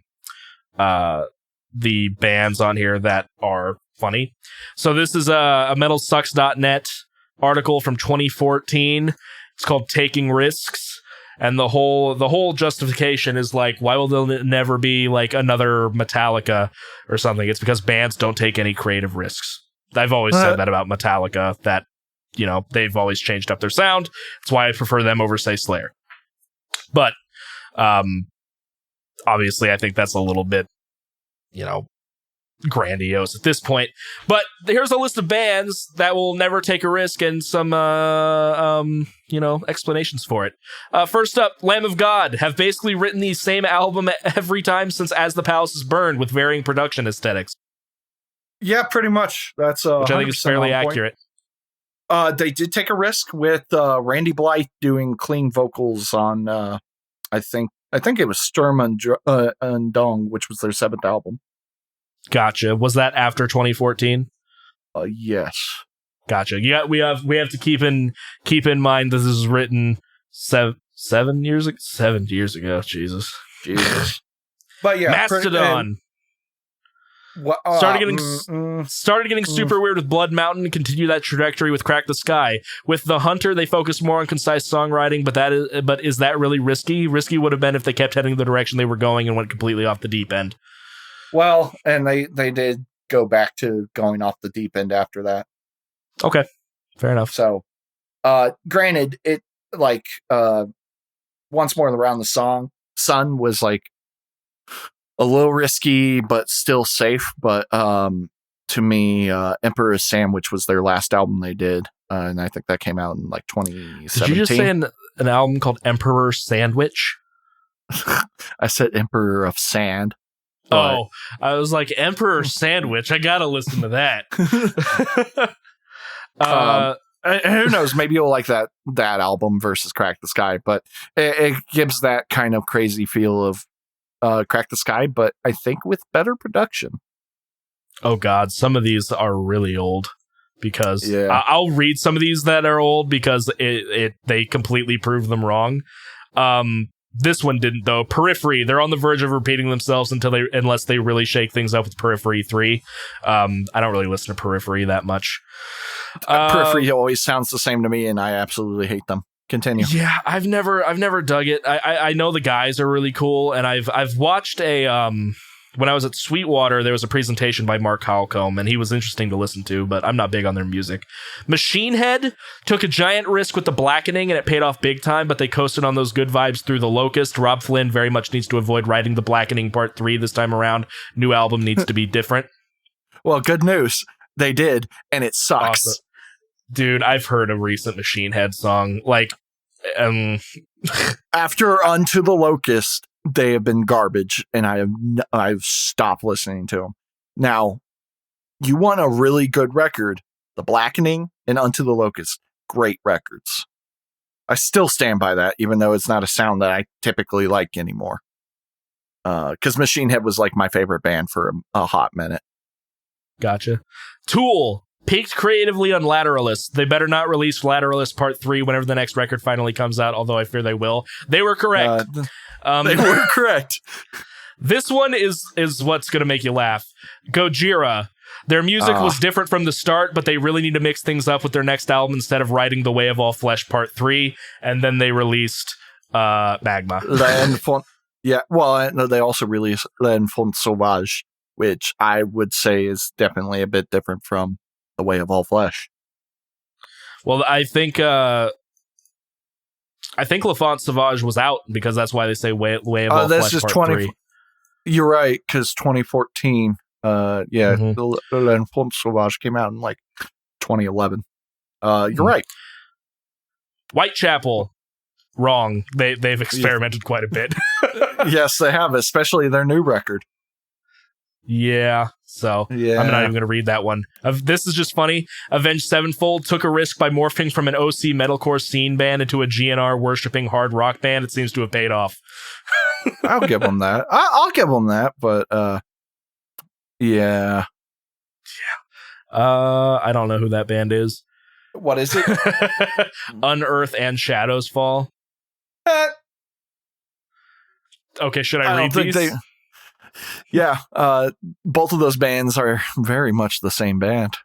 bands on here that are funny. So this is a MetalSucks.net article from 2014. It's called Taking Risks, and the whole justification is like, why will there never be like another Metallica or something? It's because bands don't take any creative risks. I've always said that about Metallica, that, you know, they've always changed up their sound. That's why I prefer them over, say, Slayer. But obviously I think that's a little bit, you know, grandiose at this point. But here's a list of bands that will never take a risk and some explanations for it. First up, Lamb of God have basically written the same album every time since As the Palace is Burned, with varying production aesthetics. Yeah,
pretty much. That's
which I think is fairly accurate.
They did take a risk with Randy Blythe doing clean vocals on I think it was Sturm und Drang, which was their 7th album.
Gotcha. Was that after 2014?
Yes.
Gotcha. Yeah, we have to keep in mind this is written 7 years ago. 7 years ago. Jesus.
But yeah,
Mastodon. Started getting super weird with Blood Mountain, and continue that trajectory with Crack the Sky. With The Hunter, they focus more on concise songwriting, but is that really risky? Risky would have been if they kept heading the direction they were going and went completely off the deep end.
Well, and they did go back to going off the deep end after that.
Okay, fair enough.
So, granted, it like once more around the song, Sun was like a little risky, but still safe. But to me, Emperor's Sandwich was their last album they did, and I think that came out in like 2017.
Did you just say an album called Emperor's Sandwich?
I said Emperor of Sand.
Oh, I was like, Emperor Sandwich. I gotta listen to that.
Who knows? Maybe you'll like that album versus Crack the Sky, but it gives that kind of crazy feel of Crack the Sky, but I think with better production.
Oh God, some of these are really old, because I'll read some of these that are old because they completely prove them wrong. This one didn't, though. Periphery, they're on the verge of repeating themselves unless they really shake things up with Periphery 3. I don't really listen to Periphery that much.
Periphery always sounds the same to me, and I absolutely hate them. Continue.
Yeah, I've never dug it. I know the guys are really cool, and I've watched a when I was at Sweetwater, there was a presentation by Mark Holcomb, and he was interesting to listen to, but I'm not big on their music. Machine Head took a giant risk with the Blackening, and it paid off big time, but they coasted on those good vibes through the Locust. Rob Flynn very much needs to avoid writing the Blackening Part 3 this time around. New album needs to be different.
Well, good news. They did, and it sucks.
Awesome. Dude, I've heard a recent Machine Head song. Like,
after Unto the Locust, they have been garbage, and I've stopped listening to them. Now, you want a really good record, The Blackening and Unto the Locust, great records. I still stand by that, even though it's not a sound that I typically like anymore. Because Machine Head was like my favorite band for a hot minute.
Gotcha. Tool peaked creatively on Lateralist. They better not release Lateralist Part 3 whenever the next record finally comes out, although I fear they will. They were correct.
They were correct.
This one is what's going to make you laugh. Gojira. Their music was different from the start, but they really need to mix things up with their next album instead of writing The Way of All Flesh Part 3, and then they released Magma.
They also released L'Enfant Sauvage, which I would say is definitely a bit different from The Way of All Flesh.
Well, I think L'Enfant Sauvage was out because that's why they say Way of All Flesh Part 3.
You're right, because 2014, L'Enfant Sauvage came out in like 2011. You're right.
Whitechapel, wrong. They've experimented quite a bit.
Yes, they have, especially their new record.
Yeah, so I'm not even going to read that one. This is just funny. Avenged Sevenfold took a risk by morphing from an OC metalcore scene band into a GNR worshipping hard rock band. It seems to have paid off.
I'll give them that. I'll give them that, but yeah.
I don't know who that band is.
What is it?
Unearth and Shadows Fall. Okay, should I read these?
Yeah, both of those bands are very much the same band.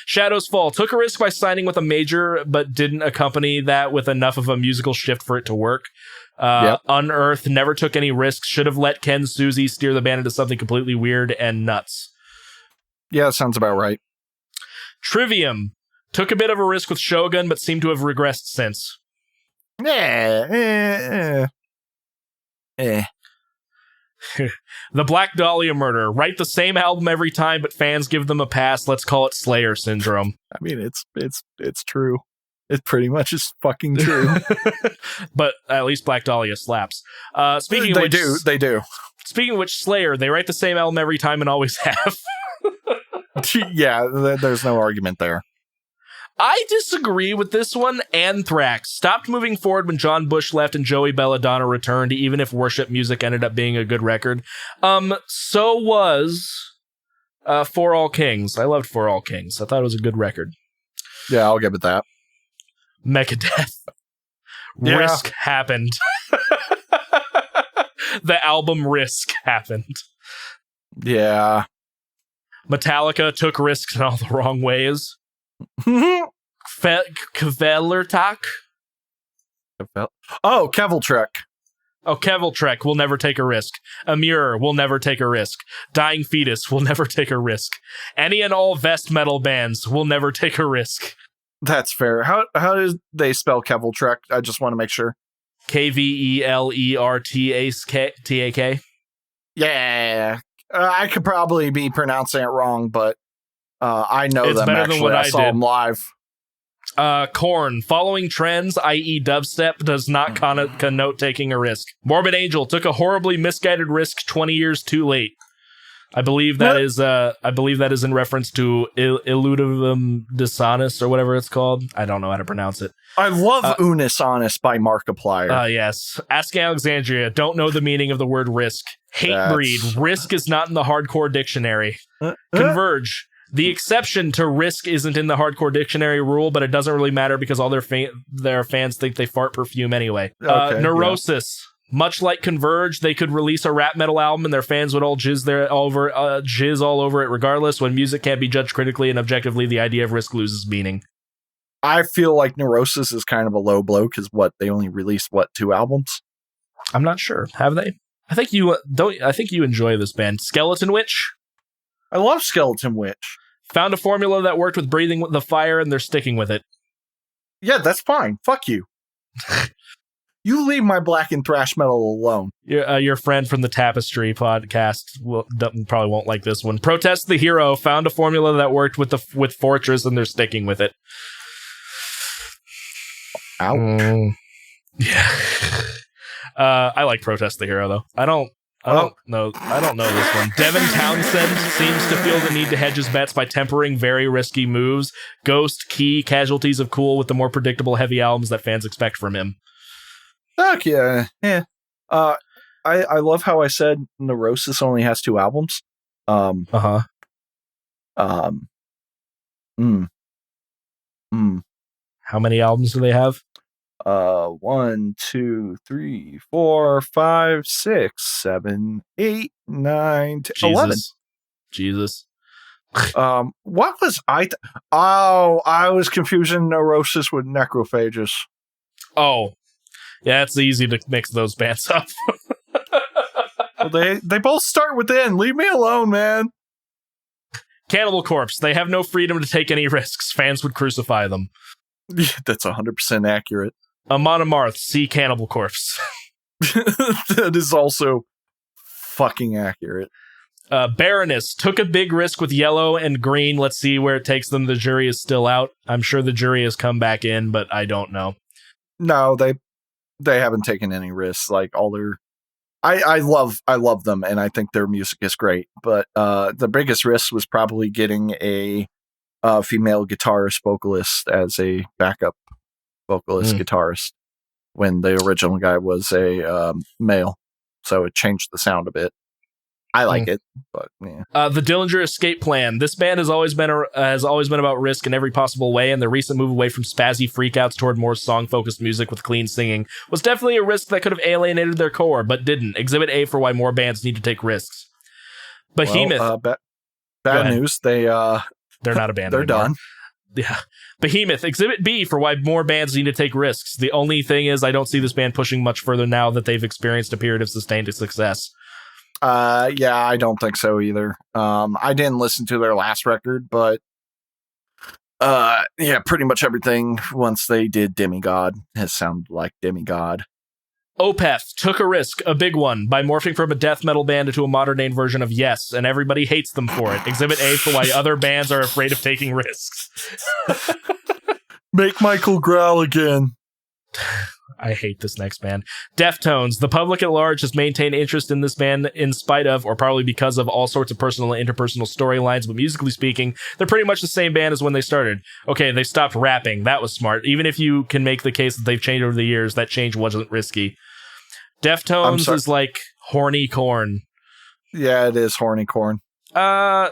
Shadows Fall took a risk by signing with a major, but didn't accompany that with enough of a musical shift for it to work. Unearth never took any risks. Should have let Ken Suzy steer the band into something completely weird and nuts.
Yeah, that sounds about right.
Trivium took a bit of a risk with Shogun, but seemed to have regressed since. The Black Dahlia Murder. Write the same album every time, but fans give them a pass. Let's call it Slayer Syndrome.
I mean, it's true. It pretty much is fucking true.
But at least Black Dahlia slaps. They
do.
Speaking of which, Slayer, they write the same album every time and always have.
Yeah, there's no argument there.
I disagree with this one. Anthrax stopped moving forward when John Bush left and Joey Belladonna returned, even if Worship Music ended up being a good record. So was For All Kings. I loved For All Kings. I thought it was a good record.
Yeah, I'll give it that.
Megadeth. Yeah. Risk happened. The album Risk happened.
Yeah.
Metallica took risks in all the wrong ways. Kvelertak?
Oh, Keveltrek.
Oh, Keveltrek will never take a risk. Amur will never take a risk. Dying Fetus will never take a risk. Any and all Vest metal bands will never take a risk.
That's fair. How do they spell Keveltrek? I just want to make sure.
Kvelertak.
Yeah. I could probably be pronouncing it wrong, but I know them actually. I saw them live.
Korn. Following trends, i.e. dubstep, does not connote taking a risk. Morbid Angel took a horribly misguided risk 20 years too late. I believe that is in reference to Illudivum Dissonus or whatever it's called. I don't know how to pronounce it.
I love Unis Honest by Markiplier.
Yes. Asking Alexandria, don't know the meaning of the word risk. Hatebreed. Risk is not in the hardcore dictionary. Converge. The exception to risk isn't in the hardcore dictionary rule, but it doesn't really matter because all their fans think they fart perfume anyway. Neurosis. Yeah. Much like Converge, they could release a rap metal album and their fans would all jizz all over it regardless. When music can't be judged critically and objectively, the idea of risk loses meaning.
I feel like Neurosis is kind of a low blow because they only released 2 albums?
I'm not sure. Have they? I think you enjoy this band. Skeleton Witch.
I love Skeleton Witch.
Found a formula that worked with breathing the fire, and they're sticking with it.
Yeah, that's fine. Fuck you. You leave my black and thrash metal alone.
Your friend from the Tapestry podcast probably won't like this one. Protest the Hero found a formula that worked with Fortress, and they're sticking with it.
Ow.
Yeah. I like Protest the Hero though. I don't know this one. Devin Townsend seems to feel the need to hedge his bets by tempering very risky moves. Ghost, Key, Casualties of Cool with the more predictable heavy albums that fans expect from him.
Fuck yeah. Yeah. I love how I said Neurosis only has 2 albums.
How many albums do they have?
1, 2, 3, 4, 5, 6, 7, 8, 9, 10, 11.
Jesus.
What was I was confusing Neurosis with Necrophagus.
Oh. Yeah, it's easy to mix those bands up.
Well, they both start with N. Leave me alone, man.
Cannibal Corpse. They have no freedom to take any risks. Fans would crucify them.
Yeah, that's 100% accurate.
Amon Amarth. See Cannibal Corpse.
That is also fucking accurate.
Baroness. Took a big risk with Yellow and Green. Let's see where it takes them. The jury is still out. I'm sure the jury has come back in, but I don't know.
No, they haven't taken any risks. Like all their, I love them, and I think their music is great. But the biggest risk was probably getting a female guitarist vocalist as a backup vocalist guitarist when the original guy was a male, so it changed the sound a bit. I like it, but yeah.
The Dillinger Escape Plan. This band has always been about risk in every possible way, and the recent move away from spazzy freakouts toward more song-focused music with clean singing was definitely a risk that could have alienated their core, but didn't. Exhibit A for why more bands need to take risks. Behemoth.
Well, bad news. They're
not a band.
They're
anymore.
done.
Yeah. Behemoth. Exhibit B for why more bands need to take risks. The only thing is, I don't see this band pushing much further now that they've experienced a period of sustained success.
Yeah, I don't think so either. I didn't listen to their last record, but yeah, pretty much everything once they did Demigod has sounded like Demigod.
Opeth took a risk, a big one, by morphing from a death metal band into a modern day version of Yes, and everybody hates them for it. Exhibit A for why other bands are afraid of taking risks.
Make Michael growl again.
I hate this next band. Deftones. The public at large has maintained interest in this band in spite of, or probably because of, all sorts of personal and interpersonal storylines, but musically speaking, they're pretty much the same band as when they started. Okay, they stopped rapping. That was smart. Even if you can make the case that they've changed over the years, that change wasn't risky. Deftones is like horny corn.
Yeah, it is horny corn.
I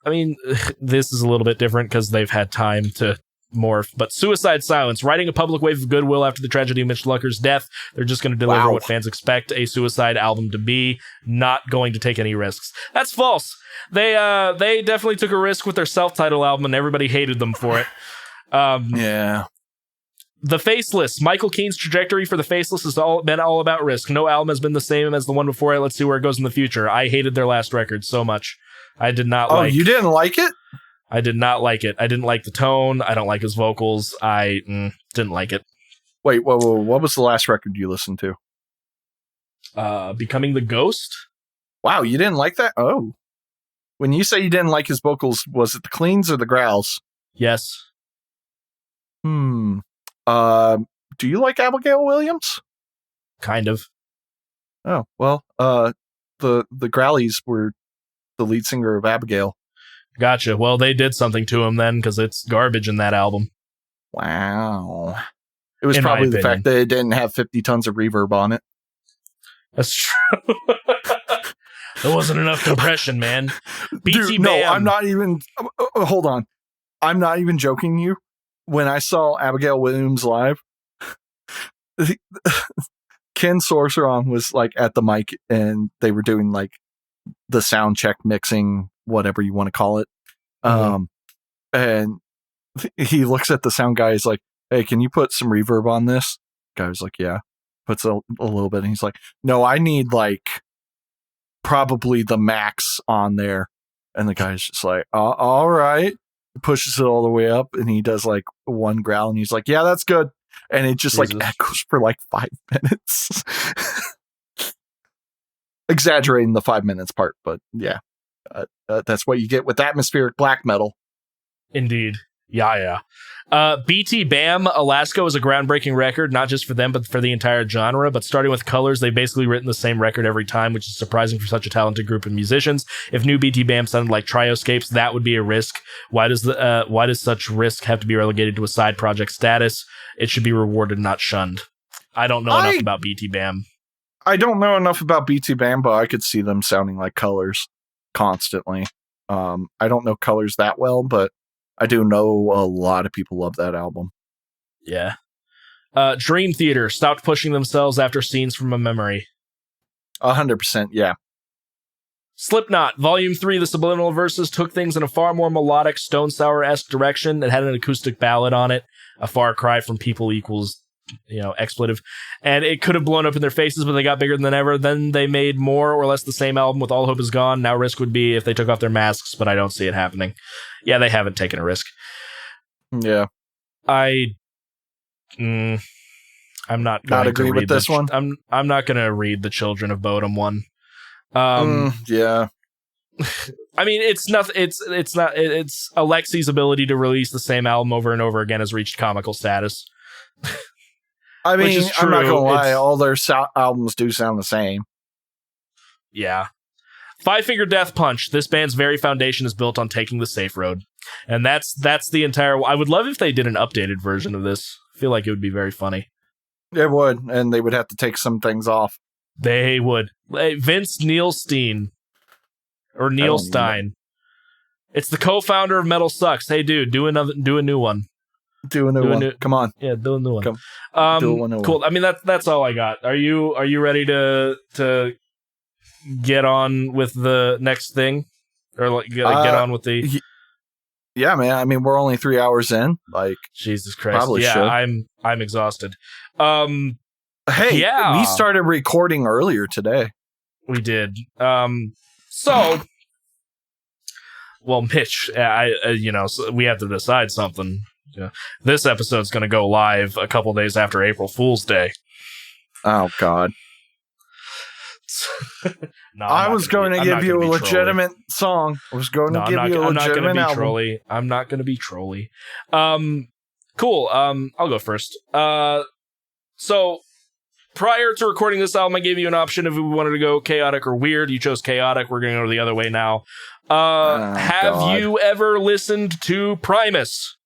mean, this is a little bit different because they've had time to morph, but Suicide Silence, riding a public wave of goodwill after the tragedy of Mitch Lucker's death. They're just going to deliver what fans expect a Suicide album to be, not going to take any risks. That's false. They definitely took a risk with their self-titled album, and everybody hated them for it.
Yeah.
The Faceless. Michael Keane's trajectory for The Faceless has been all about risk. No album has been the same as the one before it. Let's see where it goes in the future. I hated their last record so much. I did not like...
Oh, you didn't like it?
I did not like it. I didn't like the tone. I don't like his vocals. I didn't like it.
Wait, whoa. What was the last record you listened to?
Becoming the Ghost?
Wow, you didn't like that? Oh. When you say you didn't like his vocals, was it the cleans or the growls?
Yes.
Do you like Abigail Williams?
Kind of.
Oh, well, the Growlies were the lead singer of Abigail.
Gotcha. Well, they did something to him then, because it's garbage in that album.
Wow. It was probably the fact that it didn't have 50 tons of reverb on it.
That's true. There wasn't enough compression, man.
Dude, no, I'm not even... hold on. I'm not even joking you. When I saw Abigail Williams live, Ken Sorceron was like at the mic, and they were doing like the sound check mixing, whatever you want to call it. And he looks at the sound guy. He's like, "Hey, can you put some reverb on this?" Guy was like, "Yeah." Puts a little bit, and he's like, "No, I need like probably the max on there. And the guy's just like, all right. He pushes it all the way up and he does like one growl and he's like, yeah, that's good. And it just like echoes for like 5 minutes. Exaggerating the 5 minutes part, but yeah, that's what you get with atmospheric black metal.
Indeed. Yeah. BT Bam Alaska was a groundbreaking record, not just for them, but for the entire genre. But starting with Colors, they've basically written the same record every time, which is surprising for such a talented group of musicians. If new BT Bam sounded like Trioscapes, that would be a risk. Why does such risk have to be relegated to a side project status? It should be rewarded, not shunned. I don't know enough about BT Bam.
I don't know enough about BT Bam, but I could see them sounding like Colors constantly. I don't know Colors that well, but I do know a lot of people love that album.
Yeah. Dream Theater stopped pushing themselves after Scenes from a Memory.
100%, yeah.
Slipknot, Volume 3, The Subliminal Verses, took things in a far more melodic, Stone Sour-esque direction. It had an acoustic ballad on it, a far cry from people equals, expletive. And it could have blown up in their faces, but they got bigger than ever. Then they made more or less the same album with All Hope Is Gone. Now risk would be if they took off their masks, but I don't see it happening. Yeah, they haven't taken a risk.
Yeah.
I'm not going to
agree with this one.
I'm not going to read the Children of Bodom one.
Yeah.
I mean, it's Alexi's ability to release the same album over and over again has reached comical status.
I mean, I'm not gonna lie, all their albums do sound the same.
Yeah. Five Finger Death Punch. This band's very foundation is built on taking the safe road. And that's the entire... I would love if they did an updated version of this. I feel like it would be very funny.
It would, and they would have to take some things off.
They would. Hey, Vince Neilstein. Or Neil Stein. It's the co-founder of MetalSucks. Hey, dude, do a new one.
Do a new one. Come on.
Yeah, do a new one.
Do a new
cool.
one.
I mean, that's all I got. Are you ready to get on with the next thing, or like get on with the?
Yeah, man. I mean, we're only 3 hours in. Like,
Jesus Christ.
Probably
yeah,
should.
I'm exhausted.
Hey,
yeah,
we started recording earlier today.
We did. So, well, Mitch, so we have to decide something. Yeah. This episode's going to go live a couple days after April Fool's Day.
Oh, God.
No,
I was going to give you a legitimate song. I was going to give you a legitimate album.
I'm not going to be trolly. Cool. I'll go first. So, prior to recording this album, I gave you an option if we wanted to go chaotic or weird. You chose chaotic. We're going to go the other way now. Have you ever listened to Primus?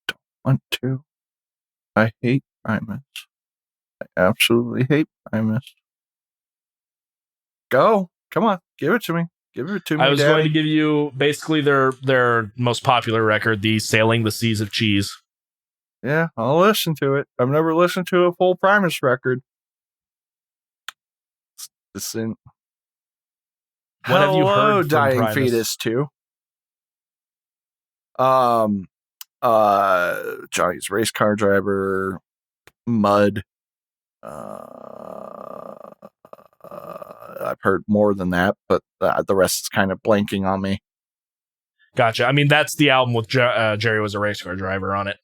Don't want to. I hate Primus. I absolutely hate Primus. Go. Come on. Give it to me. Give it to me,
I was
Daddy.
going to give you basically their most popular record, the Sailing the Seas of Cheese.
Yeah, I'll listen to it. I've never listened to a full Primus record. Listen.
What have you heard from
Dying
Primus?
Fetus 2. Johnny's Race Car Driver, Mud. I've heard more than that, but the rest is kind of blanking on me.
Gotcha. I mean, that's the album with Jerry Was a Race Car Driver on it.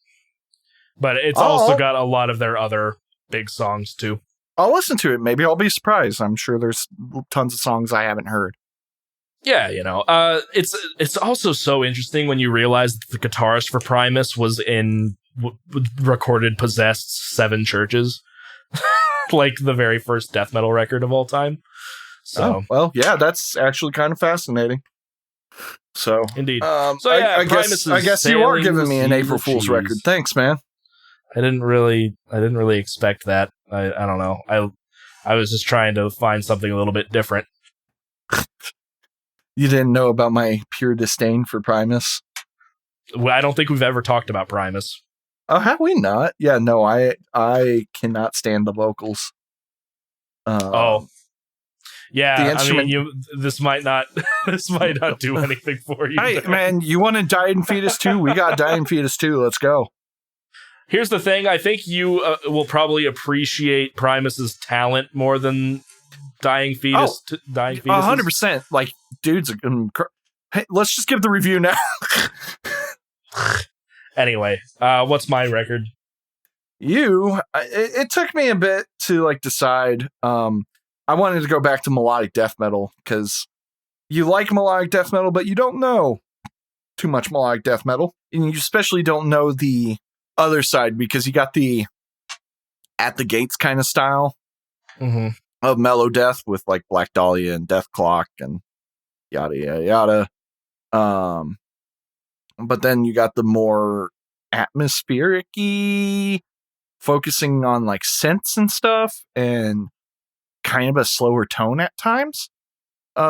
But it's also got a lot of their other big songs, too.
I'll listen to it. Maybe I'll be surprised. I'm sure there's tons of songs I haven't heard.
Yeah, it's also so interesting when you realize that the guitarist for Primus was recorded Possessed 7 Churches. Like the very first death metal record of all time. So,
well, yeah, that's actually kind of fascinating. So,
indeed.
I guess you are giving me an April Fool's record. Thanks, man.
I didn't really expect that. I don't know. I was just trying to find something a little bit different.
You didn't know about my pure disdain for Primus?
I don't think we've ever talked about Primus.
Oh, have we not? Yeah, no, I cannot stand the vocals.
Yeah,
the instrument.
I mean, this might not do anything for you.
Hey, man, you want to Dying Fetus 2? We got Dying Fetus 2. Let's go.
Here's the thing. I think you will probably appreciate Primus's talent more than dying fetus. Dying fetuses.
100%. Like, dudes are gonna hey, let's just give the review now.
Anyway, what's my record?
It took me a bit to like decide. I wanted to go back to melodic death metal because you like melodic death metal, but you don't know too much melodic death metal, and you especially don't know the other side because you got the at the gates kind of style of mellow death with like Black Dahlia and Death Clock and yada yada yada. But then you got the more atmospheric-y, focusing on like synths and stuff and kind of a slower tone at times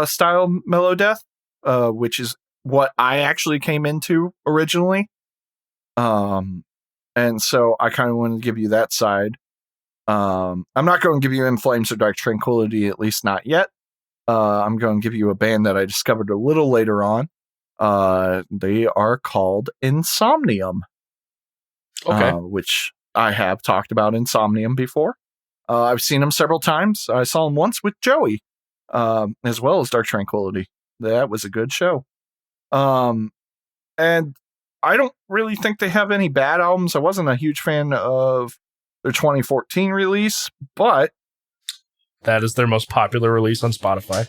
style mellow death, which is what I actually came into originally. And so I kind of wanted to give you that side. I'm not going to give you In Flames or Dark Tranquillity, at least not yet. I'm going to give you a band that I discovered a little later on. They are called Insomnium.
Okay.
Which I have talked about Insomnium before. I've seen them several times. I saw them once with Joey, as well as Dark Tranquillity. That was a good show. And I don't really think they have any bad albums. I wasn't a huge fan of their 2014 release, but
that is their most popular release on Spotify.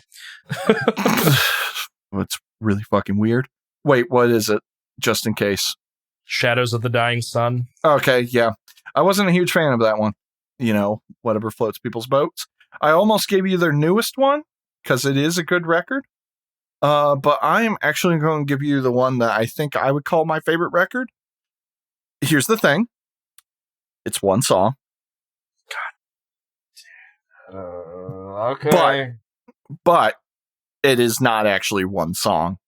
It's really fucking weird. Wait, what is it? Just in case.
Shadows of the Dying Sun.
Okay, yeah. I wasn't a huge fan of that one. You know, whatever floats people's boats. I almost gave you their newest one because it is a good record. But I am actually going to give you the one that I think I would call my favorite record. Here's the thing. It's one song.
God. Okay.
But it is not actually one song.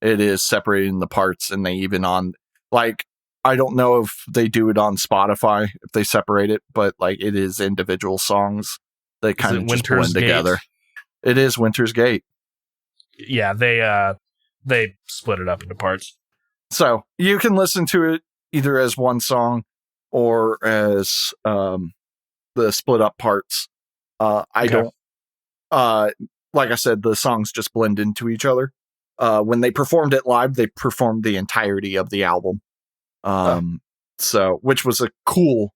It is separated in the parts, and they even on, like, I don't know if they do it on Spotify, if they separate it, but, like, it is individual songs that kind of just blend together. It is Winter's Gate.
Yeah, they split it up into parts.
So you can listen to it either as one song or as the split up parts. I don't, like I said, the songs just blend into each other. When they performed it live, they performed the entirety of the album. So, which was a cool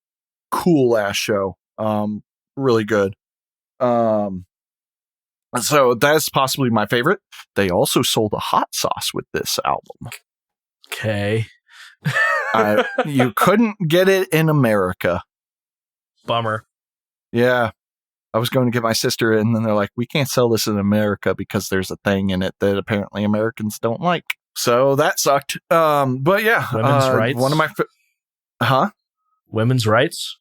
ass show. Really good. So that's possibly my favorite. They also sold a hot sauce with this album.
Okay.
You couldn't get it in America.
Bummer.
Yeah. I was going to get my sister it, and then they're like, we can't sell this in America because there's a thing in it that apparently Americans don't like. So that sucked. But yeah.
Women's rights?
One of my...
Women's rights?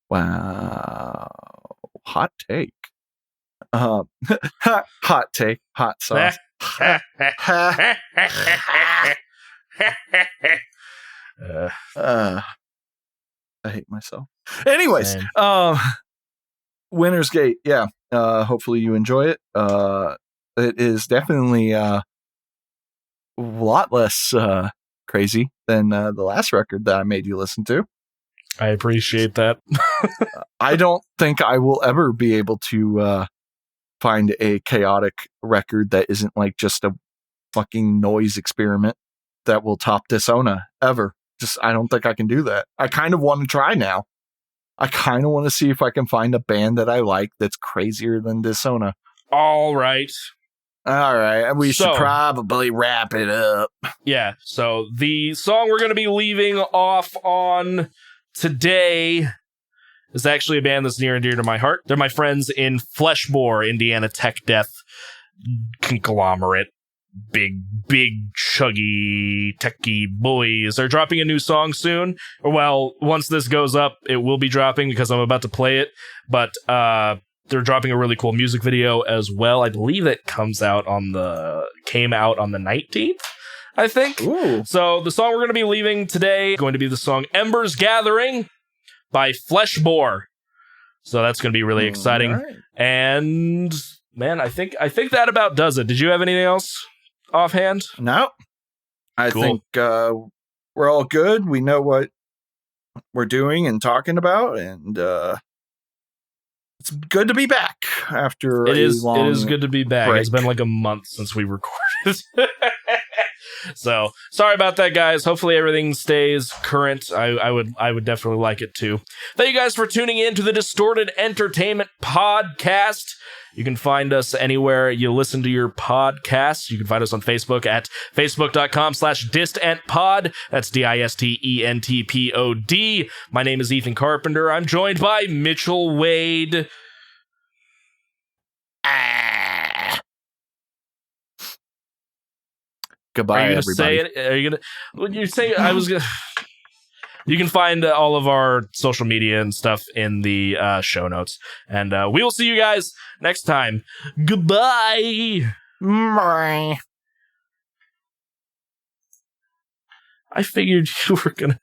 Wow. Hot take. Hot take. Hot sauce. I hate myself. Anyways, Winter's Gate. Yeah. Hopefully you enjoy it. It is definitely a lot less crazy than the last record that I made you listen to.
I appreciate that.
I don't think I will ever be able to find a chaotic record that isn't like just a fucking noise experiment that will top Dissona ever. Just, I don't think I can do that. I kind of want to try now. I kind of want to see if I can find a band that I like that's crazier than Dissona.
All right.
We should probably wrap it up.
Yeah. So the song we're going to be leaving off on today is actually a band that's near and dear to my heart. They're my friends in Fleshbore, Indiana tech death conglomerate. Big, chuggy, techy boys. They're dropping a new song soon. Well, once this goes up, it will be dropping because I'm about to play it. But they're dropping a really cool music video as well. I believe it came out on the 19th, I think.
Ooh.
So the song we're going to be leaving today is going to be the song Embers Gathering by Fleshbore. So that's going to be really exciting.
Right.
And man, I think that about does it. Did you have anything else offhand?
No. I think we're all good. We know what we're doing and talking about, and It's good to be back after
It is
long
good to be back.
break.
It's been like a month since we recorded. So sorry about that, guys. Hopefully everything stays current. I would definitely like it too. Thank you guys for tuning in to the Distorted Entertainment Podcast. You can find us anywhere you listen to your podcasts. You can find us on Facebook at facebook.com/distentpod. That's DISTENTPOD. My name is Ethan Carpenter. I'm joined by Mitchell Wade.
Goodbye,
Are you gonna
everybody.
say it? Are you gonna? When you say I was gonna. You can find all of our social media and stuff in the show notes, and we will see you guys next time. Goodbye.
Bye.
I figured you were gonna.